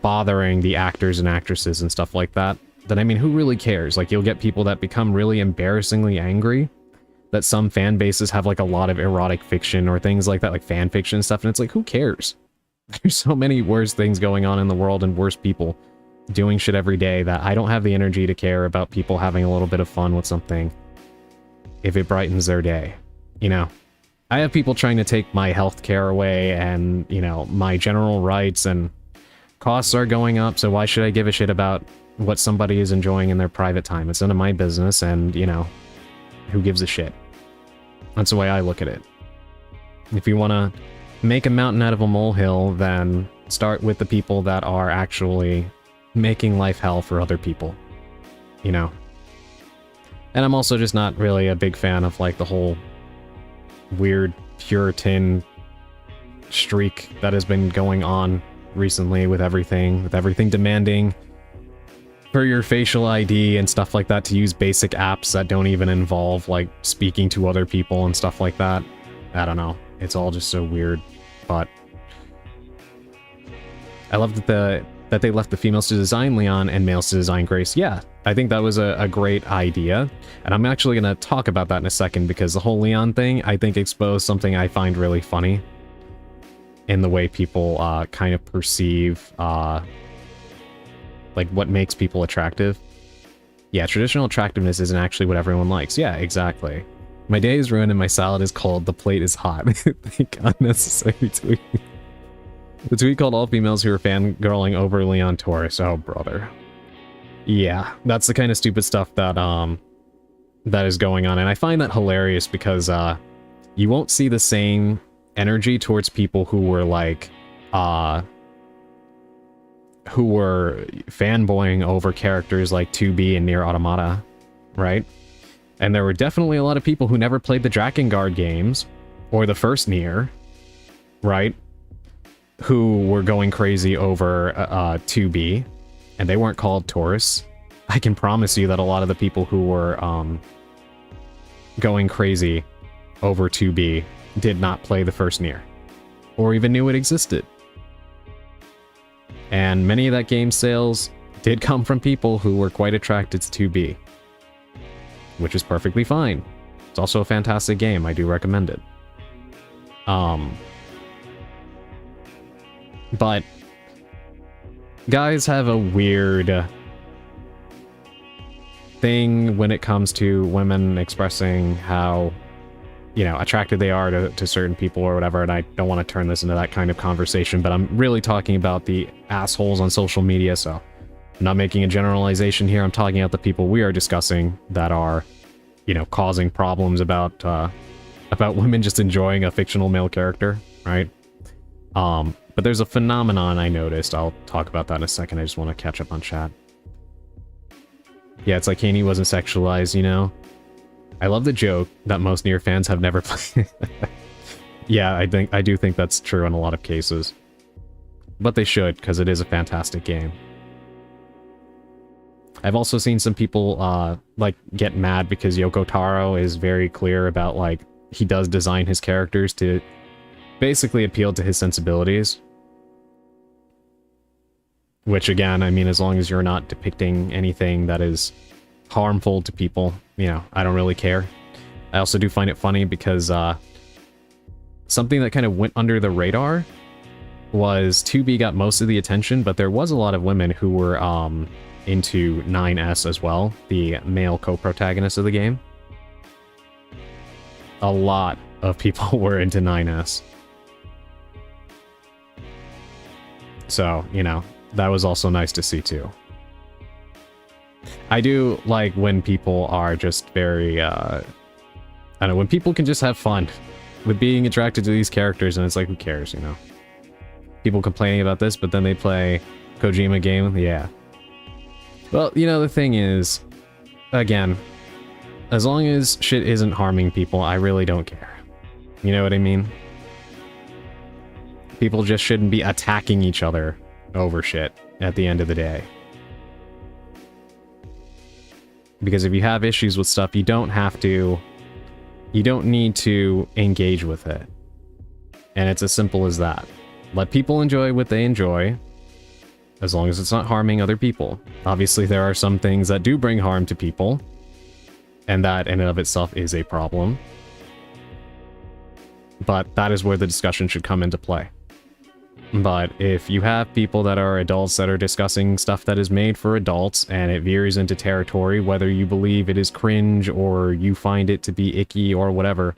bothering the actors and actresses and stuff like that, then I mean, who really cares? Like, you'll get people that become really embarrassingly angry that some fan bases have like a lot of erotic fiction or things like that, like fan fiction and stuff, and it's like, who cares? There's so many worse things going on in the world and worse people doing shit every day that I don't have the energy to care about people having a little bit of fun with something if it brightens their day, you know? I have people trying to take my health care away and, you know, my general rights, and costs are going up, so why should I give a shit about what somebody is enjoying in their private time? It's none of my business, and, you know, who gives a shit? That's the way I look at it. If you want to make a mountain out of a molehill, then start with the people that are actually making life hell for other people, you know? And I'm also just not really a big fan of, like, the whole weird Puritan streak that has been going on recently with everything demanding for your facial ID and stuff like that to use basic apps that don't even involve, like, speaking to other people and stuff like that. I don't know. It's all just so weird, but I love that they left the females to design Leon and males to design Grace. Yeah, I think that was a great idea, and I'm actually going to talk about that in a second, because the whole Leon thing, I think, exposed something I find really funny in the way people kind of perceive like what makes people attractive. Yeah, traditional attractiveness isn't actually what everyone likes. Yeah, exactly. My day is ruined and my salad is cold. The plate is hot. Think unnecessary tweet. The tweet called all females who are fangirling overly on Taurus. Oh, brother. Yeah, that's the kind of stupid stuff that that is going on, and I find that hilarious because you won't see the same energy towards people who were like who were fanboying over characters like 2B and Nier Automata, right? And there were definitely a lot of people who never played the Drakengard games or the first Nier, right? Who were going crazy over 2B, and they weren't called Taurus. I can promise you that a lot of the people who were going crazy over 2B did not play the first Nier, or even knew it existed. And many of that game's sales did come from people who were quite attracted to 2B, which is perfectly fine. It's also a fantastic game. I do recommend it. But guys have a weird thing when it comes to women expressing how, you know, attracted they are to certain people or whatever, and I don't want to turn this into that kind of conversation, but I'm really talking about the assholes on social media, so I'm not making a generalization here. I'm talking about the people we are discussing that are, you know, causing problems about women just enjoying a fictional male character, right? But there's a phenomenon I noticed. I'll talk about that in a second. I just want to catch up on chat. Yeah, it's like Haney wasn't sexualized, you know? I love the joke that most Nier fans have never played. Yeah, I do think that's true in a lot of cases. But they should, because it is a fantastic game. I've also seen some people, like, get mad because Yoko Taro is very clear about, like, he does design his characters to basically appeal to his sensibilities. Which, again, I mean, as long as you're not depicting anything that is harmful to people, you know, I don't really care. I also do find it funny because, something that kind of went under the radar was 2B got most of the attention, but there was a lot of women who were, into 9S as well, the male co-protagonist of the game. A lot of people were into 9S. So, you know, that was also nice to see too. I do like when people are just very, I don't know, when people can just have fun with being attracted to these characters, and it's like, who cares, you know? People complaining about this, but then they play Kojima game, yeah. Well, you know, the thing is, again, as long as shit isn't harming people, I really don't care. You know what I mean? People just shouldn't be attacking each other over shit at the end of the day. Because if you have issues with stuff, you don't need to engage with it. And it's as simple as that. Let people enjoy what they enjoy. as long as it's not harming other people. Obviously, there are some things that do bring harm to people, and that in and of itself is a problem. But that is where the discussion should come into play. But if you have people that are adults that are discussing stuff that is made for adults, and it veers into territory, whether you believe it is cringe or you find it to be icky or whatever,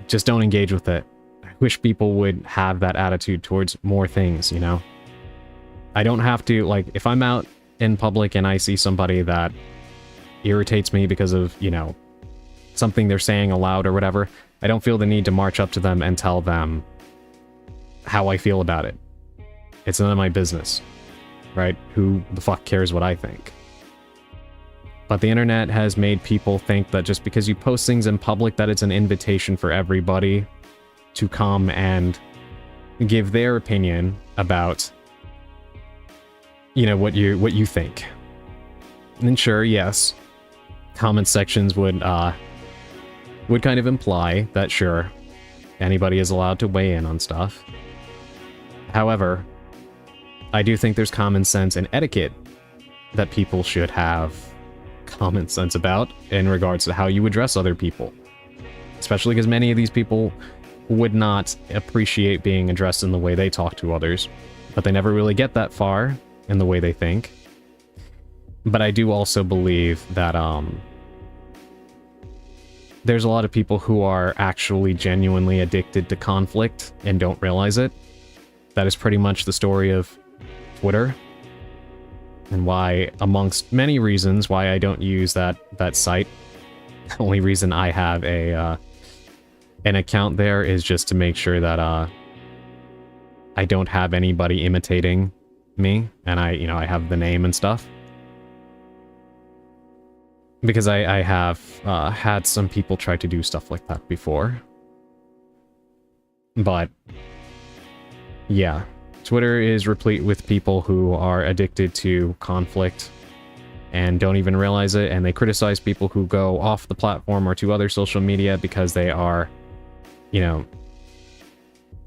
just don't engage with it. I wish people would have that attitude towards more things, you know? I don't have to, like, if I'm out in public and I see somebody that irritates me because of, you know, something they're saying aloud or whatever, I don't feel the need to march up to them and tell them how I feel about it. It's none of my business, right? Who the fuck cares what I think? But the internet has made people think that just because you post things in public that it's an invitation for everybody to come and give their opinion about, you know, what you think. And sure, yes, comment sections would kind of imply that sure, anybody is allowed to weigh in on stuff. However, I do think there's common sense and etiquette that people should have common sense about in regards to how you address other people. Especially because many of these people would not appreciate being addressed in the way they talk to others, but they never really get that far in the way they think. But I do also believe that there's a lot of people who are actually genuinely addicted to conflict and don't realize it. That is pretty much the story of Twitter, and why, amongst many reasons, why I don't use that site. The only reason I have an account there is just to make sure that I don't have anybody imitating me, and I have the name and stuff. Because I have had some people try to do stuff like that before. But yeah, Twitter is replete with people who are addicted to conflict and don't even realize it, and they criticize people who go off the platform or to other social media because they are, you know,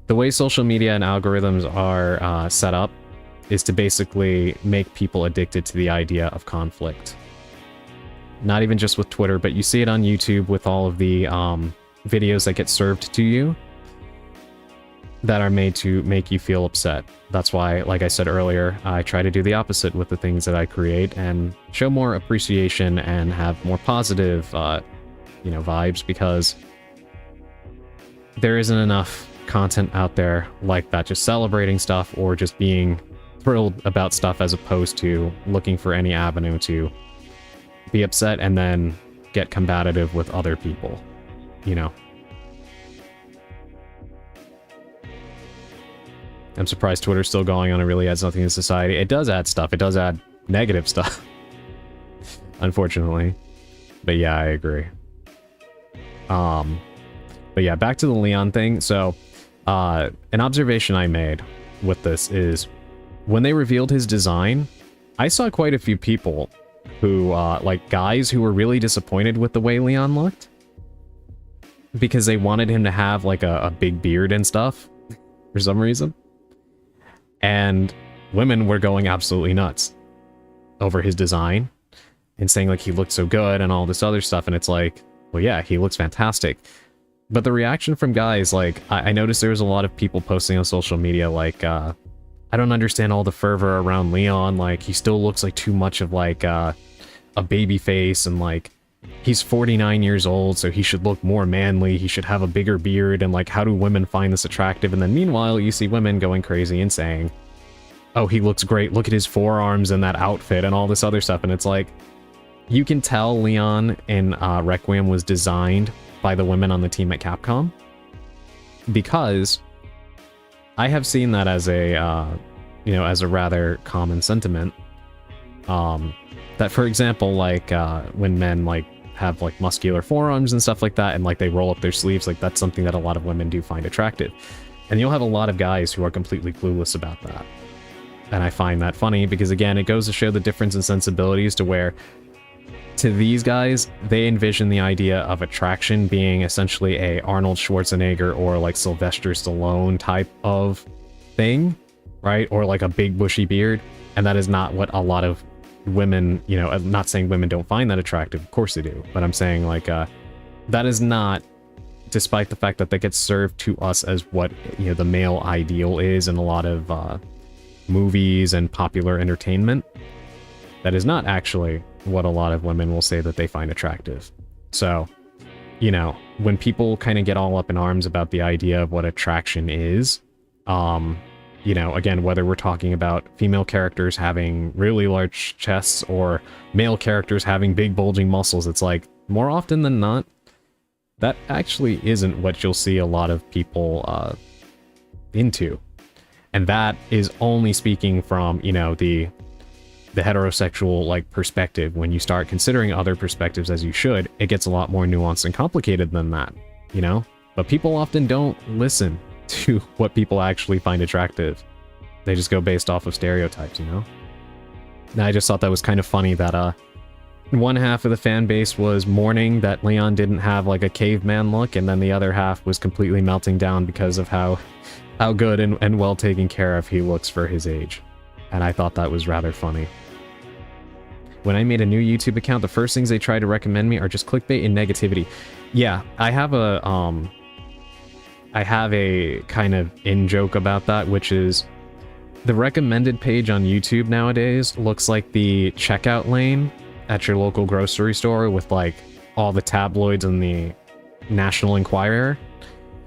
the way social media and algorithms are set up is to basically make people addicted to the idea of conflict. Not even just with Twitter, but you see it on YouTube with all of the videos that get served to you that are made to make you feel upset. That's why, like I said earlier, I try to do the opposite with the things that I create and show more appreciation and have more positive, vibes, because there isn't enough content out there like that, just celebrating stuff or just being thrilled about stuff, as opposed to looking for any avenue to be upset and then get combative with other people, you know? I'm surprised Twitter's still going on. It really adds nothing to society. It does add stuff. It does add negative stuff, unfortunately. But yeah, I agree. But yeah, back to the Leon thing. So, an observation I made with this is, when they revealed his design, I saw quite a few people who, like guys who were really disappointed with the way Leon looked, because they wanted him to have like a big beard and stuff for some reason. And women were going absolutely nuts over his design and saying like he looked so good and all this other stuff. And it's like, well, yeah, he looks fantastic. But the reaction from guys, like, I noticed there was a lot of people posting on social media like, I don't understand all the fervor around Leon. Like, he still looks like too much of like a baby face, and like, he's 49 years old, so he should look more manly. He should have a bigger beard, and like, how do women find this attractive? And then meanwhile, you see women going crazy and saying, oh, he looks great. Look at his forearms and that outfit and all this other stuff. And it's like, you can tell Leon in Requiem was designed by the women on the team at Capcom, because I have seen that as a, as a rather common sentiment. That, for example, like, when men, like, have, like, muscular forearms and stuff like that, and, like, they roll up their sleeves, like, that's something that a lot of women do find attractive. And you'll have a lot of guys who are completely clueless about that. And I find that funny, because, again, it goes to show the difference in sensibilities, to where, to these guys, they envision the idea of attraction being essentially a Arnold Schwarzenegger or, like, Sylvester Stallone type of thing. right? Or like a big bushy beard. And that is not what a lot of women, you know, I'm not saying women don't find that attractive. Of course they do. But I'm saying like, that is not, despite the fact that gets served to us as what, you know, the male ideal is in a lot of movies and popular entertainment. That is not actually what a lot of women will say that they find attractive. So, you know, when people kind of get all up in arms about the idea of what attraction is, you know, again, whether we're talking about female characters having really large chests or male characters having big bulging muscles, it's like, more often than not, that actually isn't what you'll see a lot of people into. And that is only speaking from, you know, the heterosexual, like, perspective. When you start considering other perspectives, as you should, it gets a lot more nuanced and complicated than that, you know? But people often don't listen to what people actually find attractive. They just go based off of stereotypes, you know? And I just thought that was kind of funny that, one half of the fan base was mourning that Leon didn't have, like, a caveman look, and then the other half was completely melting down because of how good and well taken care of he looks for his age. And I thought that was rather funny. When I made a new YouTube account, the first things they try to recommend me are just clickbait and negativity. Yeah, I have a kind of in-joke about that, which is the recommended page on YouTube nowadays looks like the checkout lane at your local grocery store with, like, all the tabloids and the National Enquirer.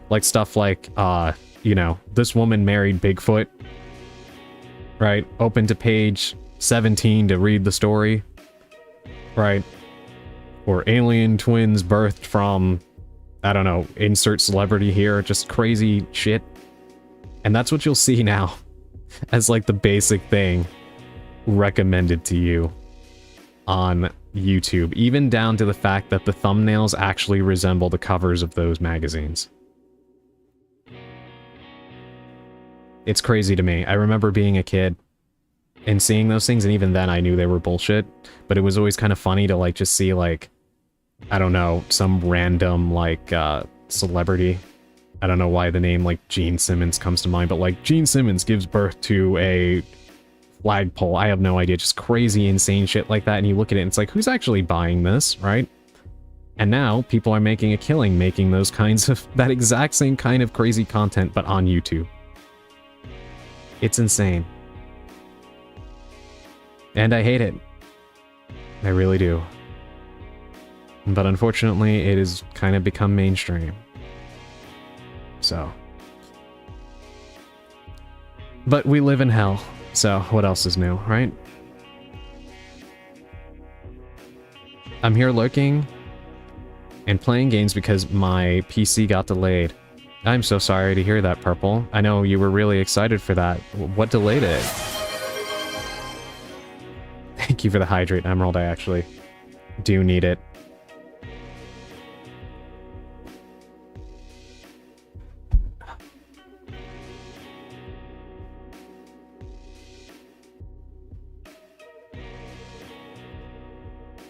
Like, stuff like, you know, this woman married Bigfoot. Right? Open to page 17 to read the story. Right? Or alien twins birthed from, I don't know, insert celebrity here. Just crazy shit. And that's what you'll see now as, like, the basic thing recommended to you on YouTube. Even down to the fact that the thumbnails actually resemble the covers of those magazines. It's crazy to me. I remember being a kid and seeing those things, and even then I knew they were bullshit, but it was always kind of funny to, like, just see, like, I don't know, some random, like, celebrity. I don't know why the name, like, Gene Simmons comes to mind, but, like, Gene Simmons gives birth to a flagpole. I have no idea. Just crazy, insane shit like that, and you look at it and it's like, who's actually buying this, right? And now people are making a killing making those kinds of, that exact same kind of crazy content, but on YouTube. It's insane. And I hate it. I really do. But unfortunately, it has kind of become mainstream. So. But we live in hell, so what else is new, right? I'm here lurking and playing games because my PC got delayed. I'm so sorry to hear that, Purple. I know you were really excited for that. What delayed it? Thank you for the Hydrate Emerald. I actually do need it.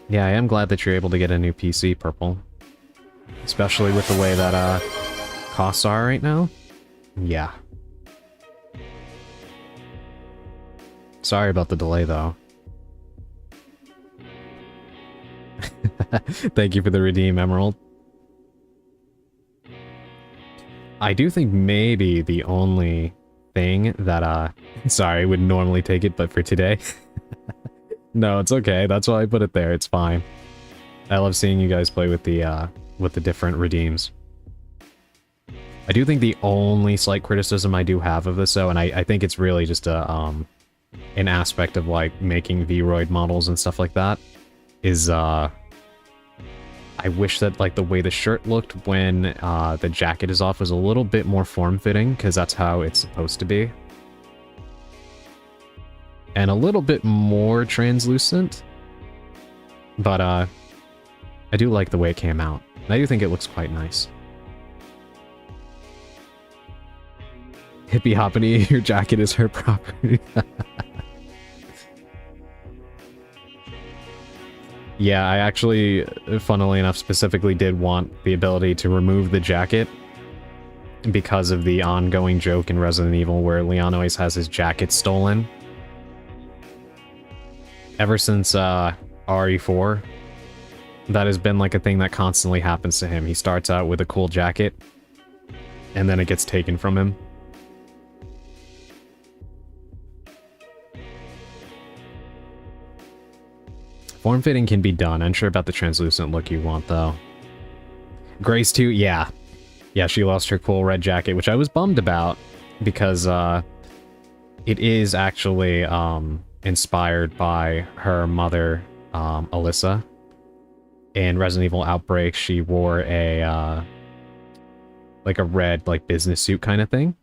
Yeah, I am glad that you're able to get a new PC, Purple. Especially with the way that, costs are right now? Yeah. Sorry about the delay, though. Thank you for the redeem, Emerald. I do think maybe the only thing that, sorry, I would normally take it, but for today... No, it's okay. That's why I put it there. It's fine. I love seeing you guys play with the different redeems. I do think the only slight criticism I do have of this, though, and I think it's really just an aspect of, like, making Vroid models and stuff like that, is, I wish that, like, the way the shirt looked when the jacket is off was a little bit more form-fitting, because that's how it's supposed to be. And a little bit more translucent. But, I do like the way it came out. I do think it looks quite nice. Hippie Hoppity, your jacket is her property. Yeah, I actually, funnily enough, specifically did want the ability to remove the jacket because of the ongoing joke in Resident Evil where Leon always has his jacket stolen. Ever since RE4, that has been like a thing that constantly happens to him. He starts out with a cool jacket, and then it gets taken from him. Form fitting can be done. Unsure about the translucent look you want, though. Grace too? Yeah. Yeah, she lost her cool red jacket, which I was bummed about, because it is actually inspired by her mother, Alyssa. In Resident Evil Outbreak, she wore a like a red like business suit kind of thing.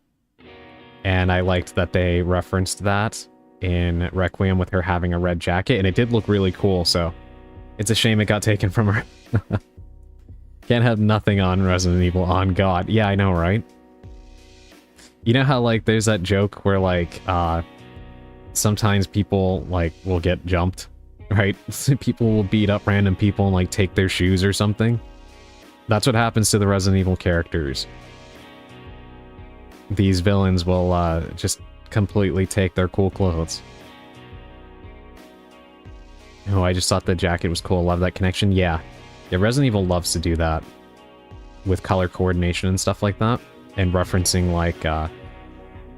And I liked that they referenced that in Requiem with her having a red jacket, and it did look really cool, so it's a shame it got taken from her. Can't have nothing on Resident Evil on God. Yeah, I know, right? You know how, like, there's that joke where, like, sometimes people, like, will get jumped, right? People will beat up random people and, like, take their shoes or something. That's what happens to the Resident Evil characters. These villains will, just completely take their cool clothes. Oh, I just thought the jacket was cool. Love that connection. Yeah. Yeah, Resident Evil loves to do that with color coordination and stuff like that, and referencing, like,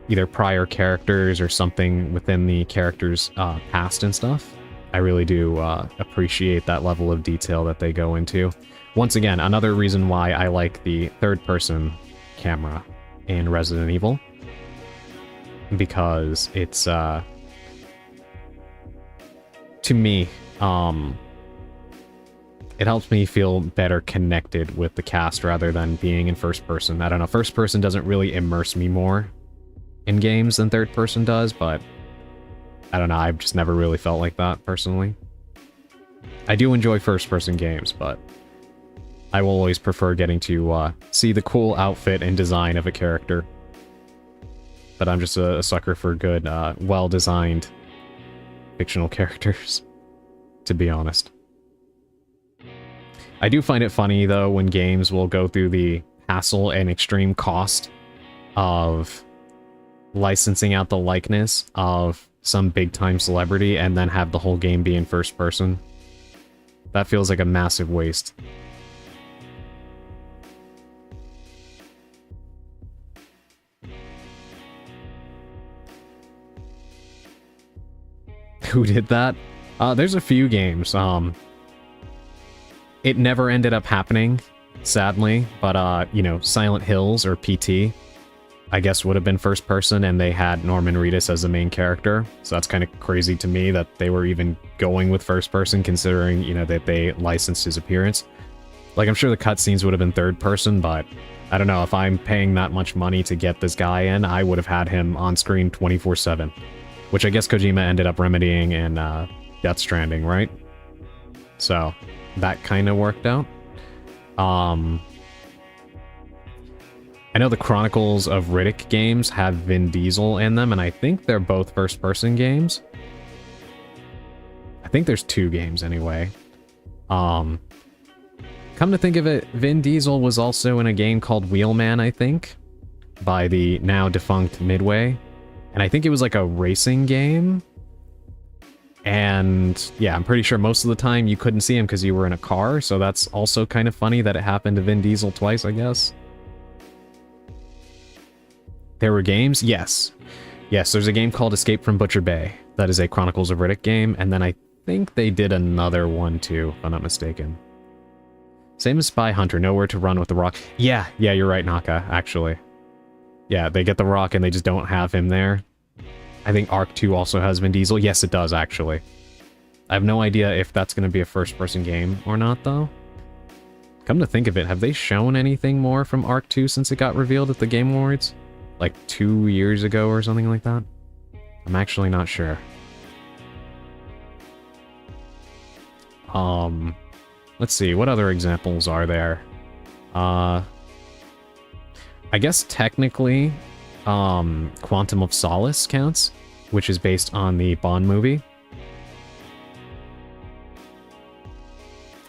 either prior characters or something within the character's past and stuff. I really do appreciate that level of detail that they go into. Once again, another reason why I like the third-person camera in Resident Evil, because it's, to me, it helps me feel better connected with the cast rather than being in first person. I don't know, first person doesn't really immerse me more in games than third person does, but I don't know, I've just never really felt like that, personally. I do enjoy first person games, but I will always prefer getting to see the cool outfit and design of a character. But I'm just a sucker for good, well-designed fictional characters, to be honest. I do find it funny, though, when games will go through the hassle and extreme cost of licensing out the likeness of some big-time celebrity and then have the whole game be in first person. That feels like a massive waste. Who did that? There's a few games. It never ended up happening, sadly, but, you know, Silent Hills, or PT, I guess would have been first person, and they had Norman Reedus as the main character, so that's kind of crazy to me that they were even going with first person, considering, you know, that they licensed his appearance. Like, I'm sure the cutscenes would have been third person, but I don't know, if I'm paying that much money to get this guy in, I would have had him on screen 24/7. Which I guess Kojima ended up remedying in Death Stranding, right? So, that kind of worked out. I know the Chronicles of Riddick games have Vin Diesel in them, and I think they're both first-person games. I think there's 2 games, anyway. Come to think of it, Vin Diesel was also in a game called Wheelman, I think, by the now-defunct Midway. And I think it was like a racing game. And yeah, I'm pretty sure most of the time you couldn't see him because you were in a car, so that's also kind of funny that it happened to Vin Diesel twice, I guess. There were games? Yes. Yes, there's a game called Escape from Butcher Bay. That is a Chronicles of Riddick game, and then I think they did another one too, if I'm not mistaken. Same as Spy Hunter, Nowhere to Run with the Rock. Yeah, you're right, Naka, actually. Yeah, they get the Rock and they just don't have him there. I think Arc 2 also has Vin Diesel. Yes, it does, actually. I have no idea if that's going to be a first-person game or not, though. Come to think of it, have they shown anything more from Arc 2 since it got revealed at the Game Awards? Like 2 years ago or something like that? I'm actually not sure. Let's see, what other examples are there? I guess technically, Quantum of Solace counts, which is based on the Bond movie.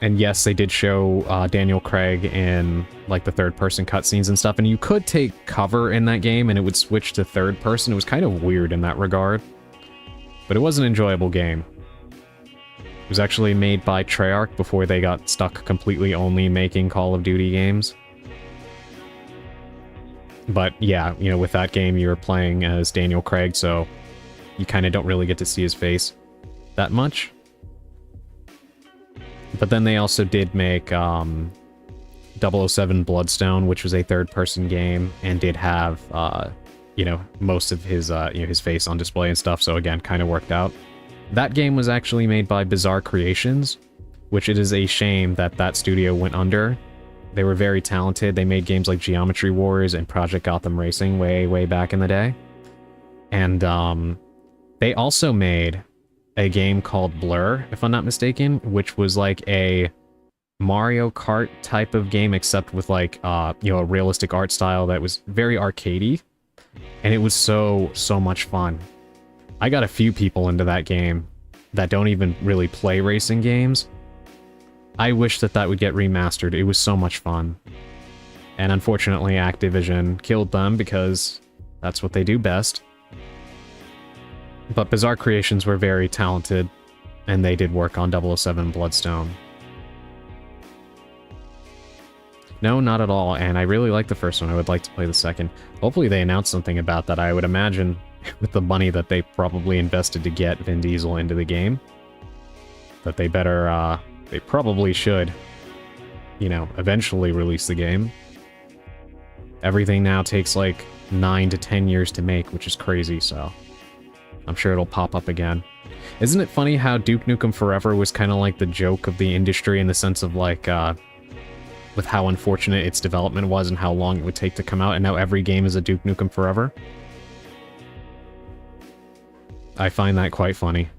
And yes, they did show Daniel Craig in like the third-person cutscenes and stuff, and you could take cover in that game and it would switch to third person. It was kind of weird in that regard. But it was an enjoyable game. It was actually made by Treyarch before they got stuck completely only making Call of Duty games. But yeah, you know, with that game you were playing as Daniel Craig, so you kind of don't really get to see his face that much. But then they also did make 007 Bloodstone, which was a third-person game, and did have, you know, most of his, you know, his face on display and stuff, so again, kind of worked out. That game was actually made by Bizarre Creations, which it is a shame that that studio went under. They were very talented. They made games like Geometry Wars and Project Gotham Racing way back in the day. And they also made a game called Blur, if I'm not mistaken, which was like a Mario Kart type of game, except with like, you know, a realistic art style that was very arcadey. And it was so much fun. I got a few people into that game that don't even really play racing games. I wish that that would get remastered. It was so much fun. And unfortunately, Activision killed them because that's what they do best. But Bizarre Creations were very talented, and they did work on 007 Bloodstone. No, not at all, and I really like the first one. I would like to play the second. Hopefully they announce something about that. I would imagine, with the money that they probably invested to get Vin Diesel into the game, that they better, they probably should, you know, eventually release the game. Everything now takes like 9 to 10 years to make, which is crazy, so I'm sure it'll pop up again. Isn't it funny how Duke Nukem Forever was kind of like the joke of the industry in the sense of like, with how unfortunate its development was and how long it would take to come out, and now every game is a Duke Nukem Forever? I find that quite funny.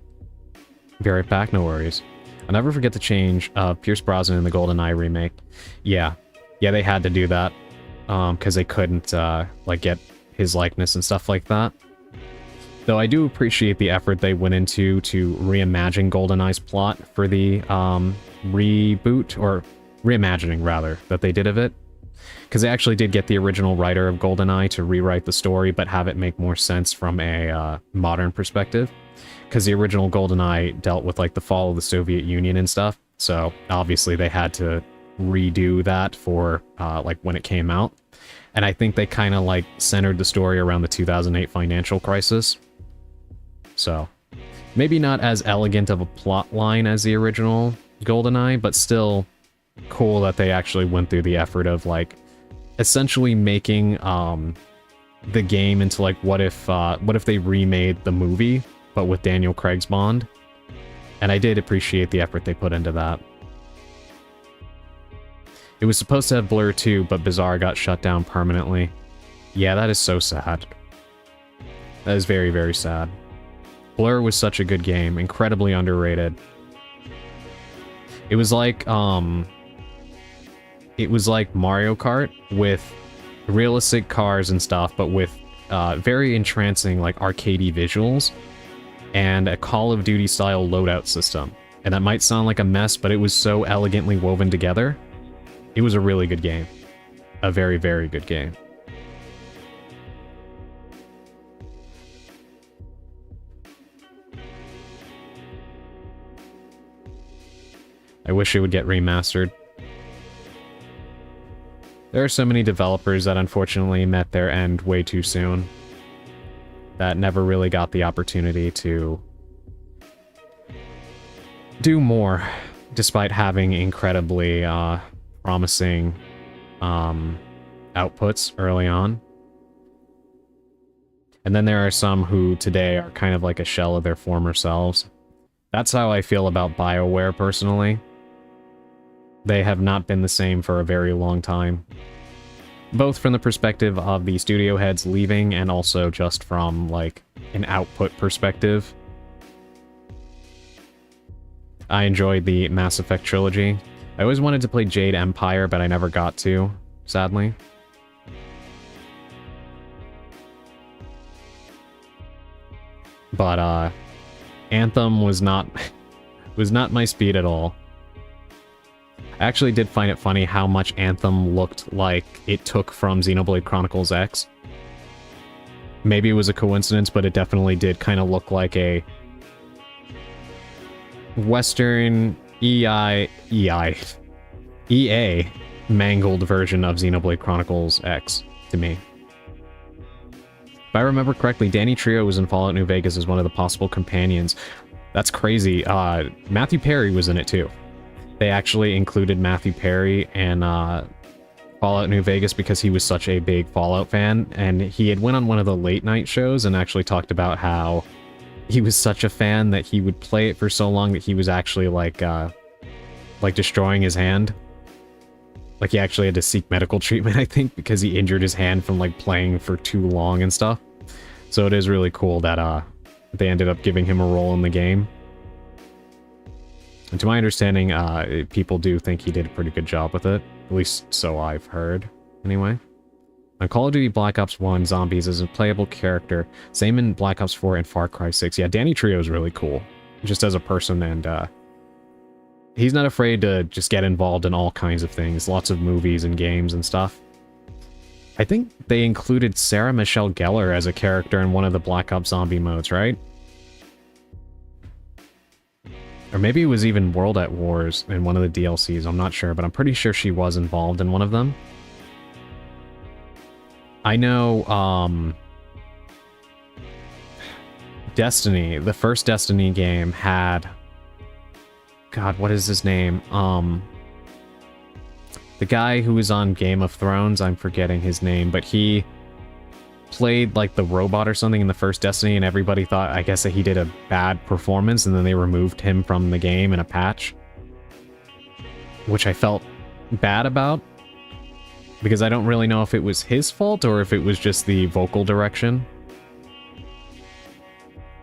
Be right back, no worries. I'll never forget the change of Pierce Brosnan in the GoldenEye remake. Yeah, they had to do that, because they couldn't, like, get his likeness and stuff like that. Though I do appreciate the effort they went into to reimagine GoldenEye's plot for the, reboot, or reimagining, rather, that they did of it. Because they actually did get the original writer of GoldenEye to rewrite the story, but have it make more sense from a, modern perspective. Because the original GoldenEye dealt with, like, the fall of the Soviet Union and stuff, so obviously they had to redo that for, like, when it came out. And I think they kind of, like, centered the story around the 2008 financial crisis. So, maybe not as elegant of a plot line as the original GoldenEye, but still cool that they actually went through the effort of, like, essentially making, the game into, like, what if they remade the movie, but with Daniel Craig's Bond? And I did appreciate the effort they put into that. It was supposed to have Blur 2, but Bizarre got shut down permanently. Yeah, that is so sad. That is very, very sad. Blur was such a good game, incredibly underrated. It was like Mario Kart with realistic cars and stuff, but with very entrancing, like, arcadey visuals and a Call of Duty style loadout system. And that might sound like a mess, but it was so elegantly woven together. It was a really good game. A very, very good game. I wish it would get remastered. There are so many developers that unfortunately met their end way too soon, that never really got the opportunity to do more, despite having incredibly promising outputs early on. And then there are some who today are kind of like a shell of their former selves. That's how I feel about BioWare personally. They have not been the same for a very long time. Both from the perspective of the studio heads leaving and also just from, like, an output perspective. I enjoyed the Mass Effect trilogy. I always wanted to play Jade Empire, but I never got to, sadly. But, Anthem was not my speed at all. I actually did find it funny how much Anthem looked like it took from Xenoblade Chronicles X. Maybe it was a coincidence, but it definitely did kind of look like a Western EA mangled version of Xenoblade Chronicles X to me. If I remember correctly, Danny Trejo was in Fallout New Vegas as one of the possible companions. That's crazy. Matthew Perry was in it too. They actually included Matthew Perry in Fallout New Vegas because he was such a big Fallout fan, and he had went on one of the late night shows and actually talked about how he was such a fan that he would play it for so long that he was actually like destroying his hand. Like he actually had to seek medical treatment, I think, because he injured his hand from like playing for too long and stuff. So it is really cool that they ended up giving him a role in the game. And to my understanding, people do think he did a pretty good job with it. At least so I've heard, anyway. On Call of Duty Black Ops 1, Zombies is a playable character. Same in Black Ops 4 and Far Cry 6. Yeah, Danny Trejo is really cool, just as a person, and he's not afraid to just get involved in all kinds of things. Lots of movies and games and stuff. I think they included Sarah Michelle Gellar as a character in one of the Black Ops Zombie modes, right? Or maybe it was even World at Wars in one of the DLCs, I'm not sure, but I'm pretty sure she was involved in one of them. I know, Destiny, the first Destiny game had... God, what is his name? The guy who was on Game of Thrones, I'm forgetting his name, but he played like the robot or something in the first Destiny, and everybody thought, I guess, that he did a bad performance, and then they removed him from the game in a patch. Which I felt bad about, because I don't really know if it was his fault or if it was just the vocal direction.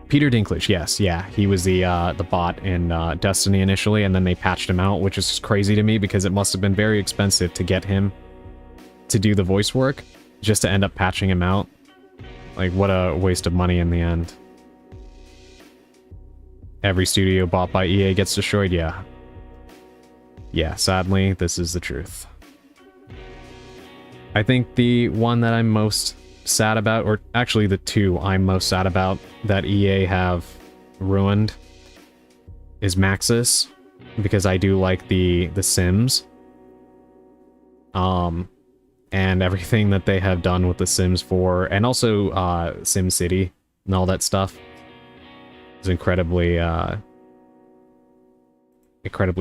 Peter Dinklage, yes, yeah, he was the bot in Destiny initially, and then they patched him out, which is crazy to me because it must have been very expensive to get him to do the voice work, just to end up patching him out. Like, what a waste of money in the end. Every studio bought by EA gets destroyed, yeah. Yeah, sadly, this is the truth. I think the one that I'm most sad about, or actually the two I'm most sad about that EA have ruined, is Maxis, because I do like the Sims. And everything that they have done with The Sims 4, and also SimCity and all that stuff is incredibly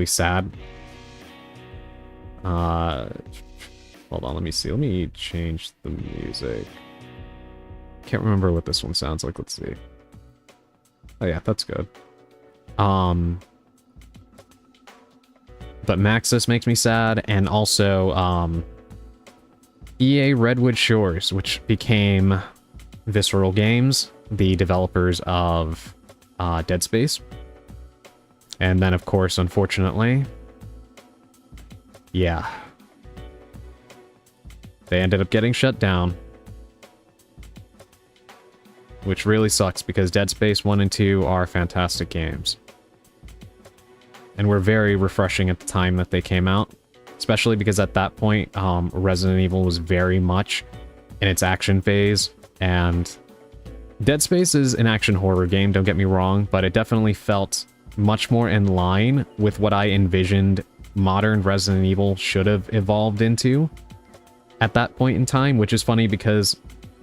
sad. Hold on, let me see. Let me change the music. Can't remember what this one sounds like. Let's see. Oh yeah, that's good. But Maxis makes me sad, and also EA Redwood Shores, which became Visceral Games, the developers of Dead Space. And then, of course, unfortunately, yeah, they ended up getting shut down. Which really sucks, because Dead Space 1 and 2 are fantastic games. And were very refreshing at the time that they came out. Especially because at that point, Resident Evil was very much in its action phase. And Dead Space is an action horror game, don't get me wrong, but it definitely felt much more in line with what I envisioned modern Resident Evil should have evolved into at that point in time, which is funny because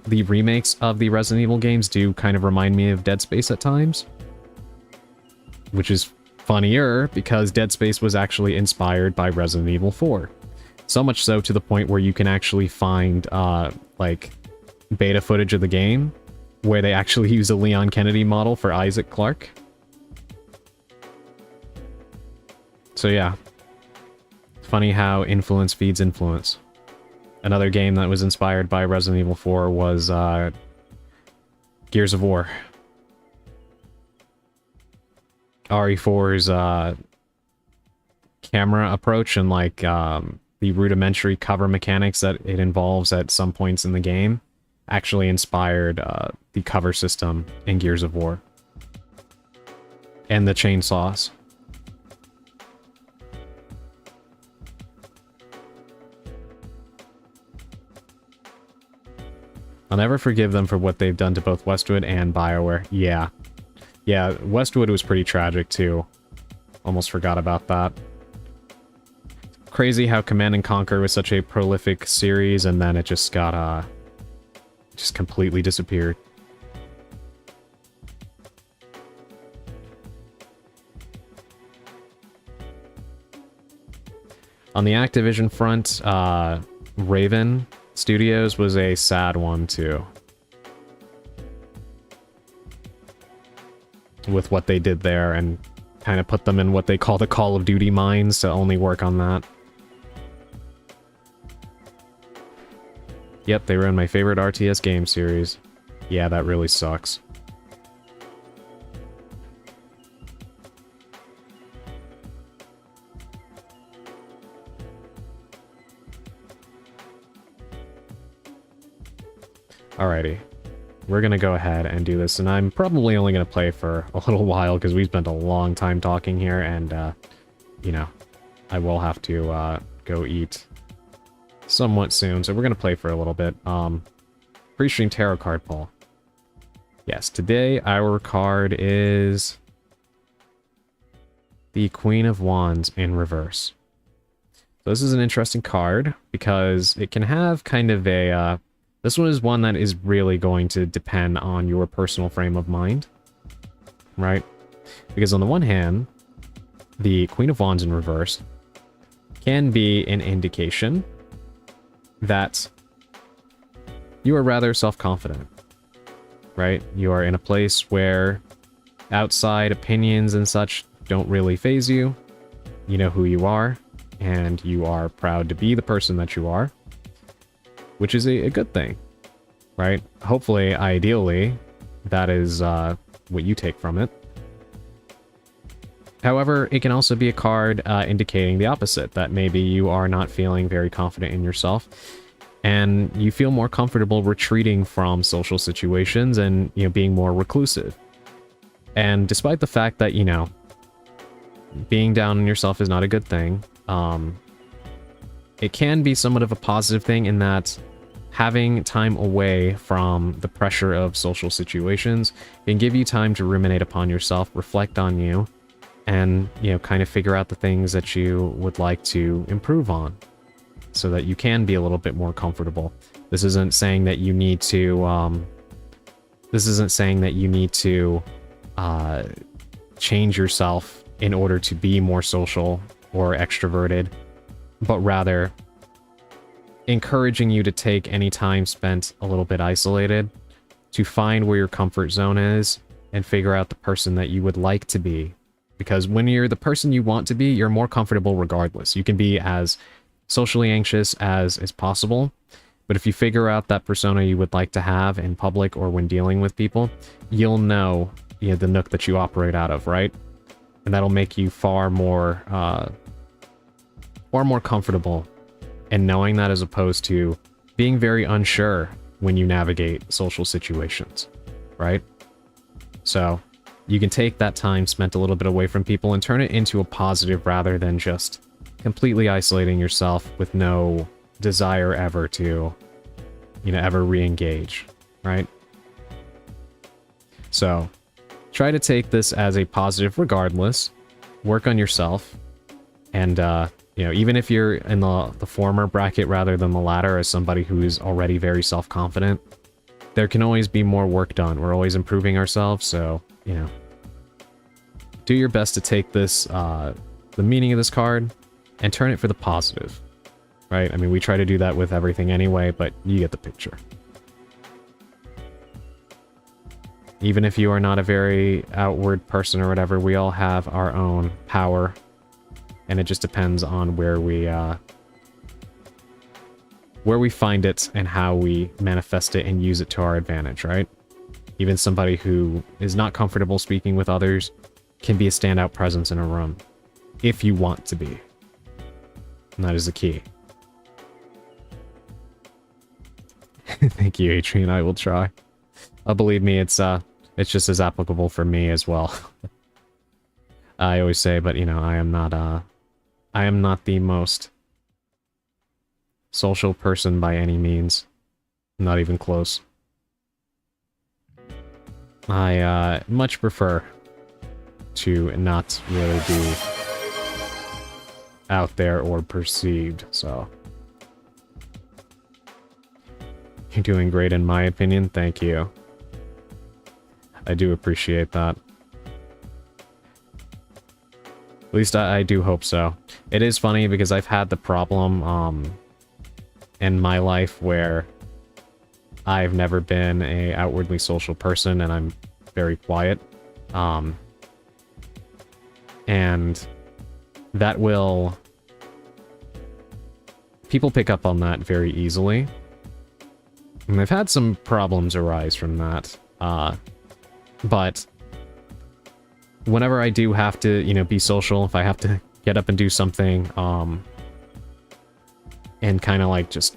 the remakes of the Resident Evil games do kind of remind me of Dead Space at times. Which is funnier, because Dead Space was actually inspired by Resident Evil 4. So much so to the point where you can actually find, like, beta footage of the game, where they actually use a Leon Kennedy model for Isaac Clarke. So yeah. Funny how influence feeds influence. Another game that was inspired by Resident Evil 4 was, Gears of War. RE4's camera approach and like the rudimentary cover mechanics that it involves at some points in the game actually inspired the cover system in Gears of War. And the chainsaws. I'll never forgive them for what they've done to both Westwood and BioWare. Yeah. Yeah, Westwood was pretty tragic, too. Almost forgot about that. Crazy how Command and Conquer was such a prolific series, and then it just got, just completely disappeared. On the Activision front, Raven Studios was a sad one, too. With what they did there, and kind of put them in what they call the Call of Duty mines to only work on that. Yep, they ruined my favorite RTS game series. Yeah, that really sucks. Alrighty. We're gonna go ahead and do this, and I'm probably only gonna play for a little while, because we spent a long time talking here, and, you know, I will have to, go eat somewhat soon, so we're gonna play for a little bit. Pre-stream tarot card pull. Yes, today our card is the Queen of Wands in reverse. So this is an interesting card, because it can have kind of a, this one is one that is really going to depend on your personal frame of mind, right? Because on the one hand, the Queen of Wands in reverse can be an indication that you are rather self-confident, right? You are in a place where outside opinions and such don't really faze you. You know who you are, and you are proud to be the person that you are, which is a good thing, right? Hopefully, ideally, that is what you take from it. However, it can also be a card indicating the opposite, that maybe you are not feeling very confident in yourself, and you feel more comfortable retreating from social situations and, you know, being more reclusive. And despite the fact that, you know, being down on yourself is not a good thing, it can be somewhat of a positive thing in that having time away from the pressure of social situations can give you time to ruminate upon yourself, reflect on you, and, you know, kind of figure out the things that you would like to improve on so that you can be a little bit more comfortable. This isn't saying that you need to, change yourself in order to be more social or extroverted, but rather encouraging you to take any time spent a little bit isolated to find where your comfort zone is and figure out the person that you would like to be. Because when you're the person you want to be, you're more comfortable regardless. You can be as socially anxious as is possible, but if you figure out that persona you would like to have in public or when dealing with people, you'll know, you know, the nook that you operate out of, right? And that'll make you far more comfortable in knowing that, as opposed to being very unsure when you navigate social situations, right? So you can take that time spent a little bit away from people and turn it into a positive rather than just completely isolating yourself with no desire ever to, you know, ever re-engage, right? So try to take this as a positive regardless, work on yourself, and, you know, even if you're in the former bracket rather than the latter, as somebody who is already very self-confident, there can always be more work done. We're always improving ourselves, so, you know, do your best to take this, the meaning of this card, and turn it for the positive, right? I mean, we try to do that with everything anyway, but you get the picture. Even if you are not a very outward person or whatever, we all have our own power, and it just depends on where we find it and how we manifest it and use it to our advantage, right? Even somebody who is not comfortable speaking with others can be a standout presence in a room, if you want to be. And that is the key. Thank you, Adrian. I will try. Believe me, it's just as applicable for me as well. I always say, but, you know, I am not the most social person by any means. Not even close. I much prefer to not really be out there or perceived, so. You're doing great in my opinion, thank you. I do appreciate that. At least I do hope so. It is funny because I've had the problem in my life where I've never been a outwardly social person and I'm very quiet. And that will... people pick up on that very easily. And I've had some problems arise from that. But whenever I do have to, you know, be social, if I have to get up and do something, and kind of like just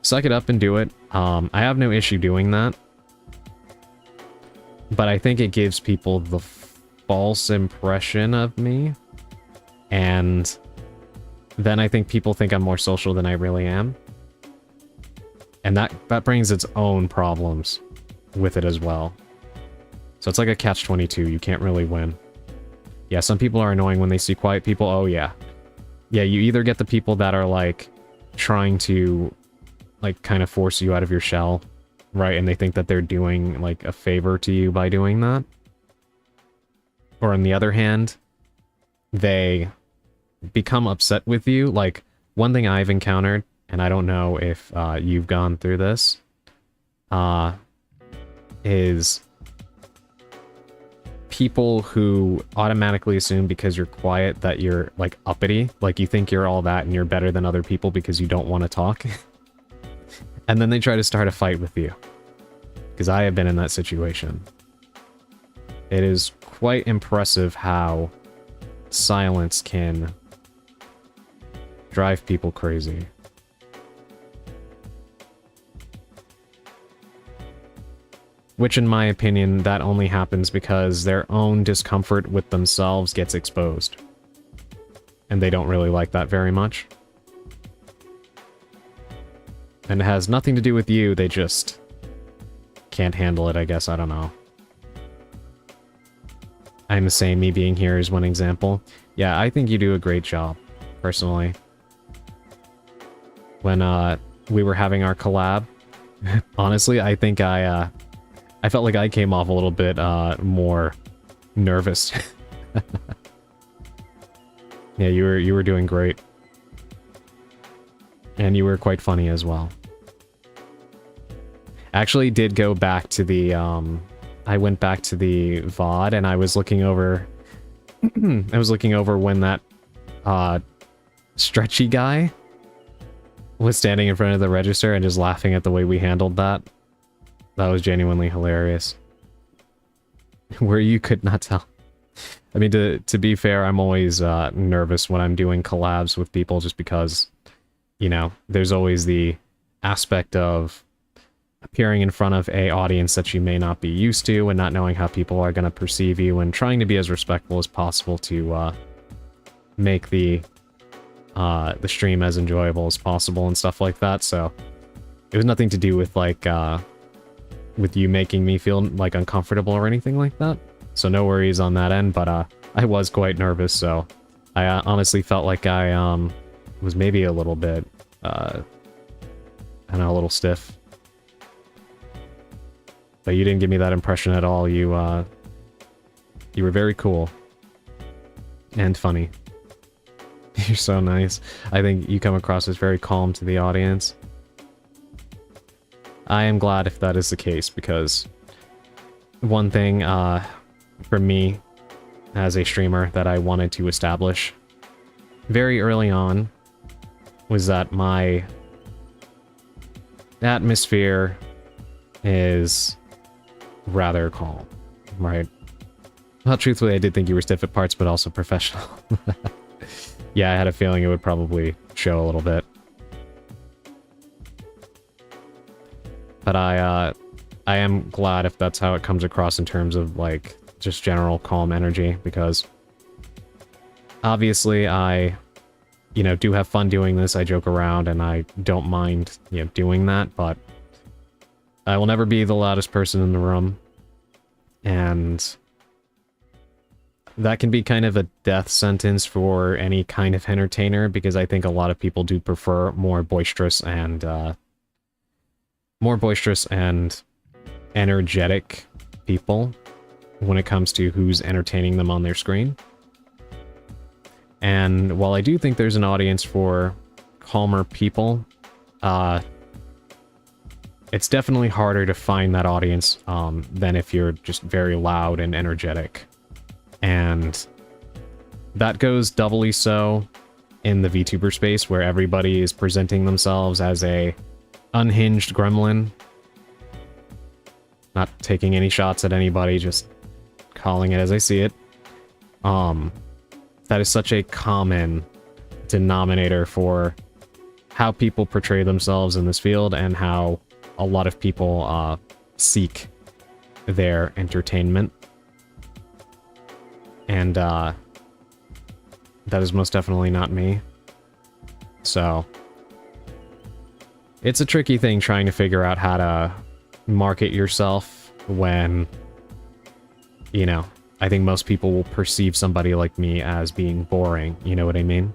suck it up and do it, I have no issue doing that. But I think it gives people the false impression of me, and then I think people think I'm more social than I really am. And that brings its own problems with it as well. So it's like a catch-22, you can't really win. Yeah, some people are annoying when they see quiet people, oh yeah. Yeah, you either get the people that are like trying to like kind of force you out of your shell, right? And they think that they're doing like a favor to you by doing that. Or on the other hand, they become upset with you. Like, one thing I've encountered, and I don't know if you've gone through this, is people who automatically assume because you're quiet that you're, like, uppity. Like, you think you're all that and you're better than other people because you don't want to talk. And then they try to start a fight with you. Because I have been in that situation. It is quite impressive how silence can drive people crazy. Which, in my opinion, that only happens because their own discomfort with themselves gets exposed. And they don't really like that very much. And it has nothing to do with you, they just can't handle it, I guess, I don't know. I'm the same, me being here is one example. Yeah, I think you do a great job, personally. When we were having our collab, honestly, I think I felt like I came off a little bit more nervous. Yeah, you were doing great. And you were quite funny as well. Actually did go back to the I went back to the VOD and I was looking over I was looking over when that stretchy guy was standing in front of the register and just laughing at the way we handled that. That was genuinely hilarious. Where you could not tell. I mean, to be fair, I'm always nervous when I'm doing collabs with people just because, you know, there's always the aspect of appearing in front of an audience that you may not be used to and not knowing how people are going to perceive you and trying to be as respectful as possible to make the stream as enjoyable as possible and stuff like that. So it was nothing to do with like with you making me feel like uncomfortable or anything like that. So no worries on that end, but I was quite nervous, so I honestly felt like I was maybe a little bit I don't know, a little stiff. But you didn't give me that impression at all. You were very cool. And funny. You're so nice. I think you come across as very calm to the audience. I am glad if that is the case, because one thing for me as a streamer that I wanted to establish very early on was that my atmosphere is rather calm, right? Well, truthfully, I did think you were stiff at parts, but also professional. Yeah, I had a feeling it would probably show a little bit. But I am glad if that's how it comes across in terms of, like, just general calm energy, because obviously I, you know, do have fun doing this, I joke around, and I don't mind, you know, doing that, but I will never be the loudest person in the room. and that can be kind of a death sentence for any kind of entertainer, because I think a lot of people do prefer more boisterous and energetic people when it comes to who's entertaining them on their screen. And while I do think there's an audience for calmer people, it's definitely harder to find that audience than if you're just very loud and energetic. And that goes doubly so in the VTuber space, where everybody is presenting themselves as a unhinged gremlin. Not taking any shots at anybody, just calling it as I see it. That is such a common denominator for how people portray themselves in this field and how a lot of people seek their entertainment. And that is most definitely not me. So it's a tricky thing trying to figure out how to market yourself when, you know, I think most people will perceive somebody like me as being boring, you know what I mean?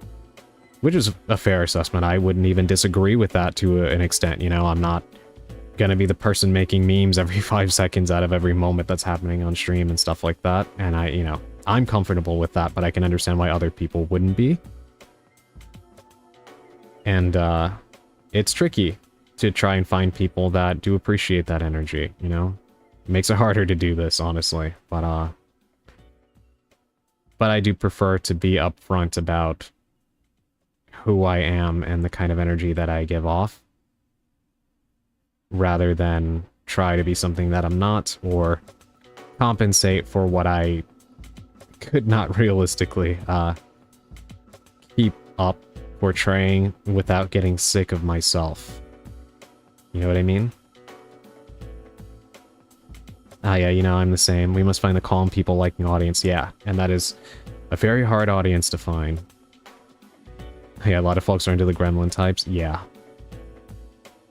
Which is a fair assessment. I wouldn't even disagree with that to an extent, you know? I'm not gonna be the person making memes every 5 seconds out of every moment that's happening on stream and stuff like that. And I'm comfortable with that, but I can understand why other people wouldn't be. And it's tricky to try and find people that do appreciate that energy, you know? It makes it harder to do this, honestly. But I do prefer to be upfront about who I am and the kind of energy that I give off, rather than try to be something that I'm not, or compensate for what I could not realistically keep up portraying without getting sick of myself. You know what I mean? Ah, yeah, you know, I'm the same. We must find the calm people liking audience. Yeah, and that is a very hard audience to find. Yeah, a lot of folks are into the gremlin types. Yeah.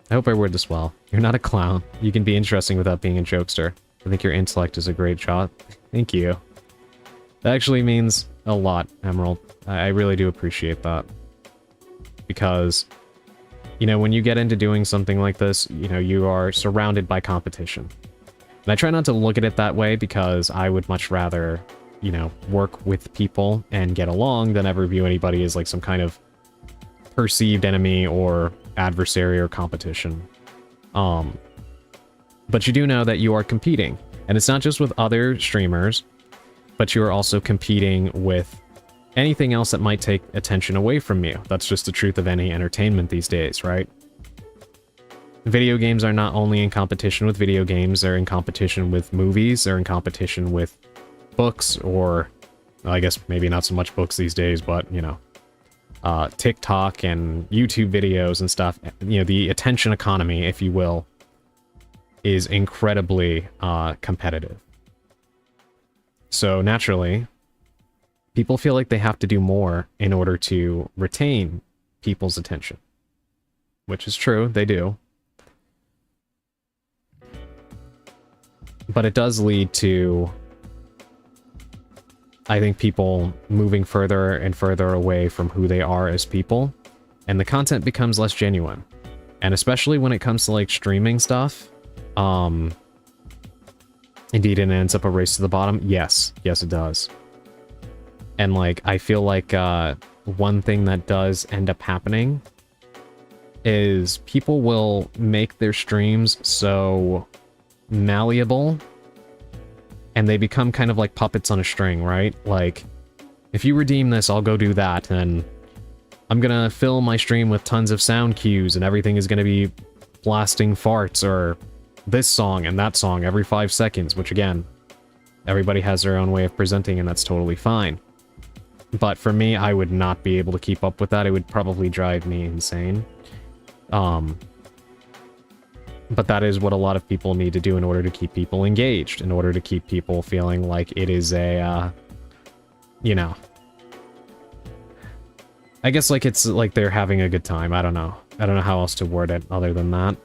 I hope I word this well. You're not a clown. You can be interesting without being a jokester. I think your intellect is a great shot. Thank you. That actually means a lot, Emerald. I really do appreciate that. Because, you know, when you get into doing something like this, you know, you are surrounded by competition. And I try not to look at it that way, because I would much rather, you know, work with people and get along than ever view anybody as like some kind of perceived enemy or adversary or competition. But you do know that you are competing. And it's not just with other streamers, but you are also competing with anything else that might take attention away from you. That's just the truth of any entertainment these days, right? Video games are not only in competition with video games, they're in competition with movies, they're in competition with books, or, well, I guess maybe not so much books these days, but, you know, TikTok and YouTube videos and stuff. You know, the attention economy, if you will, is incredibly competitive. So naturally, people feel like they have to do more in order to retain people's attention. Which is true, they do. But it does lead to, I think, people moving further and further away from who they are as people, and the content becomes less genuine. And especially when it comes to, like, streaming stuff, indeed it ends up a race to the bottom. Yes, it does. And, like, I feel like one thing that does end up happening is people will make their streams so malleable, and they become kind of like puppets on a string, right? Like, if you redeem this, I'll go do that, and I'm gonna fill my stream with tons of sound cues, and everything is gonna be blasting farts, or this song and that song every 5 seconds, which again, everybody has their own way of presenting, and that's totally fine. But for me, I would not be able to keep up with that. It would probably drive me insane. But that is what a lot of people need to do in order to keep people engaged, in order to keep people feeling like it is a, you know, I guess like it's like they're having a good time. I don't know how else to word it other than that.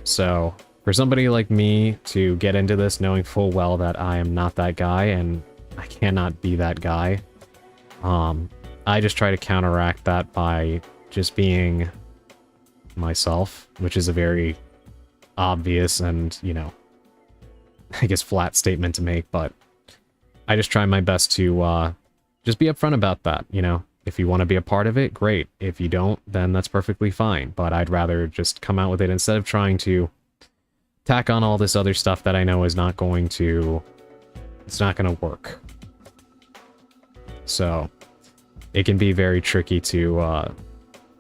So For somebody like me to get into this knowing full well that I am not that guy and I cannot be that guy, I just try to counteract that by just being myself, which is a very obvious and, you know, I guess flat statement to make, but I just try my best to just be upfront about that, you know? If you want to be a part of it, great. If you don't, then that's perfectly fine, but I'd rather just come out with it instead of trying to tack on all this other stuff that I know is not going to... it's not going to work. So, it can be very tricky to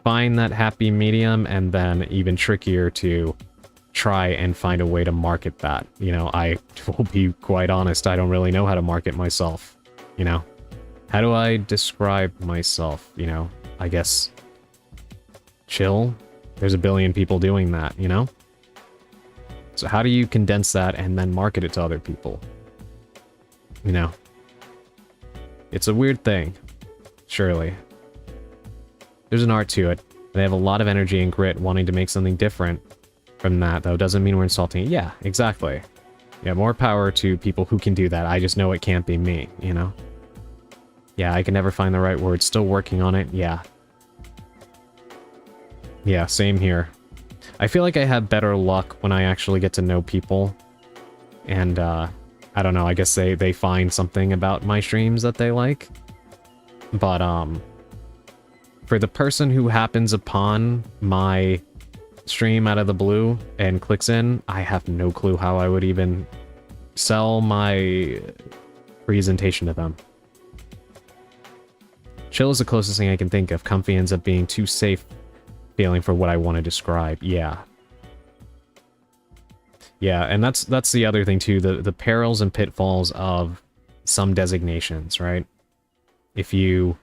find that happy medium, and then even trickier to try and find a way to market that. You know, I will be quite honest, I don't really know how to market myself, you know? How do I describe myself, you know? I guess... chill? There's a billion people doing that, you know? So how do you condense that and then market it to other people? You know? It's a weird thing. Surely. There's an art to it. They have a lot of energy and grit wanting to make something different from that, though. Doesn't mean we're insulting it. Yeah, exactly. Yeah, more power to people who can do that. I just know it can't be me, you know? Yeah, I can never find the right word. Still working on it. Yeah. Yeah, same here. I feel like I have better luck when I actually get to know people. And, I don't know, I guess they find something about my streams that they like. But, for the person who happens upon my stream out of the blue and clicks in, I have no clue how I would even sell my presentation to them. Chill is the closest thing I can think of. Comfy ends up being too safe feeling for what I want to describe. Yeah. Yeah, and that's the other thing too, the perils and pitfalls of some designations, right? If you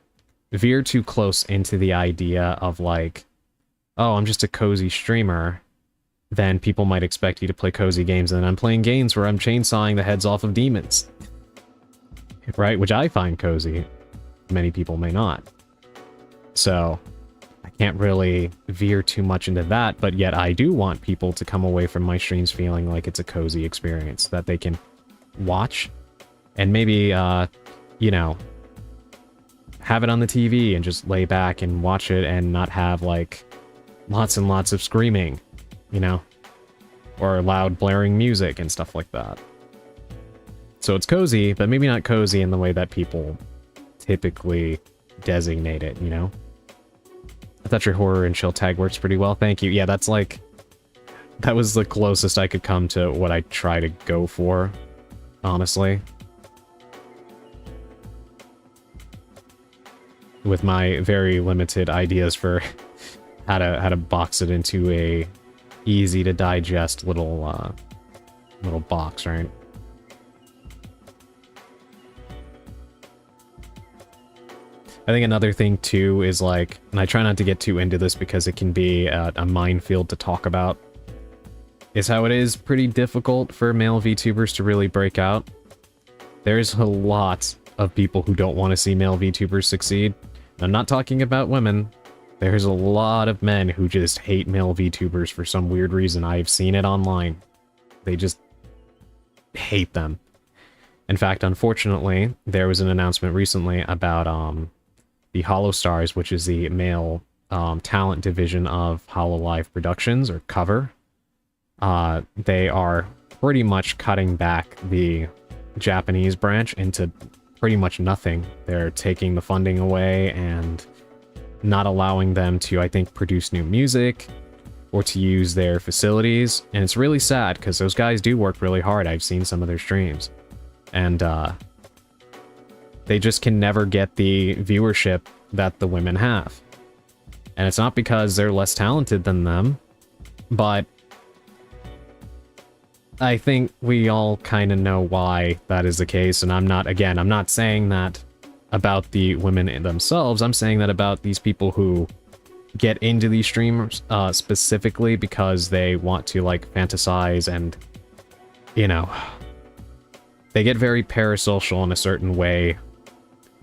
veer too close into the idea of like, oh, I'm just a cozy streamer, then people might expect you to play cozy games, and I'm playing games where I'm chainsawing the heads off of demons. Right? Which I find cozy. Many people may not. So, I can't really veer too much into that, but yet I do want people to come away from my streams feeling like it's a cozy experience that they can watch and maybe, you know, have it on the TV and just lay back and watch it and not have, like, lots and lots of screaming, you know, or loud blaring music and stuff like that. So it's cozy, but maybe not cozy in the way that people typically designate it, you know? I thought your horror and chill tag works pretty well. Thank you. Yeah, that's like... that was the closest I could come to what I try to go for, honestly. With my very limited ideas for how to box it into a easy to digest little little box, right? I think another thing, too, is like, and I try not to get too into this because it can be a minefield to talk about, is how it is pretty difficult for male VTubers to really break out. There's a lot of people who don't want to see male VTubers succeed. I'm not talking about women. There's a lot of men who just hate male VTubers for some weird reason. I've seen it online. They just hate them. In fact, unfortunately, there was an announcement recently about, the Hollow Stars, which is the male talent division of Hololive Productions, or Cover. They are pretty much cutting back the Japanese branch into pretty much nothing. They're taking the funding away and not allowing them to, I think, produce new music or to use their facilities. And it's really sad because those guys do work really hard. I've seen some of their streams. And, they just can never get the viewership that the women have. And it's not because they're less talented than them, but I think we all kind of know why that is the case. And I'm not saying that about the women themselves. I'm saying that about these people who get into these streamers specifically because they want to, like, fantasize and, you know, they get very parasocial in a certain way.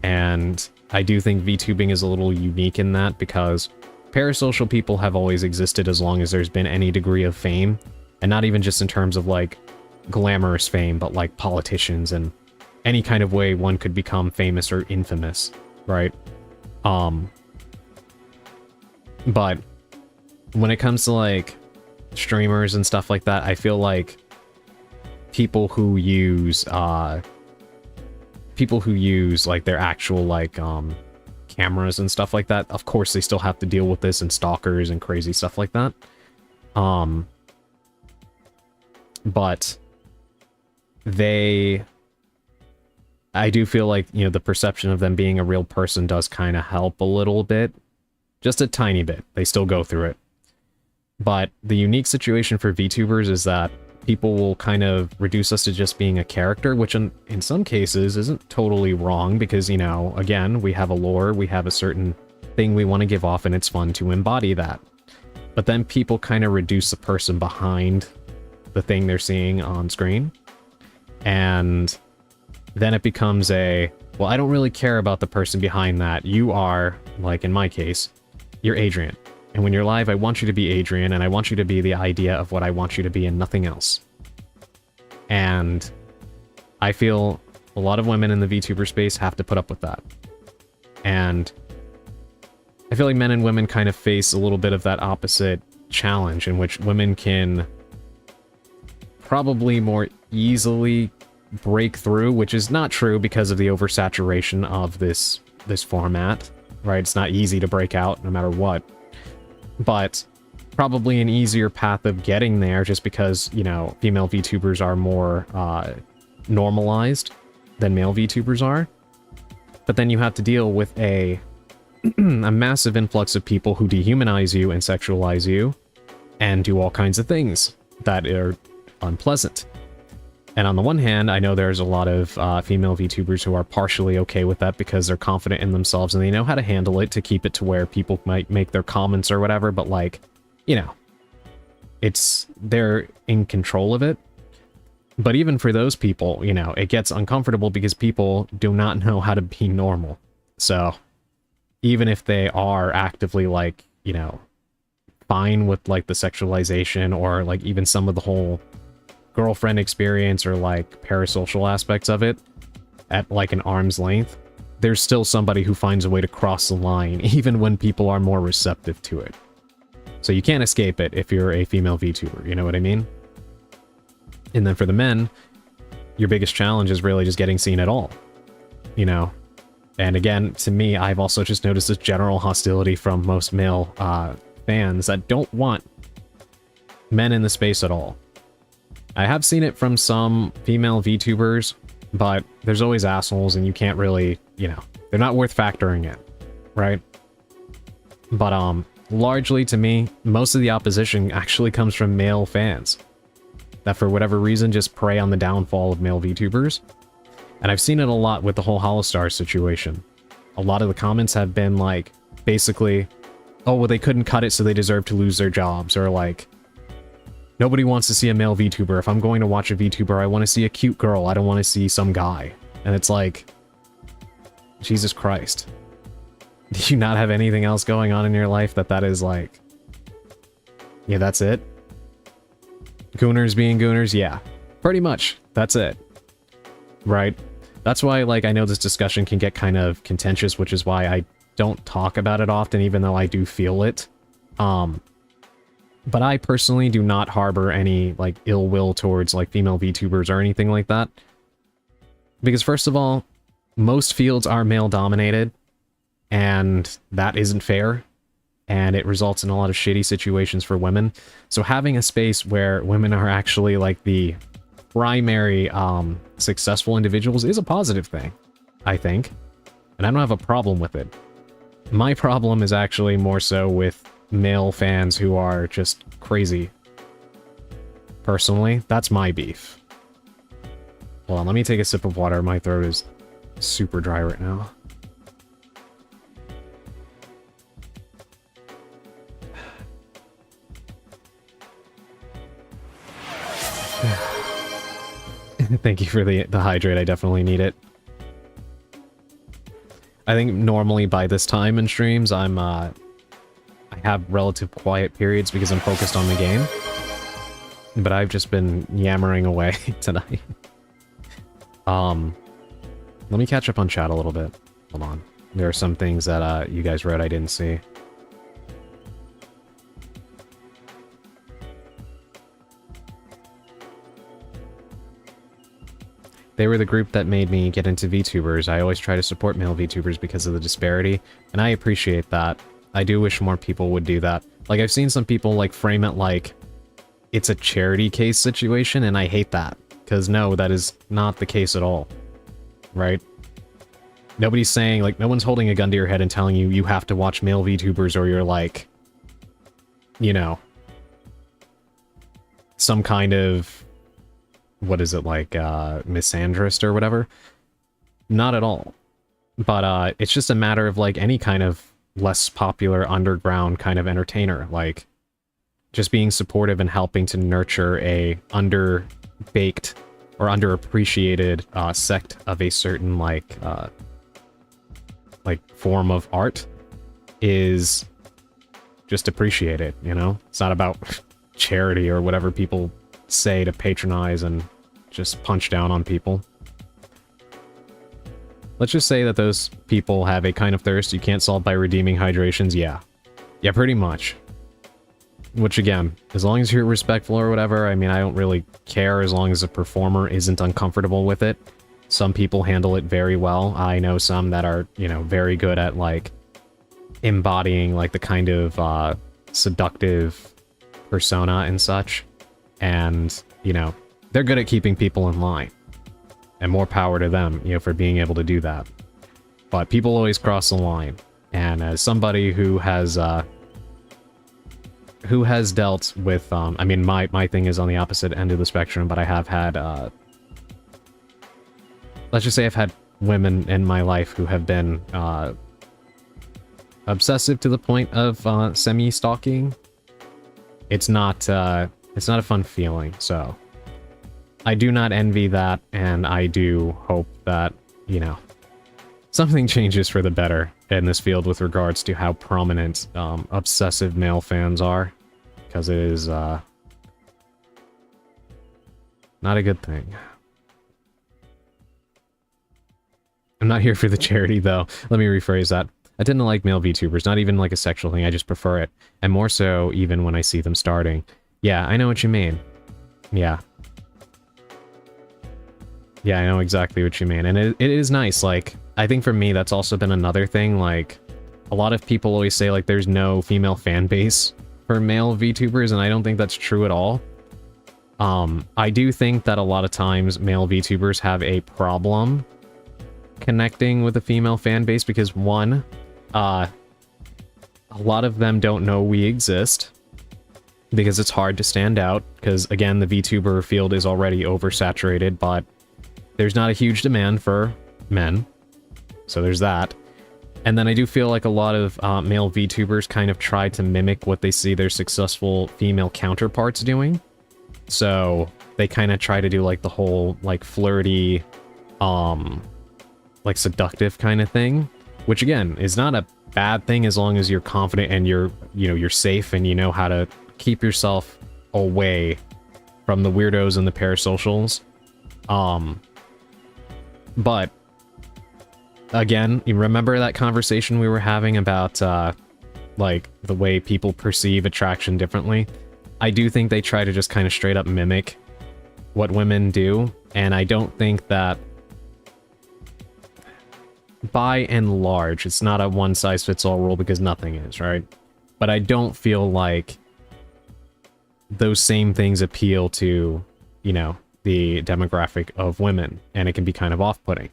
And I do think VTubing is a little unique in that because parasocial people have always existed as long as there's been any degree of fame. And not even just in terms of, like, glamorous fame, but, like, politicians and any kind of way one could become famous or infamous, right? But when it comes to, like, streamers and stuff like that, I feel like people who use, like, their actual, like, cameras and stuff like that, of course they still have to deal with this and stalkers and crazy stuff like that. But I do feel like, you know, the perception of them being a real person does kind of help a little bit. Just a tiny bit. They still go through it. But the unique situation for VTubers is that people will kind of reduce us to just being a character, which in some cases isn't totally wrong because, you know, again, we have a lore, we have a certain thing we want to give off, and it's fun to embody that. But then people kind of reduce the person behind the thing they're seeing on screen. And then it becomes well, I don't really care about the person behind that. You are, like in my case, you're Adrian. And when you're live, I want you to be Adrian, and I want you to be the idea of what I want you to be and nothing else. And I feel a lot of women in the VTuber space have to put up with that. And I feel like men and women kind of face a little bit of that opposite challenge, in which women can probably more easily break through, which is not true because of the oversaturation of this format, right? It's not easy to break out no matter what. But probably an easier path of getting there just because, you know, female VTubers are more normalized than male VTubers are. But then you have to deal with a massive influx of people who dehumanize you and sexualize you and do all kinds of things that are unpleasant. And on the one hand, I know there's a lot of female VTubers who are partially okay with that because they're confident in themselves and they know how to handle it to keep it to where people might make their comments or whatever, but like, you know, they're in control of it. But even for those people, you know, it gets uncomfortable because people do not know how to be normal. So even if they are actively, like, you know, fine with, like, the sexualization or, like, even some of the whole girlfriend experience or, like, parasocial aspects of it at, like, an arm's length, there's still somebody who finds a way to cross the line, even when people are more receptive to it. So you can't escape it if you're a female VTuber, you know what I mean? And then for the men, your biggest challenge is really just getting seen at all, you know? And again, to me, I've also just noticed this general hostility from most male fans that don't want men in the space at all. I have seen it from some female VTubers, but there's always assholes and you can't really, you know, they're not worth factoring in, right? But largely to me, most of the opposition actually comes from male fans that for whatever reason just prey on the downfall of male VTubers. And I've seen it a lot with the whole Holostar situation. A lot of the comments have been like, basically, oh, well, they couldn't cut it so they deserve to lose their jobs, or like, nobody wants to see a male VTuber. If I'm going to watch a VTuber, I want to see a cute girl. I don't want to see some guy. And it's like, Jesus Christ. Do you not have anything else going on in your life that is like, yeah, that's it? Gooners being gooners? Yeah, pretty much. That's it. Right? That's why, like, I know this discussion can get kind of contentious, which is why I don't talk about it often, even though I do feel it. But I personally do not harbor any, like, ill will towards, like, female VTubers or anything like that. Because first of all, most fields are male-dominated, and that isn't fair, and it results in a lot of shitty situations for women. So having a space where women are actually, like, the primary, successful individuals is a positive thing, I think. And I don't have a problem with it. My problem is actually more so with male fans who are just crazy. Personally, that's my beef. Hold on, let me take a sip of water. My throat is super dry right now. Thank you for the hydrate, I definitely need it. I think normally by this time in streams, I have relative quiet periods because I'm focused on the game. but I've just been yammering away tonight. Let me catch up on chat a little bit. Hold on. There are some things that you guys wrote I didn't see. They were the group that made me get into VTubers. I always try to support male VTubers because of the disparity, and I appreciate that. I do wish more people would do that. Like, I've seen some people, like, frame it like it's a charity case situation, and I hate that. Because, no, that is not the case at all. Right? Nobody's saying, like, no one's holding a gun to your head and telling you you have to watch male VTubers or you're, like, you know, some kind of, what is it, like, misandrist or whatever? Not at all. But, it's just a matter of, like, any kind of less popular underground kind of entertainer, like, just being supportive and helping to nurture a underbaked or underappreciated sect of a certain, like form of art is just appreciated, you know? It's not about charity or whatever people say to patronize and just punch down on people. Let's just say that those people have a kind of thirst you can't solve by redeeming hydrations. Yeah, pretty much. Which, again, as long as you're respectful or whatever, I mean, I don't really care as long as the performer isn't uncomfortable with it. Some people handle it very well. I know some that are, you know, very good at, like, embodying, like, the kind of seductive persona and such. And, you know, they're good at keeping people in line. And more power to them, you know, for being able to do that. But people always cross the line. And as somebody who has dealt with, I mean, my thing is on the opposite end of the spectrum, but I have had, let's just say I've had women in my life who have been, obsessive to the point of, semi-stalking. It's not a fun feeling, so I do not envy that, and I do hope that, you know, something changes for the better in this field with regards to how prominent obsessive male fans are, because it is not a good thing. I'm not here for the charity, though. Let me rephrase that. I tend to like male VTubers, not even like a sexual thing, I just prefer it. And more so even when I see them starting. Yeah, I know what you mean. Yeah. Yeah, I know exactly what you mean. And it is nice, like, I think for me that's also been another thing, like, a lot of people always say, like, there's no female fan base for male VTubers, and I don't think that's true at all. I do think that a lot of times male VTubers have a problem connecting with a female fan base because, one, a lot of them don't know we exist because it's hard to stand out because, again, the VTuber field is already oversaturated, but there's not a huge demand for men, so there's that. And then I do feel like a lot of male VTubers kind of try to mimic what they see their successful female counterparts doing. So they kind of try to do like the whole like flirty, like seductive kind of thing, which again is not a bad thing as long as you're confident and you're safe and you know how to keep yourself away from the weirdos and the parasocials. But again, you remember that conversation we were having about like the way people perceive attraction differently? I do think they try to just kind of straight up mimic what women do, and I don't think that by and large it's not a one size fits all rule because nothing is, right? But I don't feel like those same things appeal to, you know, the demographic of women, and it can be kind of off-putting.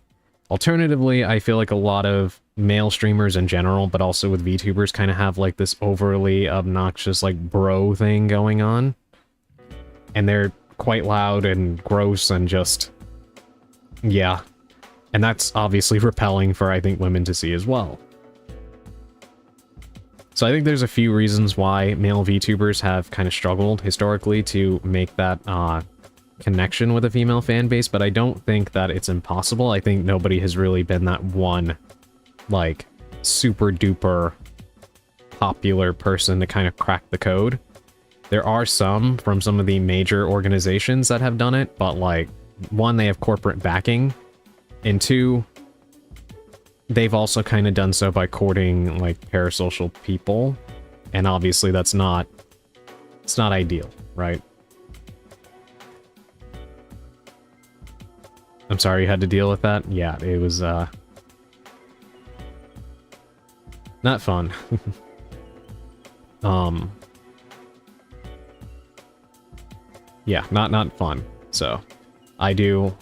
Alternatively, I feel like a lot of male streamers in general, but also with VTubers, kind of have like this overly obnoxious like bro thing going on. And they're quite loud and gross and just, yeah. And that's obviously repelling for, I think, women to see as well. So I think there's a few reasons why male VTubers have kind of struggled historically to make that connection with a female fan base, but I don't think that it's impossible. I think nobody has really been that one, like, super duper popular person to kind of crack the code. There are some from some of the major organizations that have done it, but like, one, they have corporate backing, and two, they've also kind of done so by courting like parasocial people, and obviously that's not, it's not ideal, right? I'm sorry you had to deal with that. Yeah, it was not fun. Yeah, not fun. So, I do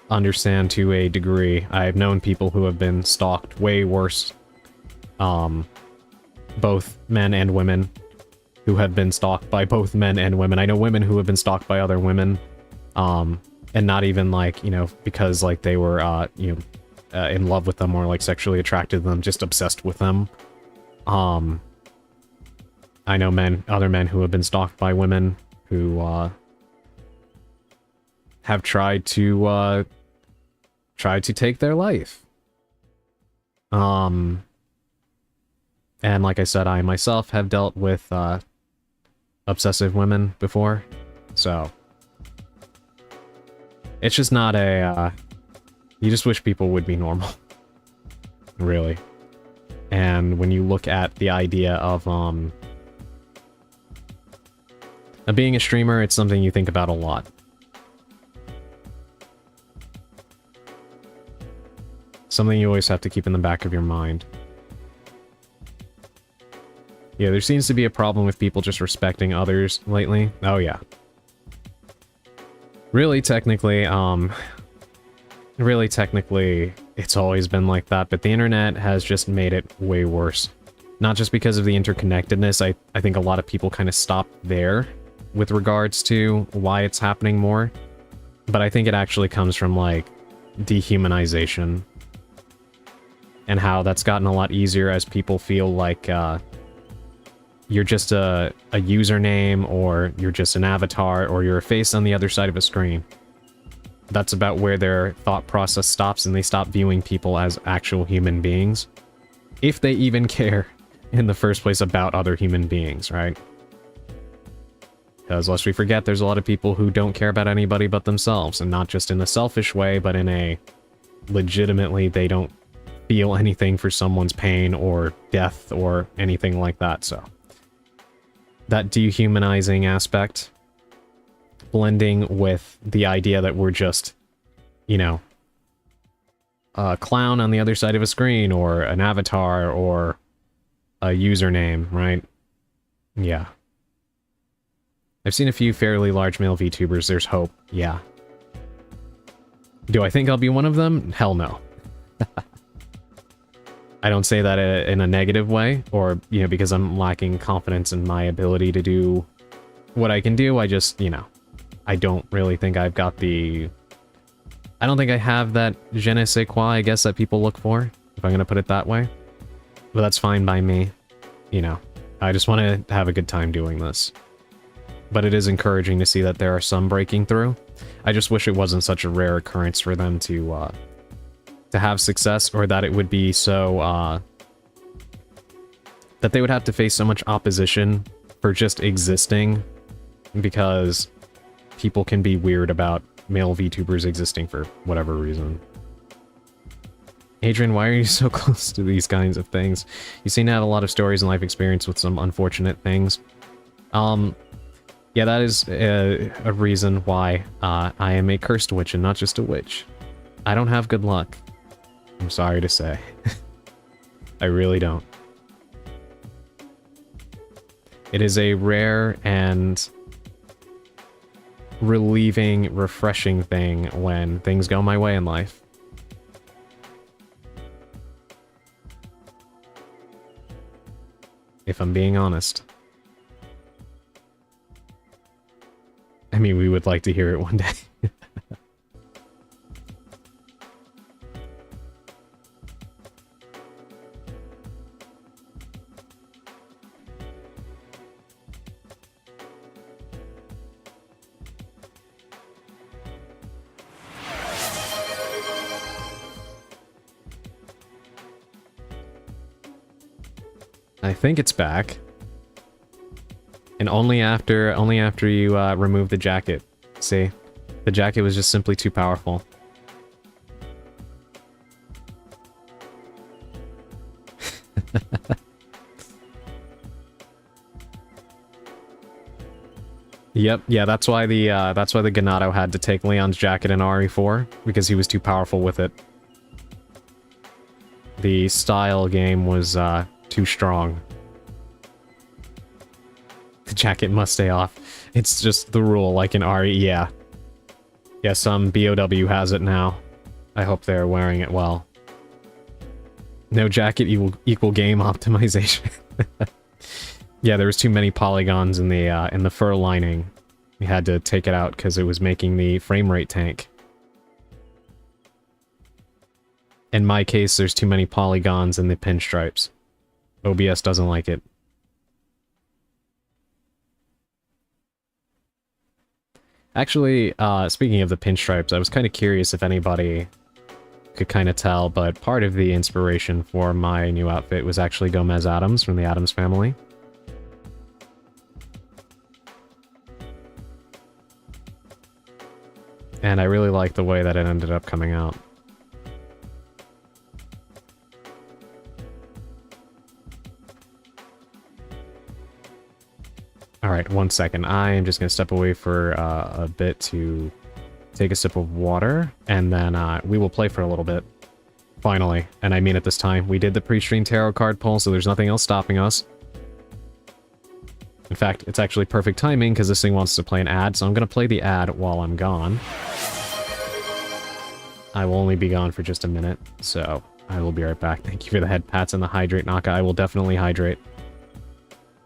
understand to a degree. I've known people who have been stalked way worse. Both men and women who have been stalked by both men and women. I know women who have been stalked by other women. And not even like, you know, because like they were, in love with them or like sexually attracted to them, just obsessed with them. I know other men who have been stalked by women who, have tried to take their life. And like I said, I myself have dealt with, obsessive women before, so it's just not a, you just wish people would be normal. Really. And when you look at the idea of being a streamer, it's something you think about a lot. Something you always have to keep in the back of your mind. Yeah, there seems to be a problem with people just respecting others lately. Oh yeah. Really technically, it's always been like that, but the internet has just made it way worse. Not just because of the interconnectedness, I think a lot of people kind of stop there with regards to why it's happening more. But I think it actually comes from, like, dehumanization. And how that's gotten a lot easier as people feel like, you're just a username, or you're just an avatar, or you're a face on the other side of a screen. That's about where their thought process stops, and they stop viewing people as actual human beings. If they even care in the first place about other human beings, right? Because lest we forget, there's a lot of people who don't care about anybody but themselves, and not just in a selfish way, but in a legitimately they don't feel anything for someone's pain or death or anything like that, so. That dehumanizing aspect, blending with the idea that we're just, you know, a clown on the other side of a screen, or an avatar, or a username, right? Yeah. I've seen a few fairly large male VTubers, there's hope, yeah. Do I think I'll be one of them? Hell no. I don't say that in a negative way, or, you know, because I'm lacking confidence in my ability to do what I can do. I just, you know, I don't really think I've got the... I don't think I have that je ne sais quoi, I guess, that people look for, if I'm gonna put it that way. But that's fine by me. You know, I just want to have a good time doing this. But it is encouraging to see that there are some breaking through. I just wish it wasn't such a rare occurrence for them to have success, or that it would be so, that they would have to face so much opposition for just existing, because people can be weird about male VTubers existing for whatever reason. Adrian, why are you so close to these kinds of things? You seem to have a lot of stories and life experience with some unfortunate things. Yeah, that is a reason why I am a cursed witch and not just a witch. I don't have good luck. I'm sorry to say. I really don't. It is a rare and relieving, refreshing thing when things go my way in life. If I'm being honest. I mean, we would like to hear it one day. I think it's back. And only after you remove the jacket. See? The jacket was just simply too powerful. Yep, yeah, that's why the Ganado had to take Leon's jacket in RE4, because he was too powerful with it. The style game was too strong. The jacket must stay off. It's just the rule, like in RE, yeah. Yeah, some BOW has it now. I hope they're wearing it well. No jacket equal game optimization. Yeah, there was too many polygons in the fur lining. We had to take it out because it was making the frame rate tank. In my case, there's too many polygons in the pinstripes. OBS doesn't like it. Actually, speaking of the pinstripes, I was kind of curious if anybody could kind of tell, but part of the inspiration for my new outfit was actually Gomez Addams from the Addams Family. And I really like the way that it ended up coming out. Alright, 1 second. I am just going to step away for a bit to take a sip of water, and then we will play for a little bit. Finally. And I mean it this time. We did the pre-stream tarot card pull, so there's nothing else stopping us. In fact, it's actually perfect timing, because this thing wants to play an ad, so I'm going to play the ad while I'm gone. I will only be gone for just a minute, so I will be right back. Thank you for the head pats and the hydrate, Naka. I will definitely hydrate.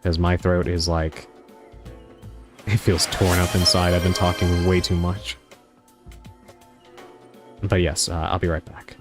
Because my throat is like... It feels torn up inside. I've been talking way too much. But yes, I'll be right back.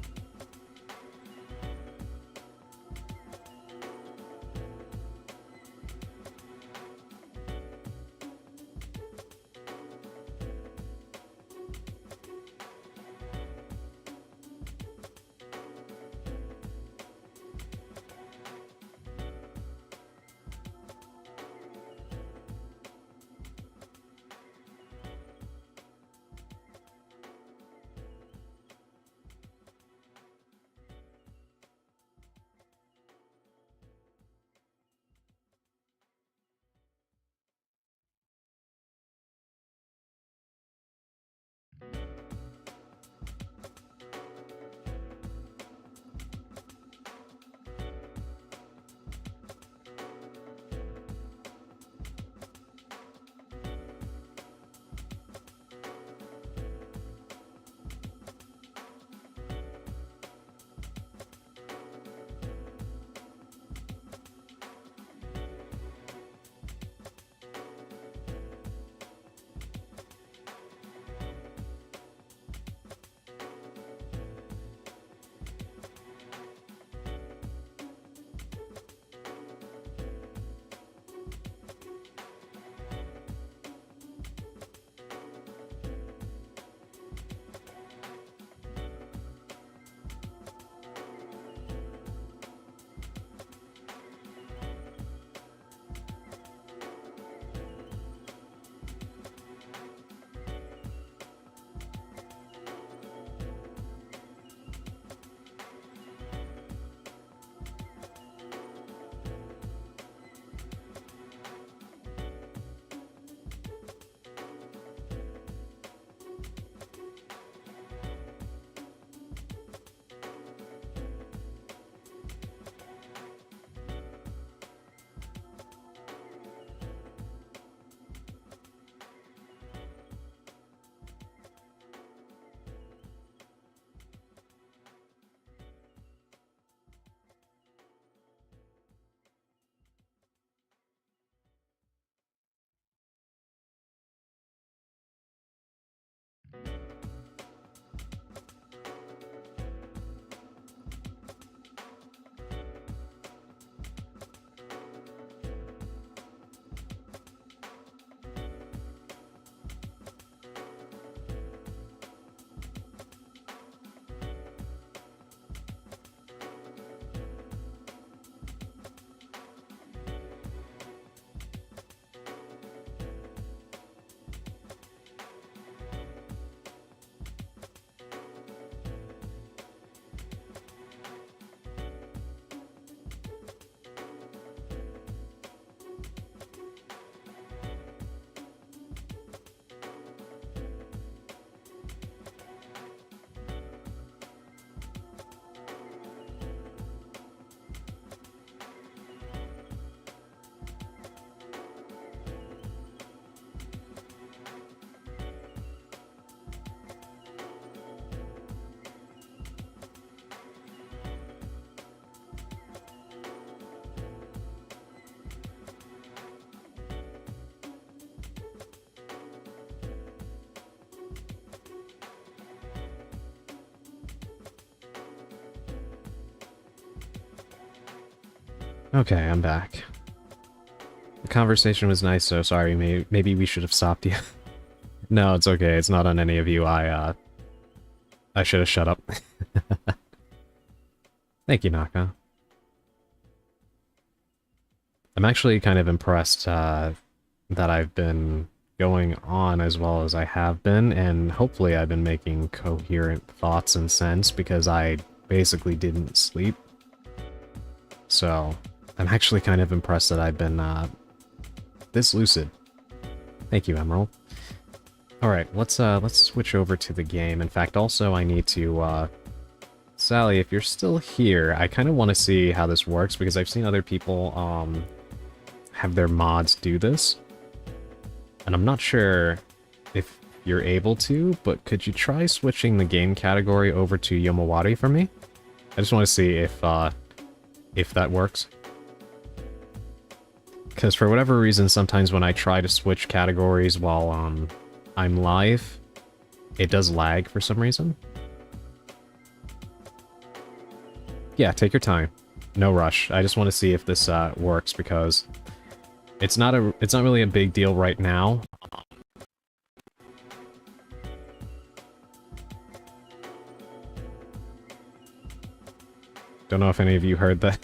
Okay, I'm back. The conversation was nice, so sorry, maybe we should have stopped you. No, it's okay, it's not on any of you, I should have shut up. Thank you, Naka. I'm actually kind of impressed, that I've been going on as well as I have been, and hopefully I've been making coherent thoughts and sense, because I basically didn't sleep. So, I'm actually kind of impressed that I've been, this lucid. Thank you, Emerald. Alright, let's switch over to the game. In fact, also I need to, Sally, if you're still here, I kind of want to see how this works, because I've seen other people, have their mods do this. And I'm not sure if you're able to, but could you try switching the game category over to Yomawari for me? I just want to see if that works. Because for whatever reason, sometimes when I try to switch categories while, I'm live, it does lag for some reason. Yeah, take your time. No rush. I just want to see if this, works, because it's not really a big deal right now. Don't know if any of you heard that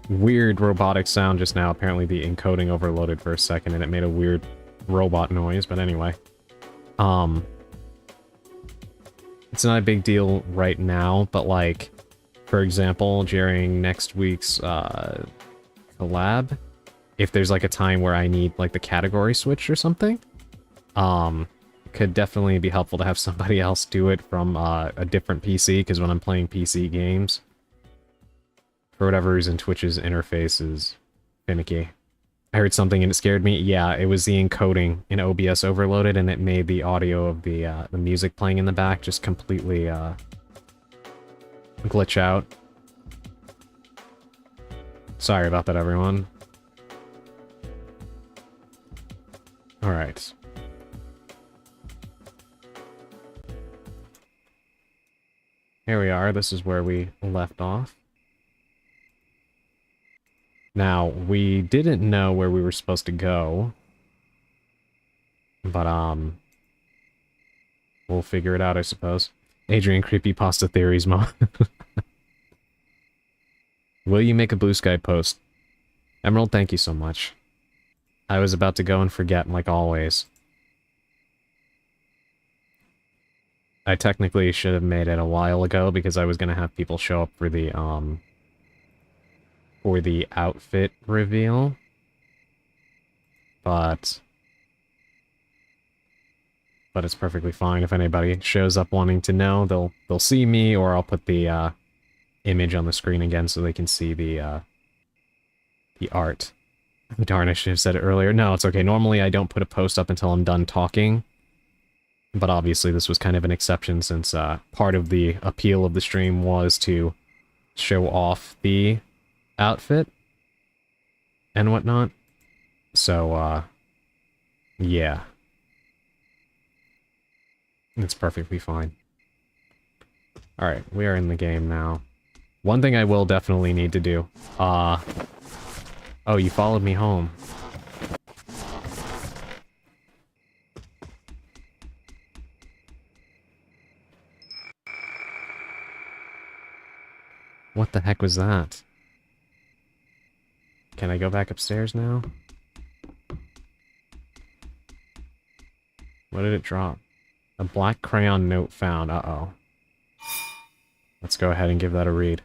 weird robotic sound just now. Apparently the encoding overloaded for a second and it made a weird robot noise, but anyway. It's not a big deal right now, but like, for example, during next week's, collab, if there's like a time where I need like the category switch or something, could definitely be helpful to have somebody else do it from, a different PC, because when I'm playing PC games, for whatever reason, Twitch's interface is finicky. I heard something and it scared me. Yeah, it was the encoding in OBS overloaded, and it made the audio of the music playing in the back just completely, glitch out. Sorry about that, everyone. Alright. Here we are, this is where we left off. Now, we didn't know where we were supposed to go. But, we'll figure it out, I suppose. Adrian, creepypasta theories, Mom. Will you make a Blue Sky post? Emerald, thank you so much. I was about to go and forget, like always. I technically should have made it a while ago, because I was gonna have people show up for the outfit reveal. But it's perfectly fine. If anybody shows up wanting to know, they'll see me, or I'll put the image on the screen again so they can see the art. Darn, I should have said it earlier. No, it's okay. Normally I don't put a post up until I'm done talking. But obviously this was kind of an exception, since part of the appeal of the stream was to show off the outfit and whatnot. So, yeah. It's perfectly fine. Alright, we are in the game now. One thing I will definitely need to do. Oh, you followed me home. What the heck was that? Can I go back upstairs now? What did it drop? A black crayon note found. Uh-oh. Let's go ahead and give that a read.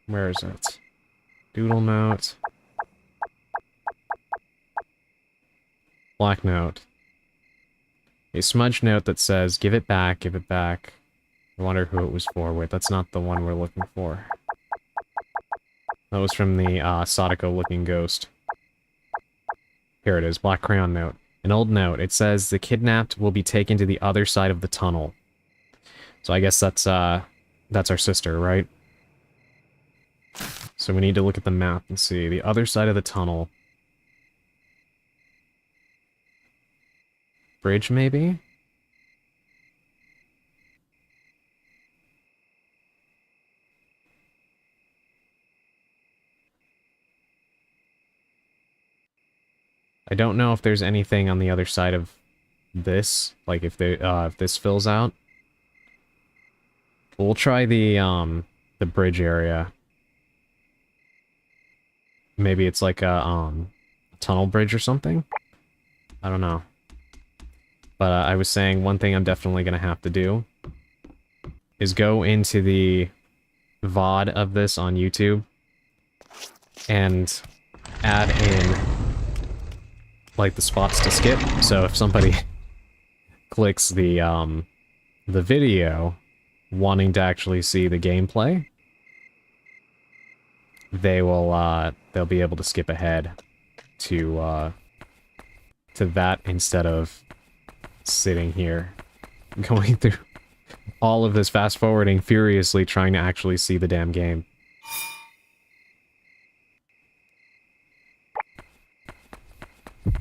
Where is it? Doodle note. Black note. A smudge note that says, give it back, give it back. I wonder who it was for. Wait, that's not the one we're looking for. That was from the, Sadako-looking ghost. Here it is, black crayon note. An old note. It says, the kidnapped will be taken to the other side of the tunnel. So I guess that's our sister, right? So we need to look at the map and see. The other side of the tunnel. Bridge, maybe? I don't know if there's anything on the other side of this, like if this fills out. We'll try the bridge area. Maybe it's like a tunnel bridge or something? I don't know. But I was saying one thing I'm definitely gonna have to do is go into the VOD of this on YouTube and add in like the spots to skip. So if somebody clicks the video wanting to actually see the gameplay, they'll be able to skip ahead to that instead of sitting here going through all of this fast forwarding furiously trying to actually see the damn game.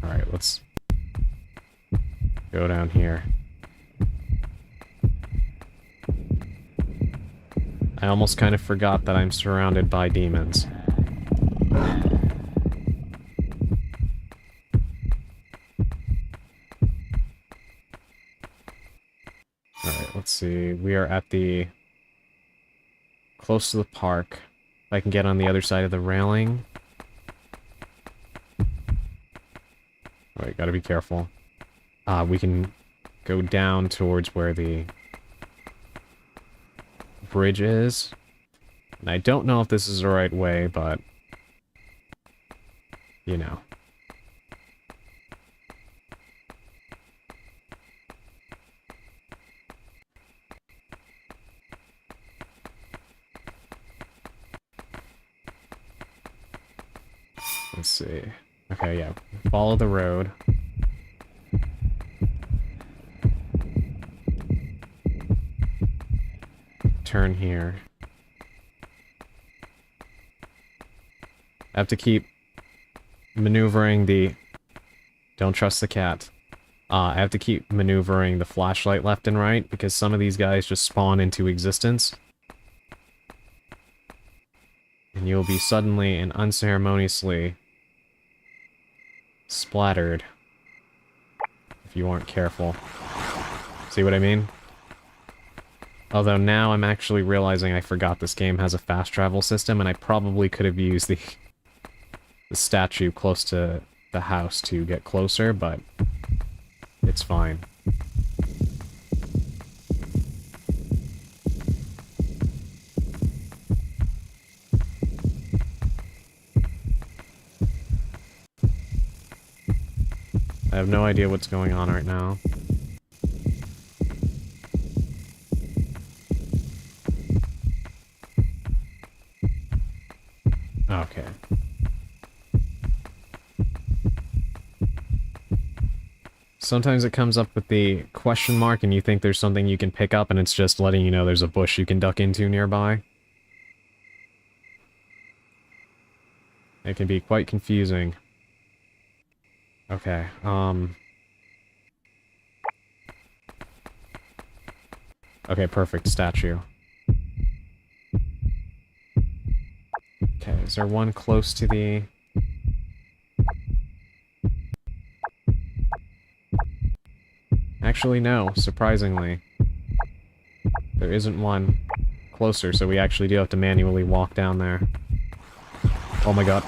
Alright, let's go down here. I almost kind of forgot that I'm surrounded by demons. Alright, let's see. We are at the... close to the park. If I can get on the other side of the railing. Alright, gotta be careful. We can go down towards where the bridge is. And I don't know if this is the right way, but... you know. Let's see. Okay, yeah. Follow the road. Turn here. I have to keep maneuvering the... Don't trust the cat. I have to keep maneuvering the flashlight left and right because some of these guys just spawn into existence. And you'll be suddenly and unceremoniously splattered if you aren't careful. See what I mean? Although now I'm actually realizing I forgot this game has a fast travel system and I probably could have used the statue close to the house to get closer, but it's fine. I have no idea what's going on right now. Okay. Sometimes it comes up with the question mark and you think there's something you can pick up and it's just letting you know there's a bush you can duck into nearby. It can be quite confusing. Okay, okay, perfect, statue. Okay, is there one close to the... Actually, no, surprisingly. There isn't one closer, so we actually do have to manually walk down there. Oh my god.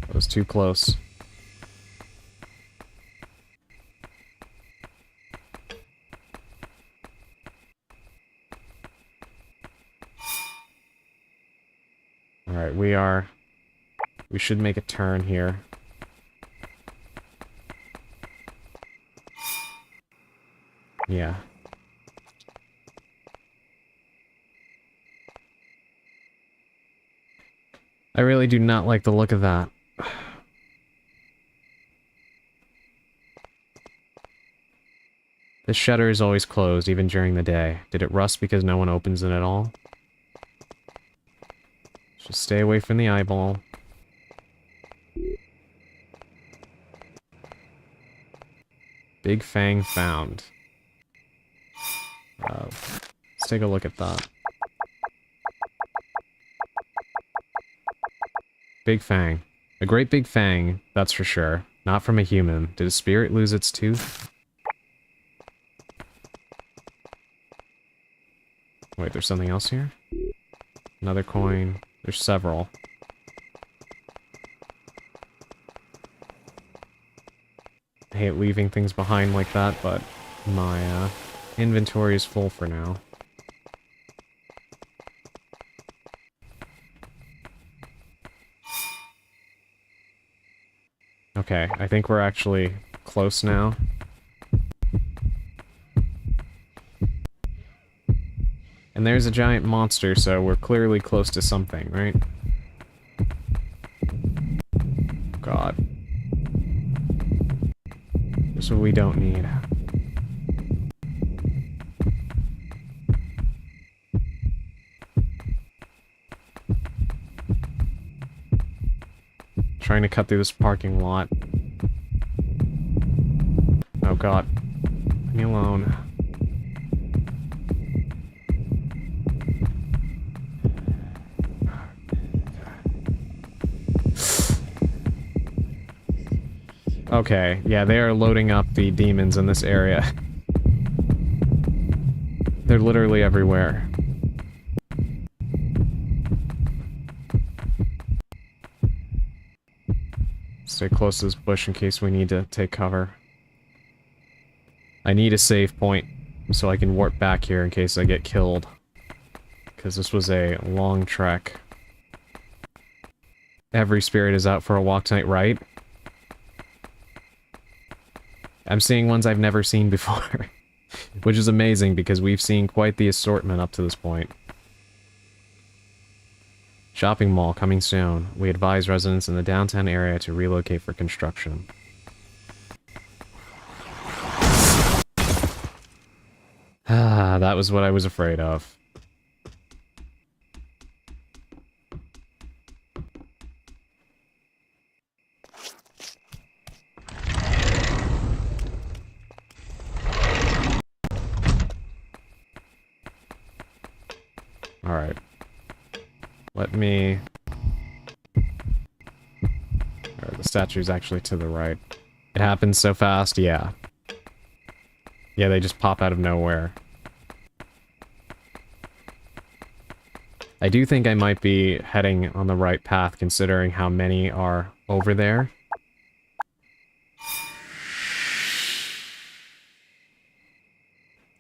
That was too close. Alright, we should make a turn here. Yeah. I really do not like the look of that. The shutter is always closed, even during the day. Did it rust because no one opens it at all? Just stay away from the eyeball. Big Fang found. Let's take a look at that. Big fang. A great big fang, that's for sure. Not from a human. Did a spirit lose its tooth? Wait, there's something else here? Another coin. There's several. I hate leaving things behind like that, but my inventory is full for now. Okay, I think we're actually close now. And there's a giant monster, so we're clearly close to something, right? God. This is what we don't need. Trying to cut through this parking lot. Oh god. Leave me alone. Okay, yeah, they are loading up the demons in this area. They're literally everywhere. Stay close to this bush in case we need to take cover. I need a save point so I can warp back here in case I get killed. Because this was a long trek. Every spirit is out for a walk tonight, right? I'm seeing ones I've never seen before. Which is amazing because we've seen quite the assortment up to this point. Shopping mall coming soon. We advise residents in the downtown area to relocate for construction. Ah, that was what I was afraid of. Alright. Let me... Alright, the statue's actually to the right. It happens so fast, yeah. Yeah, they just pop out of nowhere. I do think I might be heading on the right path, considering how many are over there.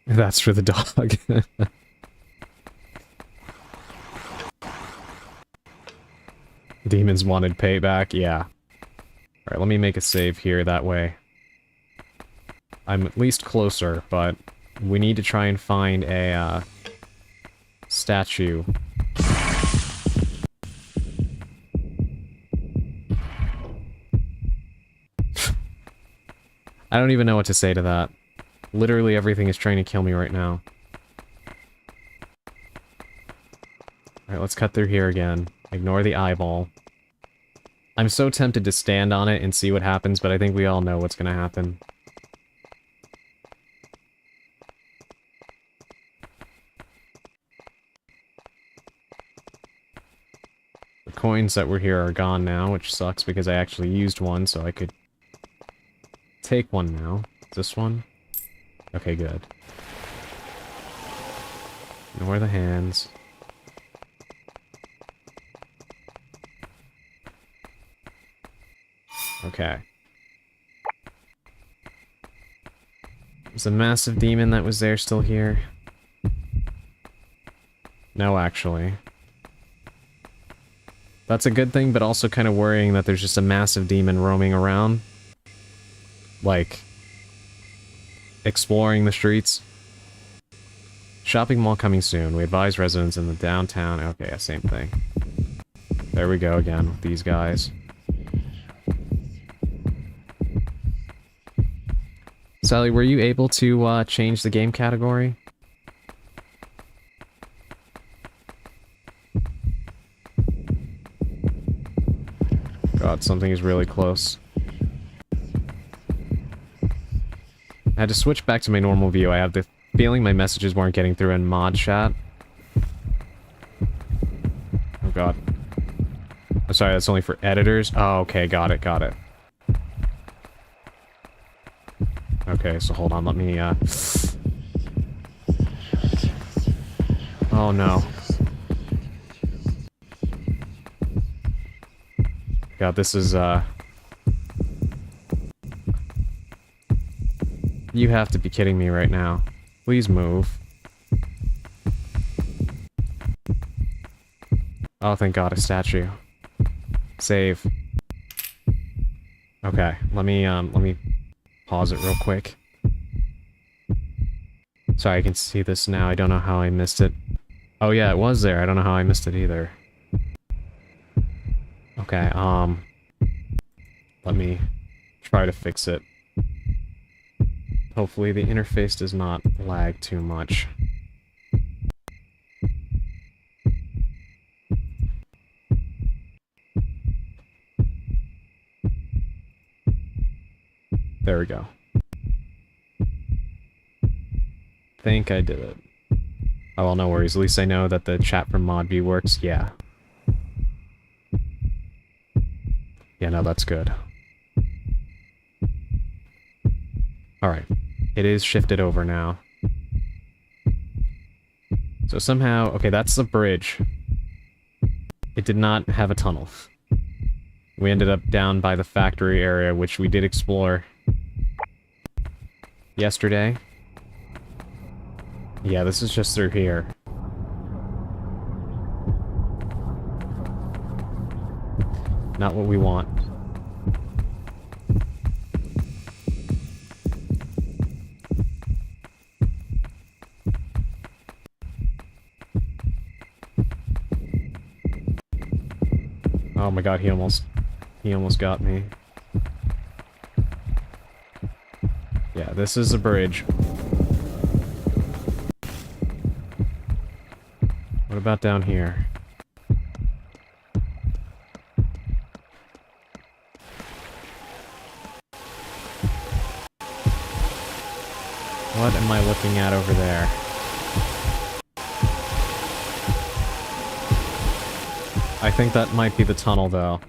That's for the dog. Demons wanted payback, yeah. Alright, let me make a save here, that way. I'm at least closer, but we need to try and find a, statue. I don't even know what to say to that. Literally everything is trying to kill me right now. Alright, let's cut through here again. Ignore the eyeball. I'm so tempted to stand on it and see what happens, but I think we all know what's gonna happen. The coins that were here are gone now, which sucks because I actually used one, so I could take one now. This one? Okay, good. Ignore the hands. Okay. There's a massive demon that was there still here. No, actually. That's a good thing, but also kind of worrying that there's just a massive demon roaming around. Like, exploring the streets. Shopping mall coming soon. We advise residents in the downtown. Okay, yeah, same thing. There we go again with these guys. Sally, were you able to change the game category? God, something is really close. I had to switch back to my normal view. I have the feeling my messages weren't getting through in mod chat. Oh god. I was sorry, that's only for editors? Oh, okay, got it, got it. Okay, so hold on, let me, Oh, no. God, this is, You have to be kidding me right now. Please move. Oh, thank God, a statue. Save. Okay, let me pause it real quick. Sorry, I can see this now. I don't know how I missed it. Oh yeah, it was there. I don't know how I missed it either. Okay, let me try to fix it. Hopefully the interface does not lag too much. There we go. Think I did it. Oh, well, no worries. At least I know that the chat from ModV works. Yeah. Yeah, no, that's good. Alright. It is shifted over now. So somehow... Okay, that's the bridge. It did not have a tunnel. We ended up down by the factory area, which we did explore yesterday. Yeah, this is just through here. Not what we want. Oh my God, he almost got me. Yeah, this is a bridge. What about down here? What am I looking at over there? I think that might be the tunnel, though.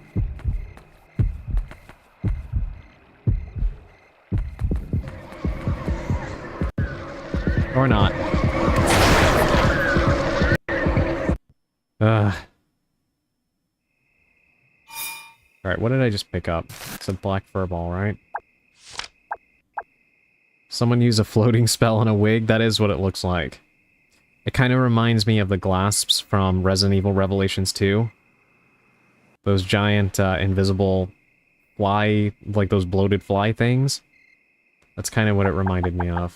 Or not. Alright, what did I just pick up? It's a black furball, right? Someone use a floating spell on a wig? That is what it looks like. It kind of reminds me of the Glasps from Resident Evil Revelations 2. Those giant, invisible fly, like those bloated fly things. That's kind of what it reminded me of.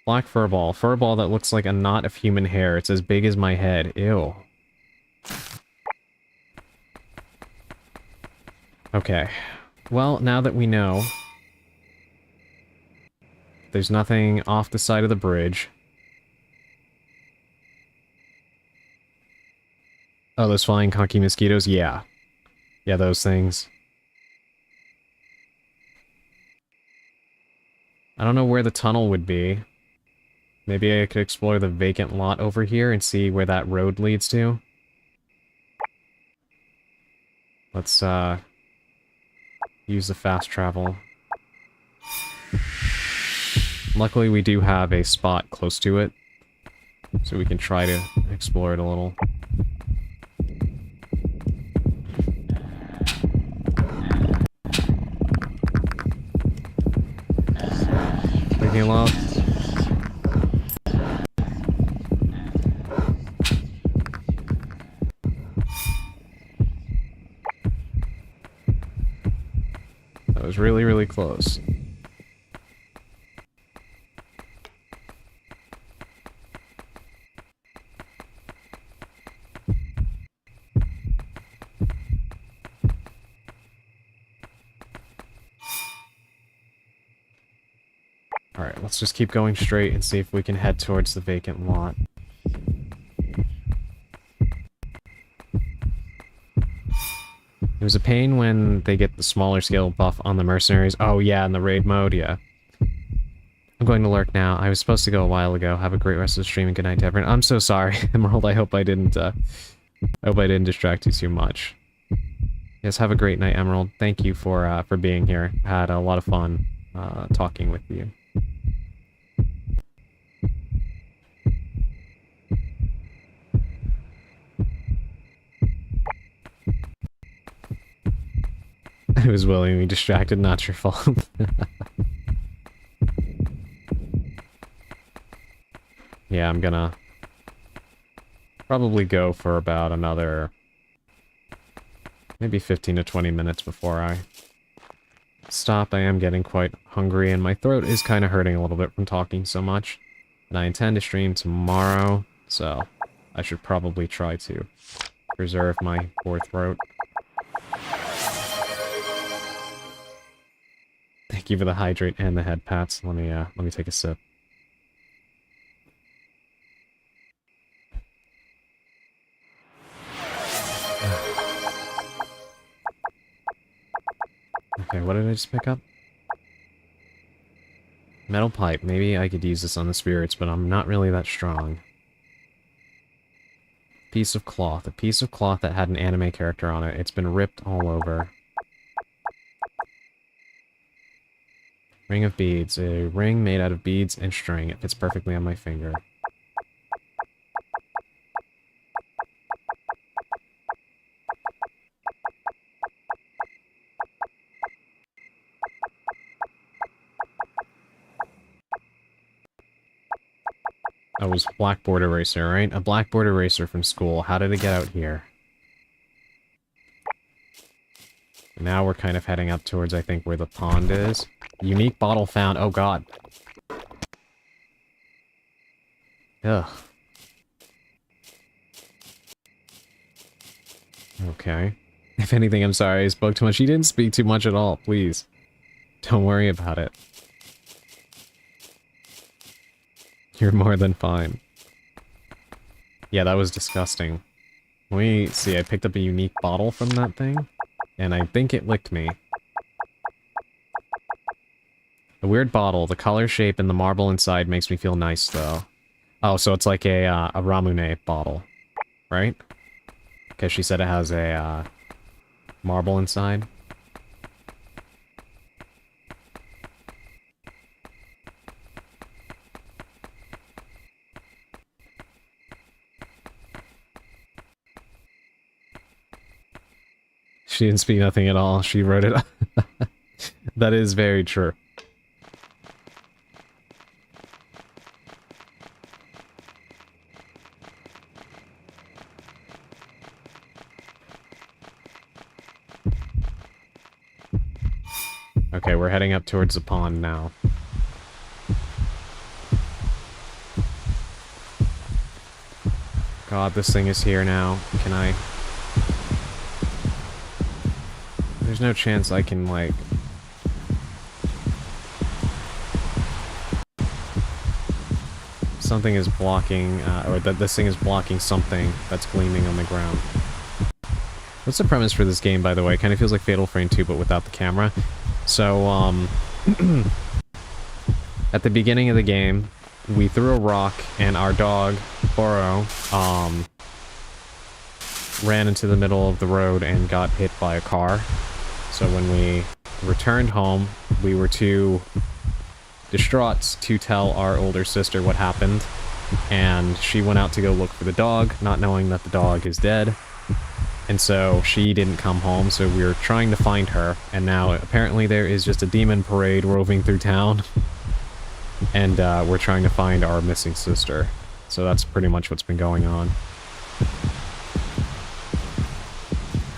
Black furball. Furball that looks like a knot of human hair. It's as big as my head. Ew. Okay. Well, now that we know... There's nothing off the side of the bridge. Oh, those flying conky mosquitoes? Yeah. Yeah, those things. I don't know where the tunnel would be. Maybe I could explore the vacant lot over here and see where that road leads to. Let's, use the fast travel. Luckily, we do have a spot close to it, so we can try to explore it a little. Leave me alone. That was really, really close. Alright, let's just keep going straight and see if we can head towards the vacant lot. It was a pain when they get the smaller scale buff on the mercenaries. Oh yeah, in the raid mode, yeah. I'm going to lurk now. I was supposed to go a while ago. Have a great rest of the stream and good night to everyone. I'm so sorry, Emerald. I hope I didn't distract you too much. Yes, have a great night, Emerald. Thank you for being here. Had a lot of fun talking with you. I was willingly distracted, not your fault. Yeah, I'm gonna probably go for about another maybe 15 to 20 minutes before I stop. I am getting quite hungry and my throat is kind of hurting a little bit from talking so much. And I intend to stream tomorrow, so I should probably try to preserve my poor throat. Thank you for the hydrate and the head pats. Let me take a sip. Okay, what did I just pick up? Metal pipe. Maybe I could use this on the spirits, but I'm not really that strong. Piece of cloth. A piece of cloth that had an anime character on it. It's been ripped all over. Ring of beads. A ring made out of beads and string. It fits perfectly on my finger. Oh, it was blackboard eraser, right? A blackboard eraser from school. How did it get out here? Now we're kind of heading up towards, I think, where the pond is. Unique bottle found. Oh, God. Ugh. Okay. If anything, I'm sorry I spoke too much. He didn't speak too much at all, please. Don't worry about it. You're more than fine. Yeah, that was disgusting. Let me see, I picked up a unique bottle from that thing, and I think it licked me. A weird bottle. The color, shape, and the marble inside makes me feel nice, though. Oh, so it's like a Ramune bottle, right? Because she said it has a, marble inside. She didn't speak nothing at all. She wrote it. That is very true. Okay, we're heading up towards the pond now. God, this thing is here now. Can I... There's no chance I can, like... Something is blocking, or that this thing is blocking something that's gleaming on the ground. What's the premise for this game, by the way? It kind of feels like Fatal Frame 2, but without the camera. So, at the beginning of the game, we threw a rock, and our dog, Boro, ran into the middle of the road and got hit by a car. So when we returned home, we were too distraught to tell our older sister what happened, and she went out to go look for the dog, not knowing that the dog is dead. And so she didn't come home, so we were trying to find her, and now apparently there is just a demon parade roving through town, and we're trying to find our missing sister. So that's pretty much what's been going on.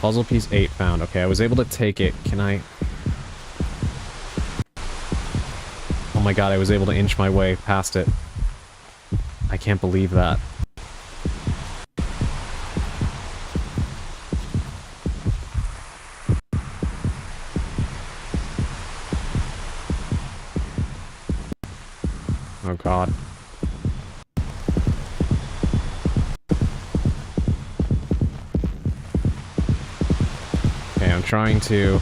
Puzzle piece 8 found. Okay, I was able to take it. Can I... Oh my god, I was able to inch my way past it. I can't believe that. Oh god. Okay, I'm trying to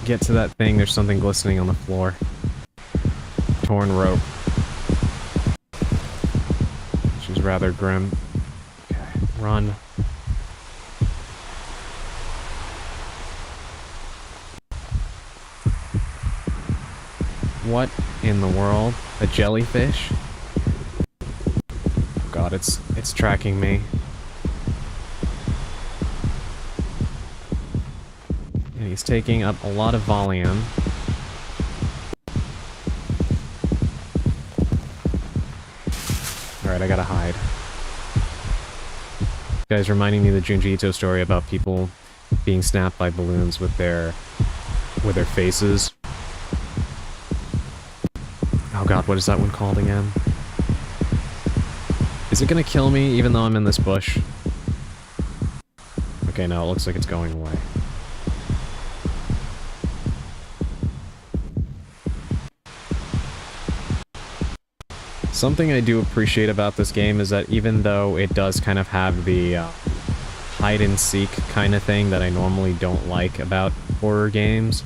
get to that thing. There's something glistening on the floor. torn rope. She's rather grim. Okay, run. What in the world? A jellyfish? Oh god, it's tracking me. And he's taking up a lot of volume. Alright, I gotta hide. This guy's reminding me of the Junji Ito story about people being snapped by balloons with their faces. Oh god, what is that one called again? Is it gonna kill me even though I'm in this bush? Okay, no, it looks like it's going away. Something I do appreciate about this game is that even though it does kind of have the hide-and-seek kind of thing that I normally don't like about horror games,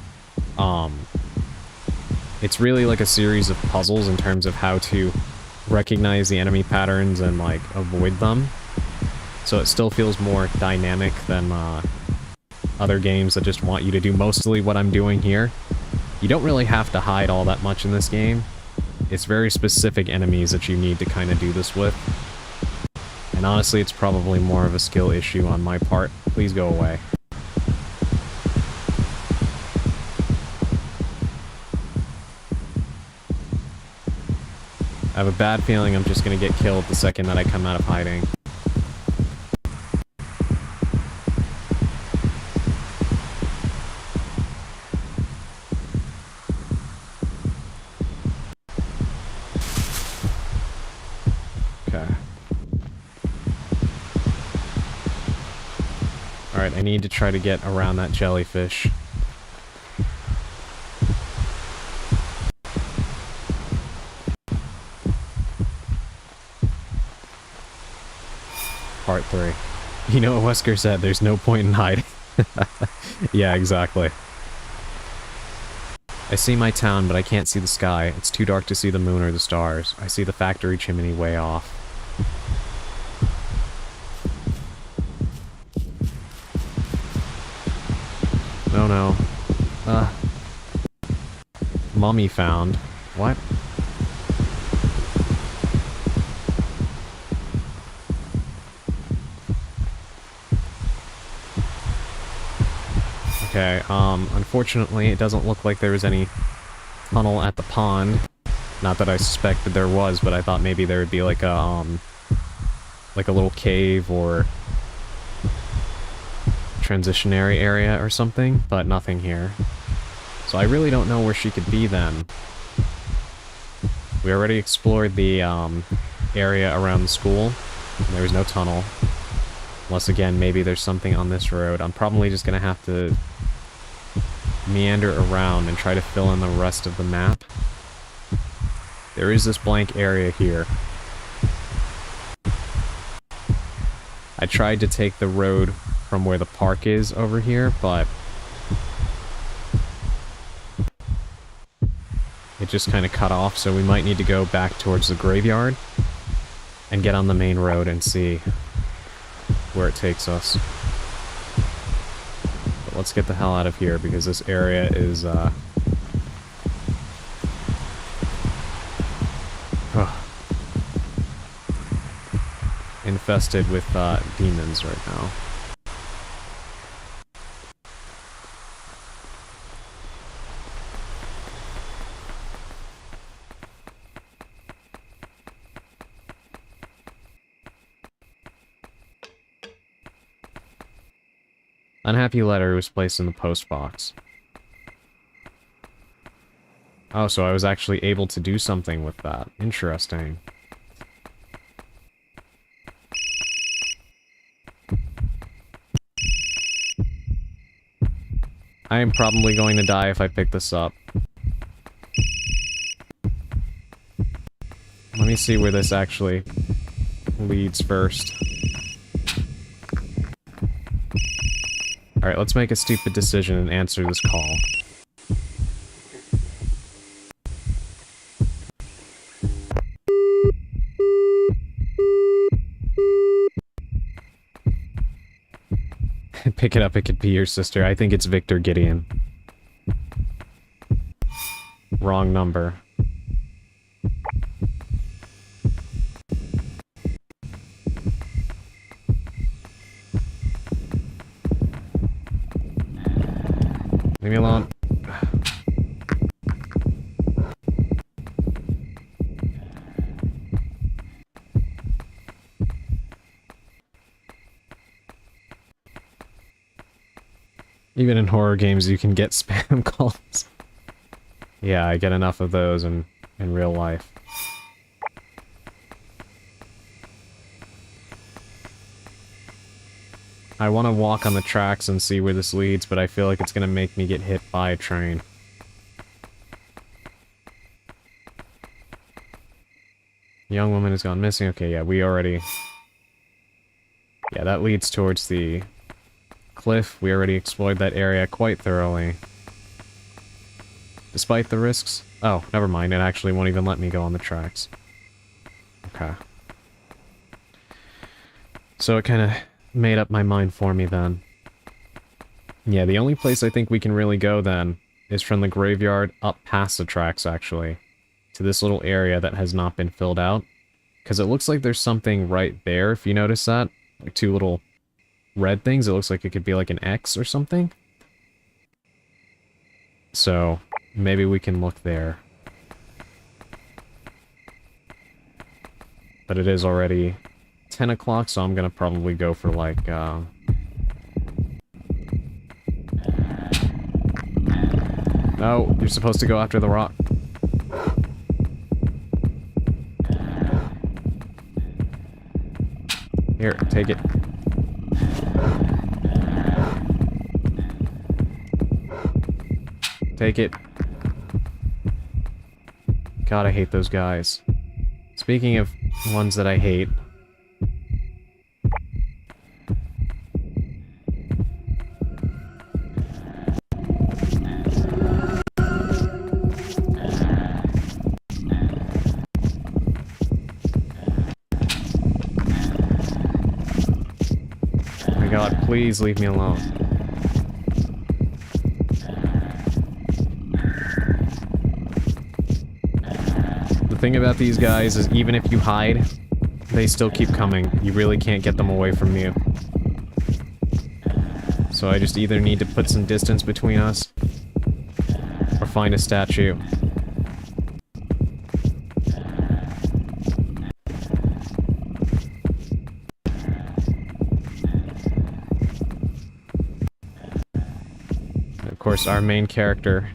it's really like a series of puzzles in terms of how to recognize the enemy patterns and, like, avoid them. So it still feels more dynamic than other games that just want you to do mostly what I'm doing here. You don't really have to hide all that much in this game. It's very specific enemies that you need to kind of do this with. And honestly, it's probably more of a skill issue on my part. Please go away. I have a bad feeling I'm just gonna get killed the second that I come out of hiding. Alright, I need to try to get around that jellyfish. Part 3. You know what Wesker said, there's no point in hiding. Yeah, exactly. I see my town, but I can't see the sky. It's too dark to see the moon or the stars. I see the factory chimney way off. Oh no. Mummy found. What? Okay, unfortunately it doesn't look like there was any tunnel at the pond. Not that I suspected there was, but I thought maybe there would be like a little cave or transitionary area or something, but nothing here. So I really don't know where she could be then. We already explored the area around the school. There was no tunnel. Unless again, maybe there's something on this road. I'm probably just gonna have to meander around and try to fill in the rest of the map. There is this blank area here. I tried to take the road from where the park is over here, but it just kind of cut off, so we might need to go back towards the graveyard and get on the main road and see where it takes us. But let's get the hell out of here, because this area is, infested with, demons right now. Unhappy letter was placed in the post box. Oh, so I was actually able to do something with that. Interesting. I am probably going to die if I pick this up. Let me see where this actually leads first. Alright, let's make a stupid decision and answer this call. pick it up, it could be your sister. I think it's Victor Gideon. Wrong number. Leave me alone. Even in horror games, you can get spam calls. Yeah, I get enough of those in real life. I want to walk on the tracks and see where this leads, but I feel like it's going to make me get hit by a train. Young woman has gone missing. Okay, yeah, we already... Yeah, that leads towards the cliff. We already explored that area quite thoroughly. Despite the risks... Oh, never mind. It actually won't even let me go on the tracks. Okay. So it kind of made up my mind for me then. Yeah, the only place I think we can really go then is from the graveyard up past the tracks, actually, to this little area that has not been filled out. Because it looks like there's something right there, if you notice that. Like two little red things. It looks like it could be like an X or something. So, maybe we can look there. But it is already 10 o'clock, so I'm gonna probably go for like, No, you're supposed to go after the rock. Here, take it. Take it. God, I hate those guys. Speaking of ones that I hate... Oh my God, please leave me alone. The thing about these guys is even if you hide, they still keep coming. You really can't get them away from you. So I just either need to put some distance between us, or find a statue. And of course, our main character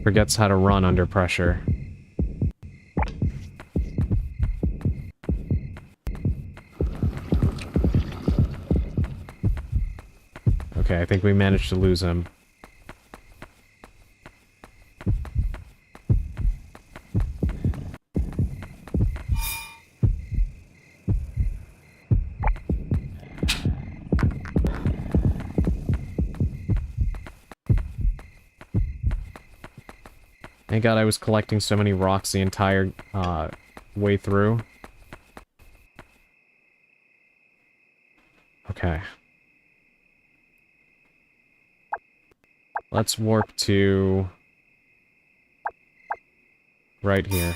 forgets how to run under pressure. Okay, I think we managed to lose him. Thank God I was collecting so many rocks the entire way through. Okay. Let's warp to... right here.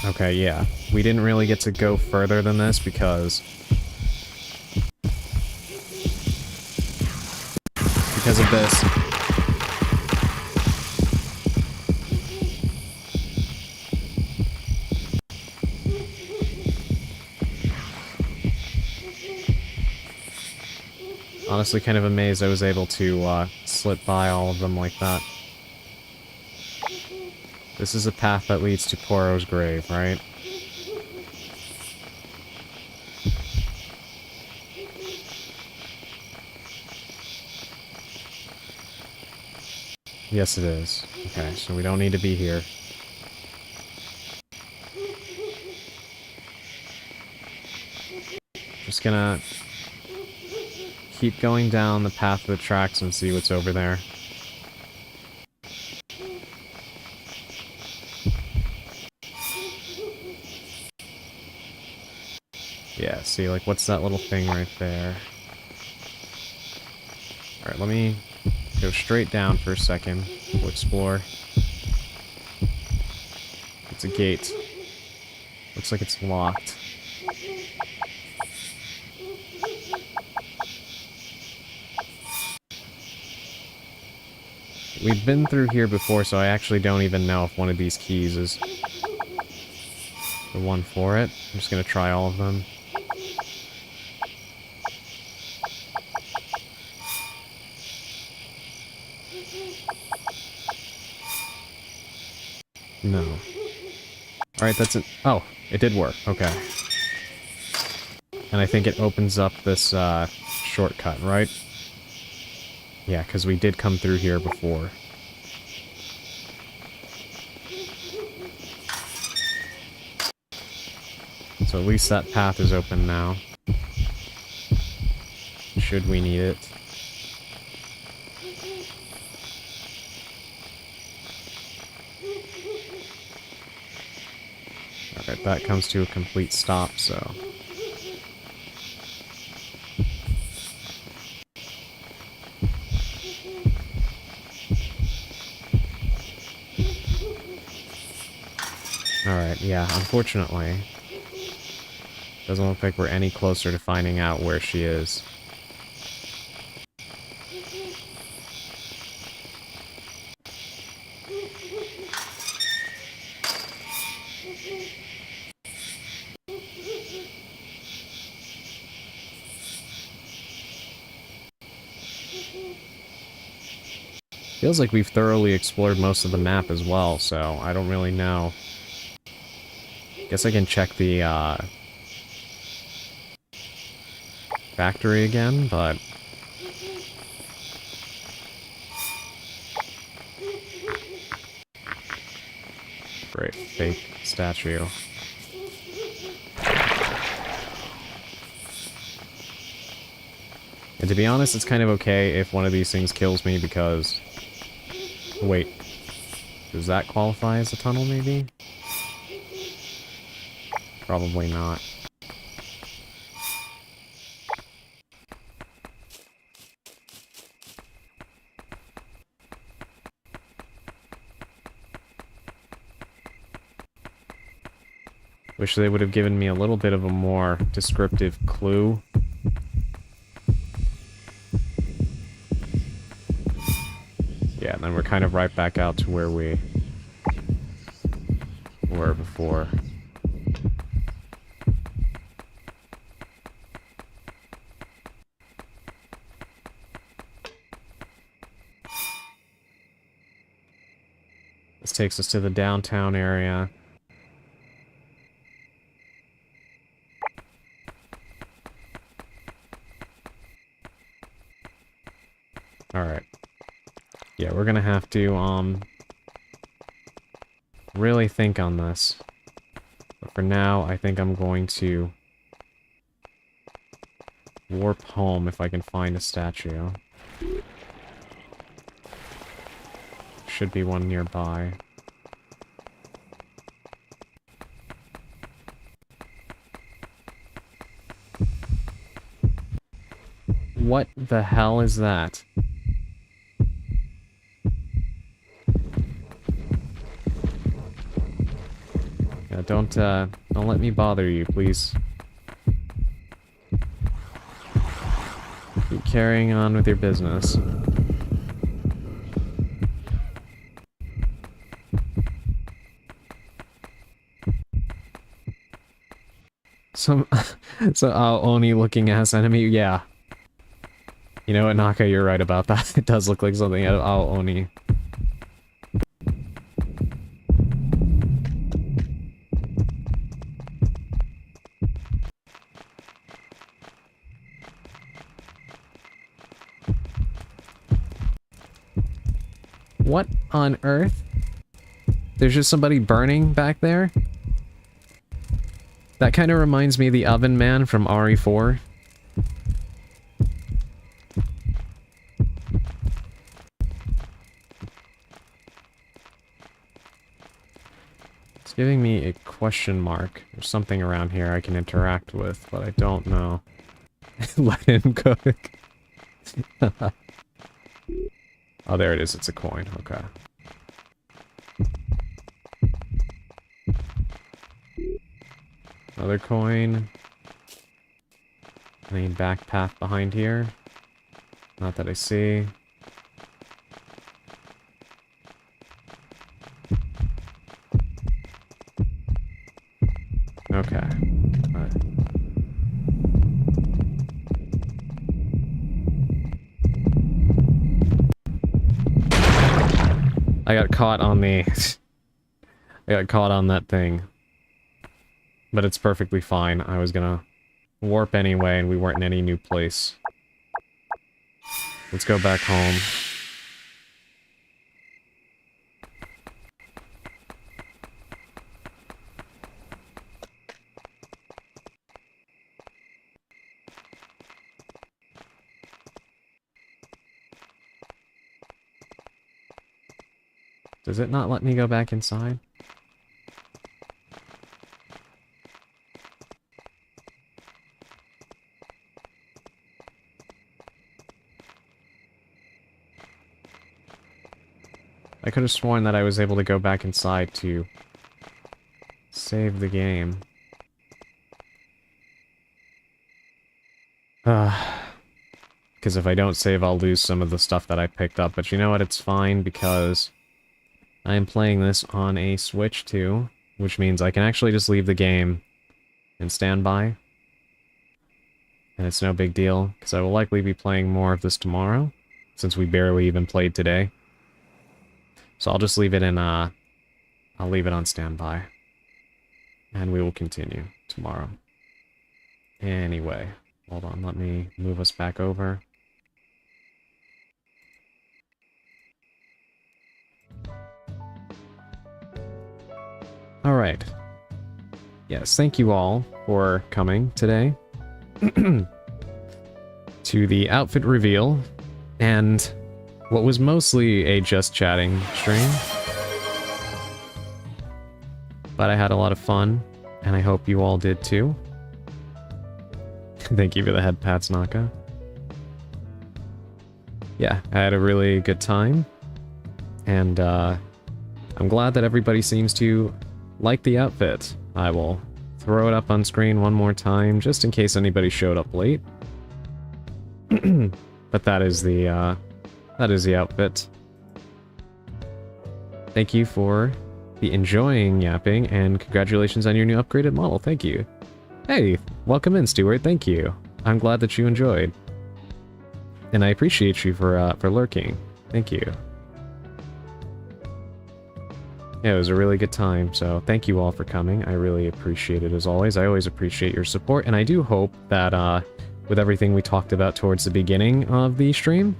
Okay, yeah. We didn't really get to go further than this because of this. Honestly, kind of amazed I was able to slip by all of them like that. This is a path that leads to Poirot's grave, right? Yes, it is. Okay, so we don't need to be here. Just gonna keep going down the path of the tracks and see what's over there. Yeah, see, like, what's that little thing right there? Alright, let me go straight down for a second. We'll explore. It's a gate. Looks like it's locked. We've been through here before, so I actually don't even know if one of these keys is the one for it. I'm just gonna try all of them. No. Alright, that's it. Oh, it did work. Okay. And I think it opens up this, shortcut, right? Yeah, because we did come through here before. So at least that path is open now. Should we need it. Alright, that comes to a complete stop, so... Alright, yeah, unfortunately. Doesn't look like we're any closer to finding out where she is. Feels like we've thoroughly explored most of the map as well, so I don't really know. Guess I can check the, factory again, but... Great, fake statue. And to be honest, it's kind of okay if one of these things kills me because... Wait. Does that qualify as a tunnel, maybe? Probably not. Wish they would have given me a little bit of a more descriptive clue. Yeah, and then we're kind of right back out to where we were before. This takes us to the downtown area. Alright. Yeah, we're gonna have to, really think on this. But for now, I think I'm going to warp home if I can find a statue. Should be one nearby. What the hell is that? Yeah, don't let me bother you, please. Keep carrying on with your business. Some Oni looking ass enemy, yeah. You know what, Naka, you're right about that. It does look like something out of Oni. What on earth? There's just somebody burning back there? That kind of reminds me of the Oven Man from RE4. Let's giving me a question mark. There's something around here I can interact with, but I don't know. Let him cook. Oh, there it is. It's a coin. Okay. Another coin. Any back path behind here? Not that I see. Okay. Alright. I got caught on the... I got caught on that thing. But it's perfectly fine. I was gonna warp anyway, and we weren't in any new place. Let's go back home. Does it not let me go back inside? I could have sworn that I was able to go back inside to save the game. Because if I don't save, I'll lose some of the stuff that I picked up. But you know what? It's fine because I am playing this on a Switch too, which means I can actually just leave the game and stand by. And it's no big deal, because I will likely be playing more of this tomorrow, since we barely even played today. So I'll just leave it in, I'll leave it on standby. And we will continue tomorrow. Anyway, hold on, let me move us back over. Alright. Yes, thank you all for coming today. To the outfit reveal, and what was mostly a just chatting stream. But I had a lot of fun, and I hope you all did too. Thank you for the head pats, Naka. Yeah, I had a really good time, and I'm glad that everybody seems to like the outfit. I will throw it up on screen one more time, just in case anybody showed up late. But that is the outfit. Thank you for the enjoying yapping, and congratulations on your new upgraded model. Thank you. Hey, welcome in, Stuart. Thank you. I'm glad that you enjoyed. And I appreciate you for lurking. Thank you. Yeah, it was a really good time, so thank you all for coming. I really appreciate it as always. I always appreciate your support, and I do hope that with everything we talked about towards the beginning of the stream,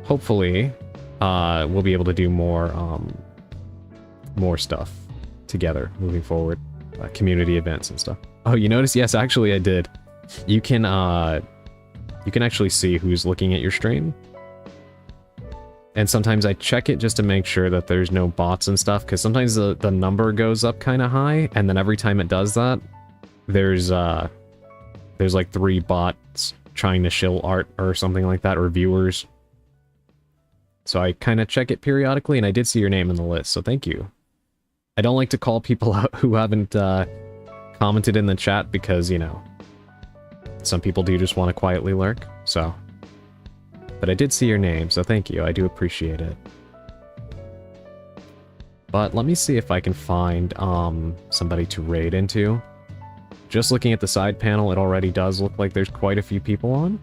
hopefully we'll be able to do more stuff together moving forward. Community events and stuff. Oh, you noticed? Yes, actually I did. You can actually see who's looking at your stream. And sometimes I check it just to make sure that there's no bots and stuff, because sometimes the number goes up kind of high, and then every time it does that, there's like 3 bots trying to shill art or something like that, or viewers. So I kind of check it periodically, and I did see your name in the list, so thank you. I don't like to call people out who haven't commented in the chat, because, you know, some people do just want to quietly lurk, so... But I did see your name, so thank you. I do appreciate it. But let me see if I can find somebody to raid into. Just looking at the side panel, it already does look like there's quite a few people on.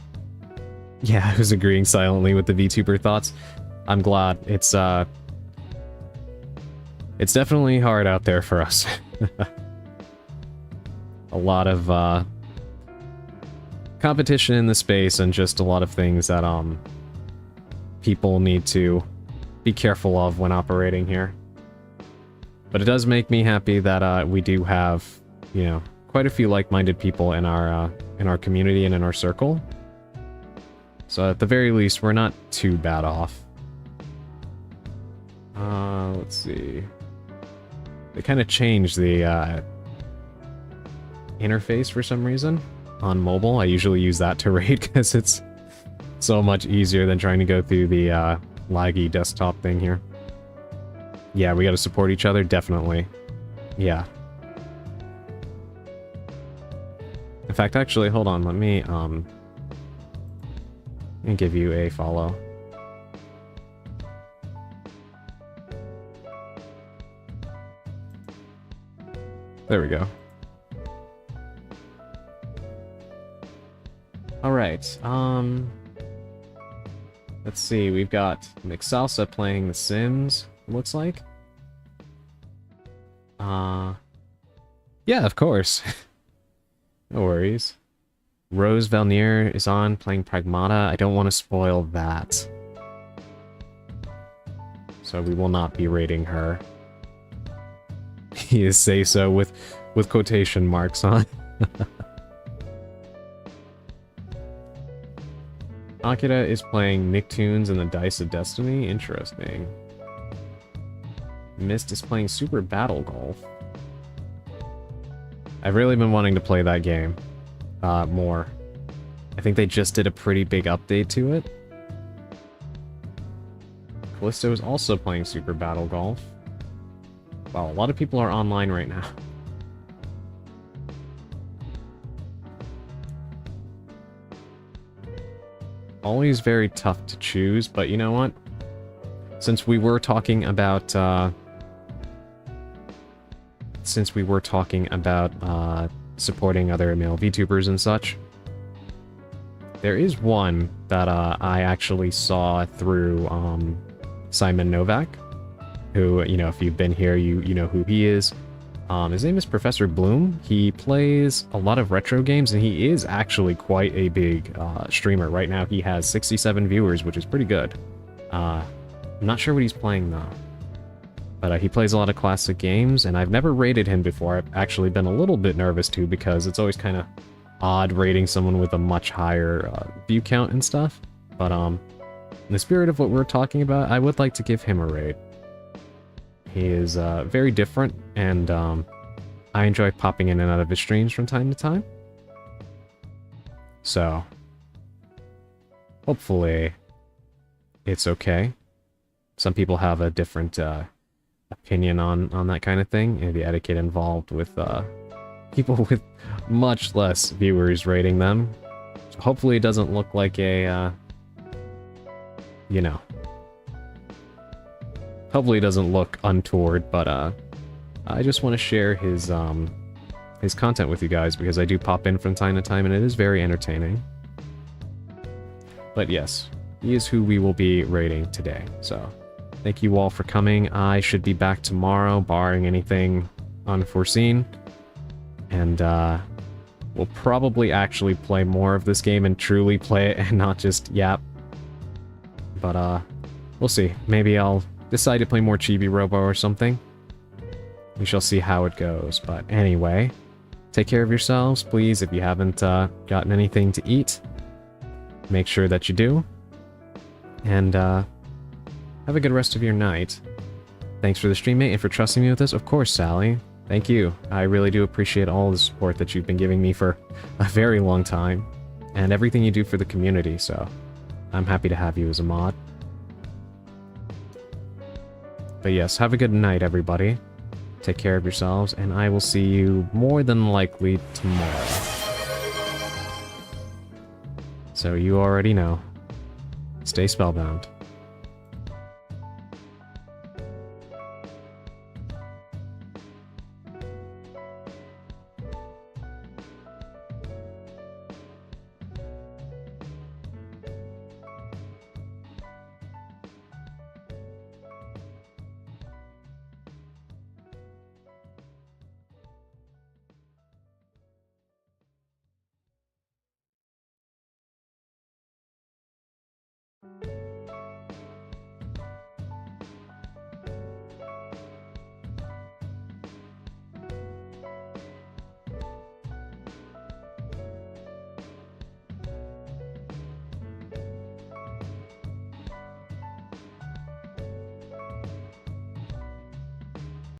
Yeah, I was agreeing silently with the VTuber thoughts. I'm glad. It's definitely hard out there for us. A lot of competition in the space, and just a lot of things that people need to be careful of when operating here. But it does make me happy that we do have, you know, quite a few like-minded people in our community and in our circle. So at the very least, we're not too bad off. Let's see. They kind of changed the interface for some reason on mobile. I usually use that to raid because it's so much easier than trying to go through the laggy desktop thing here. Yeah, we gotta support each other, definitely. Yeah. In fact, actually, hold on, let me give you a follow. There we go. Alright, let's see, we've got McSalsa playing The Sims, it looks like. Yeah, of course. No worries. Rose Valnier is on, playing Pragmata. I don't want to spoil that. So we will not be rating her. He is say so with quotation marks on. Akira is playing Nicktoons and the Dice of Destiny. Interesting. Mist is playing Super Battle Golf. I've really been wanting to play that game more. I think they just did a pretty big update to it. Callisto is also playing Super Battle Golf. Wow, a lot of people are online right now. Always very tough to choose, but you know what? Since we were talking about supporting other male VTubers and such, there is one that I actually saw through Simon Novak, who, you know, if you've been here, you know who he is. His name is Professor Bloom. He plays a lot of retro games, and he is actually quite a big streamer. Right now he has 67 viewers, which is pretty good. I'm not sure what he's playing though. But he plays a lot of classic games, and I've never rated him before. I've actually been a little bit nervous too, because it's always kind of odd rating someone with a much higher view count and stuff. But in the spirit of what we're talking about, I would like to give him a raid. He is very different, and I enjoy popping in and out of his streams from time to time. So, hopefully, it's okay. Some people have a different opinion on that kind of thing, and the etiquette involved with people with much less viewers rating them. So hopefully it doesn't look like a, you know. Hopefully it doesn't look untoward, but I just want to share his content with you guys, because I do pop in from time to time, and it is very entertaining. But yes, he is who we will be rating today, so thank you all for coming. I should be back tomorrow, barring anything unforeseen. And we'll probably actually play more of this game and truly play it and not just yap. But we'll see. Maybe I'll decide to play more Chibi Robo or something. We shall see how it goes. But anyway, take care of yourselves, please. If you haven't gotten anything to eat, make sure that you do. And have a good rest of your night. Thanks for the stream, mate, and for trusting me with this. Of course, Sally. Thank you. I really do appreciate all the support that you've been giving me for a very long time, and everything you do for the community, so I'm happy to have you as a mod. But yes, have a good night, everybody. Take care of yourselves, and I will see you more than likely tomorrow. So you already know. Stay spellbound.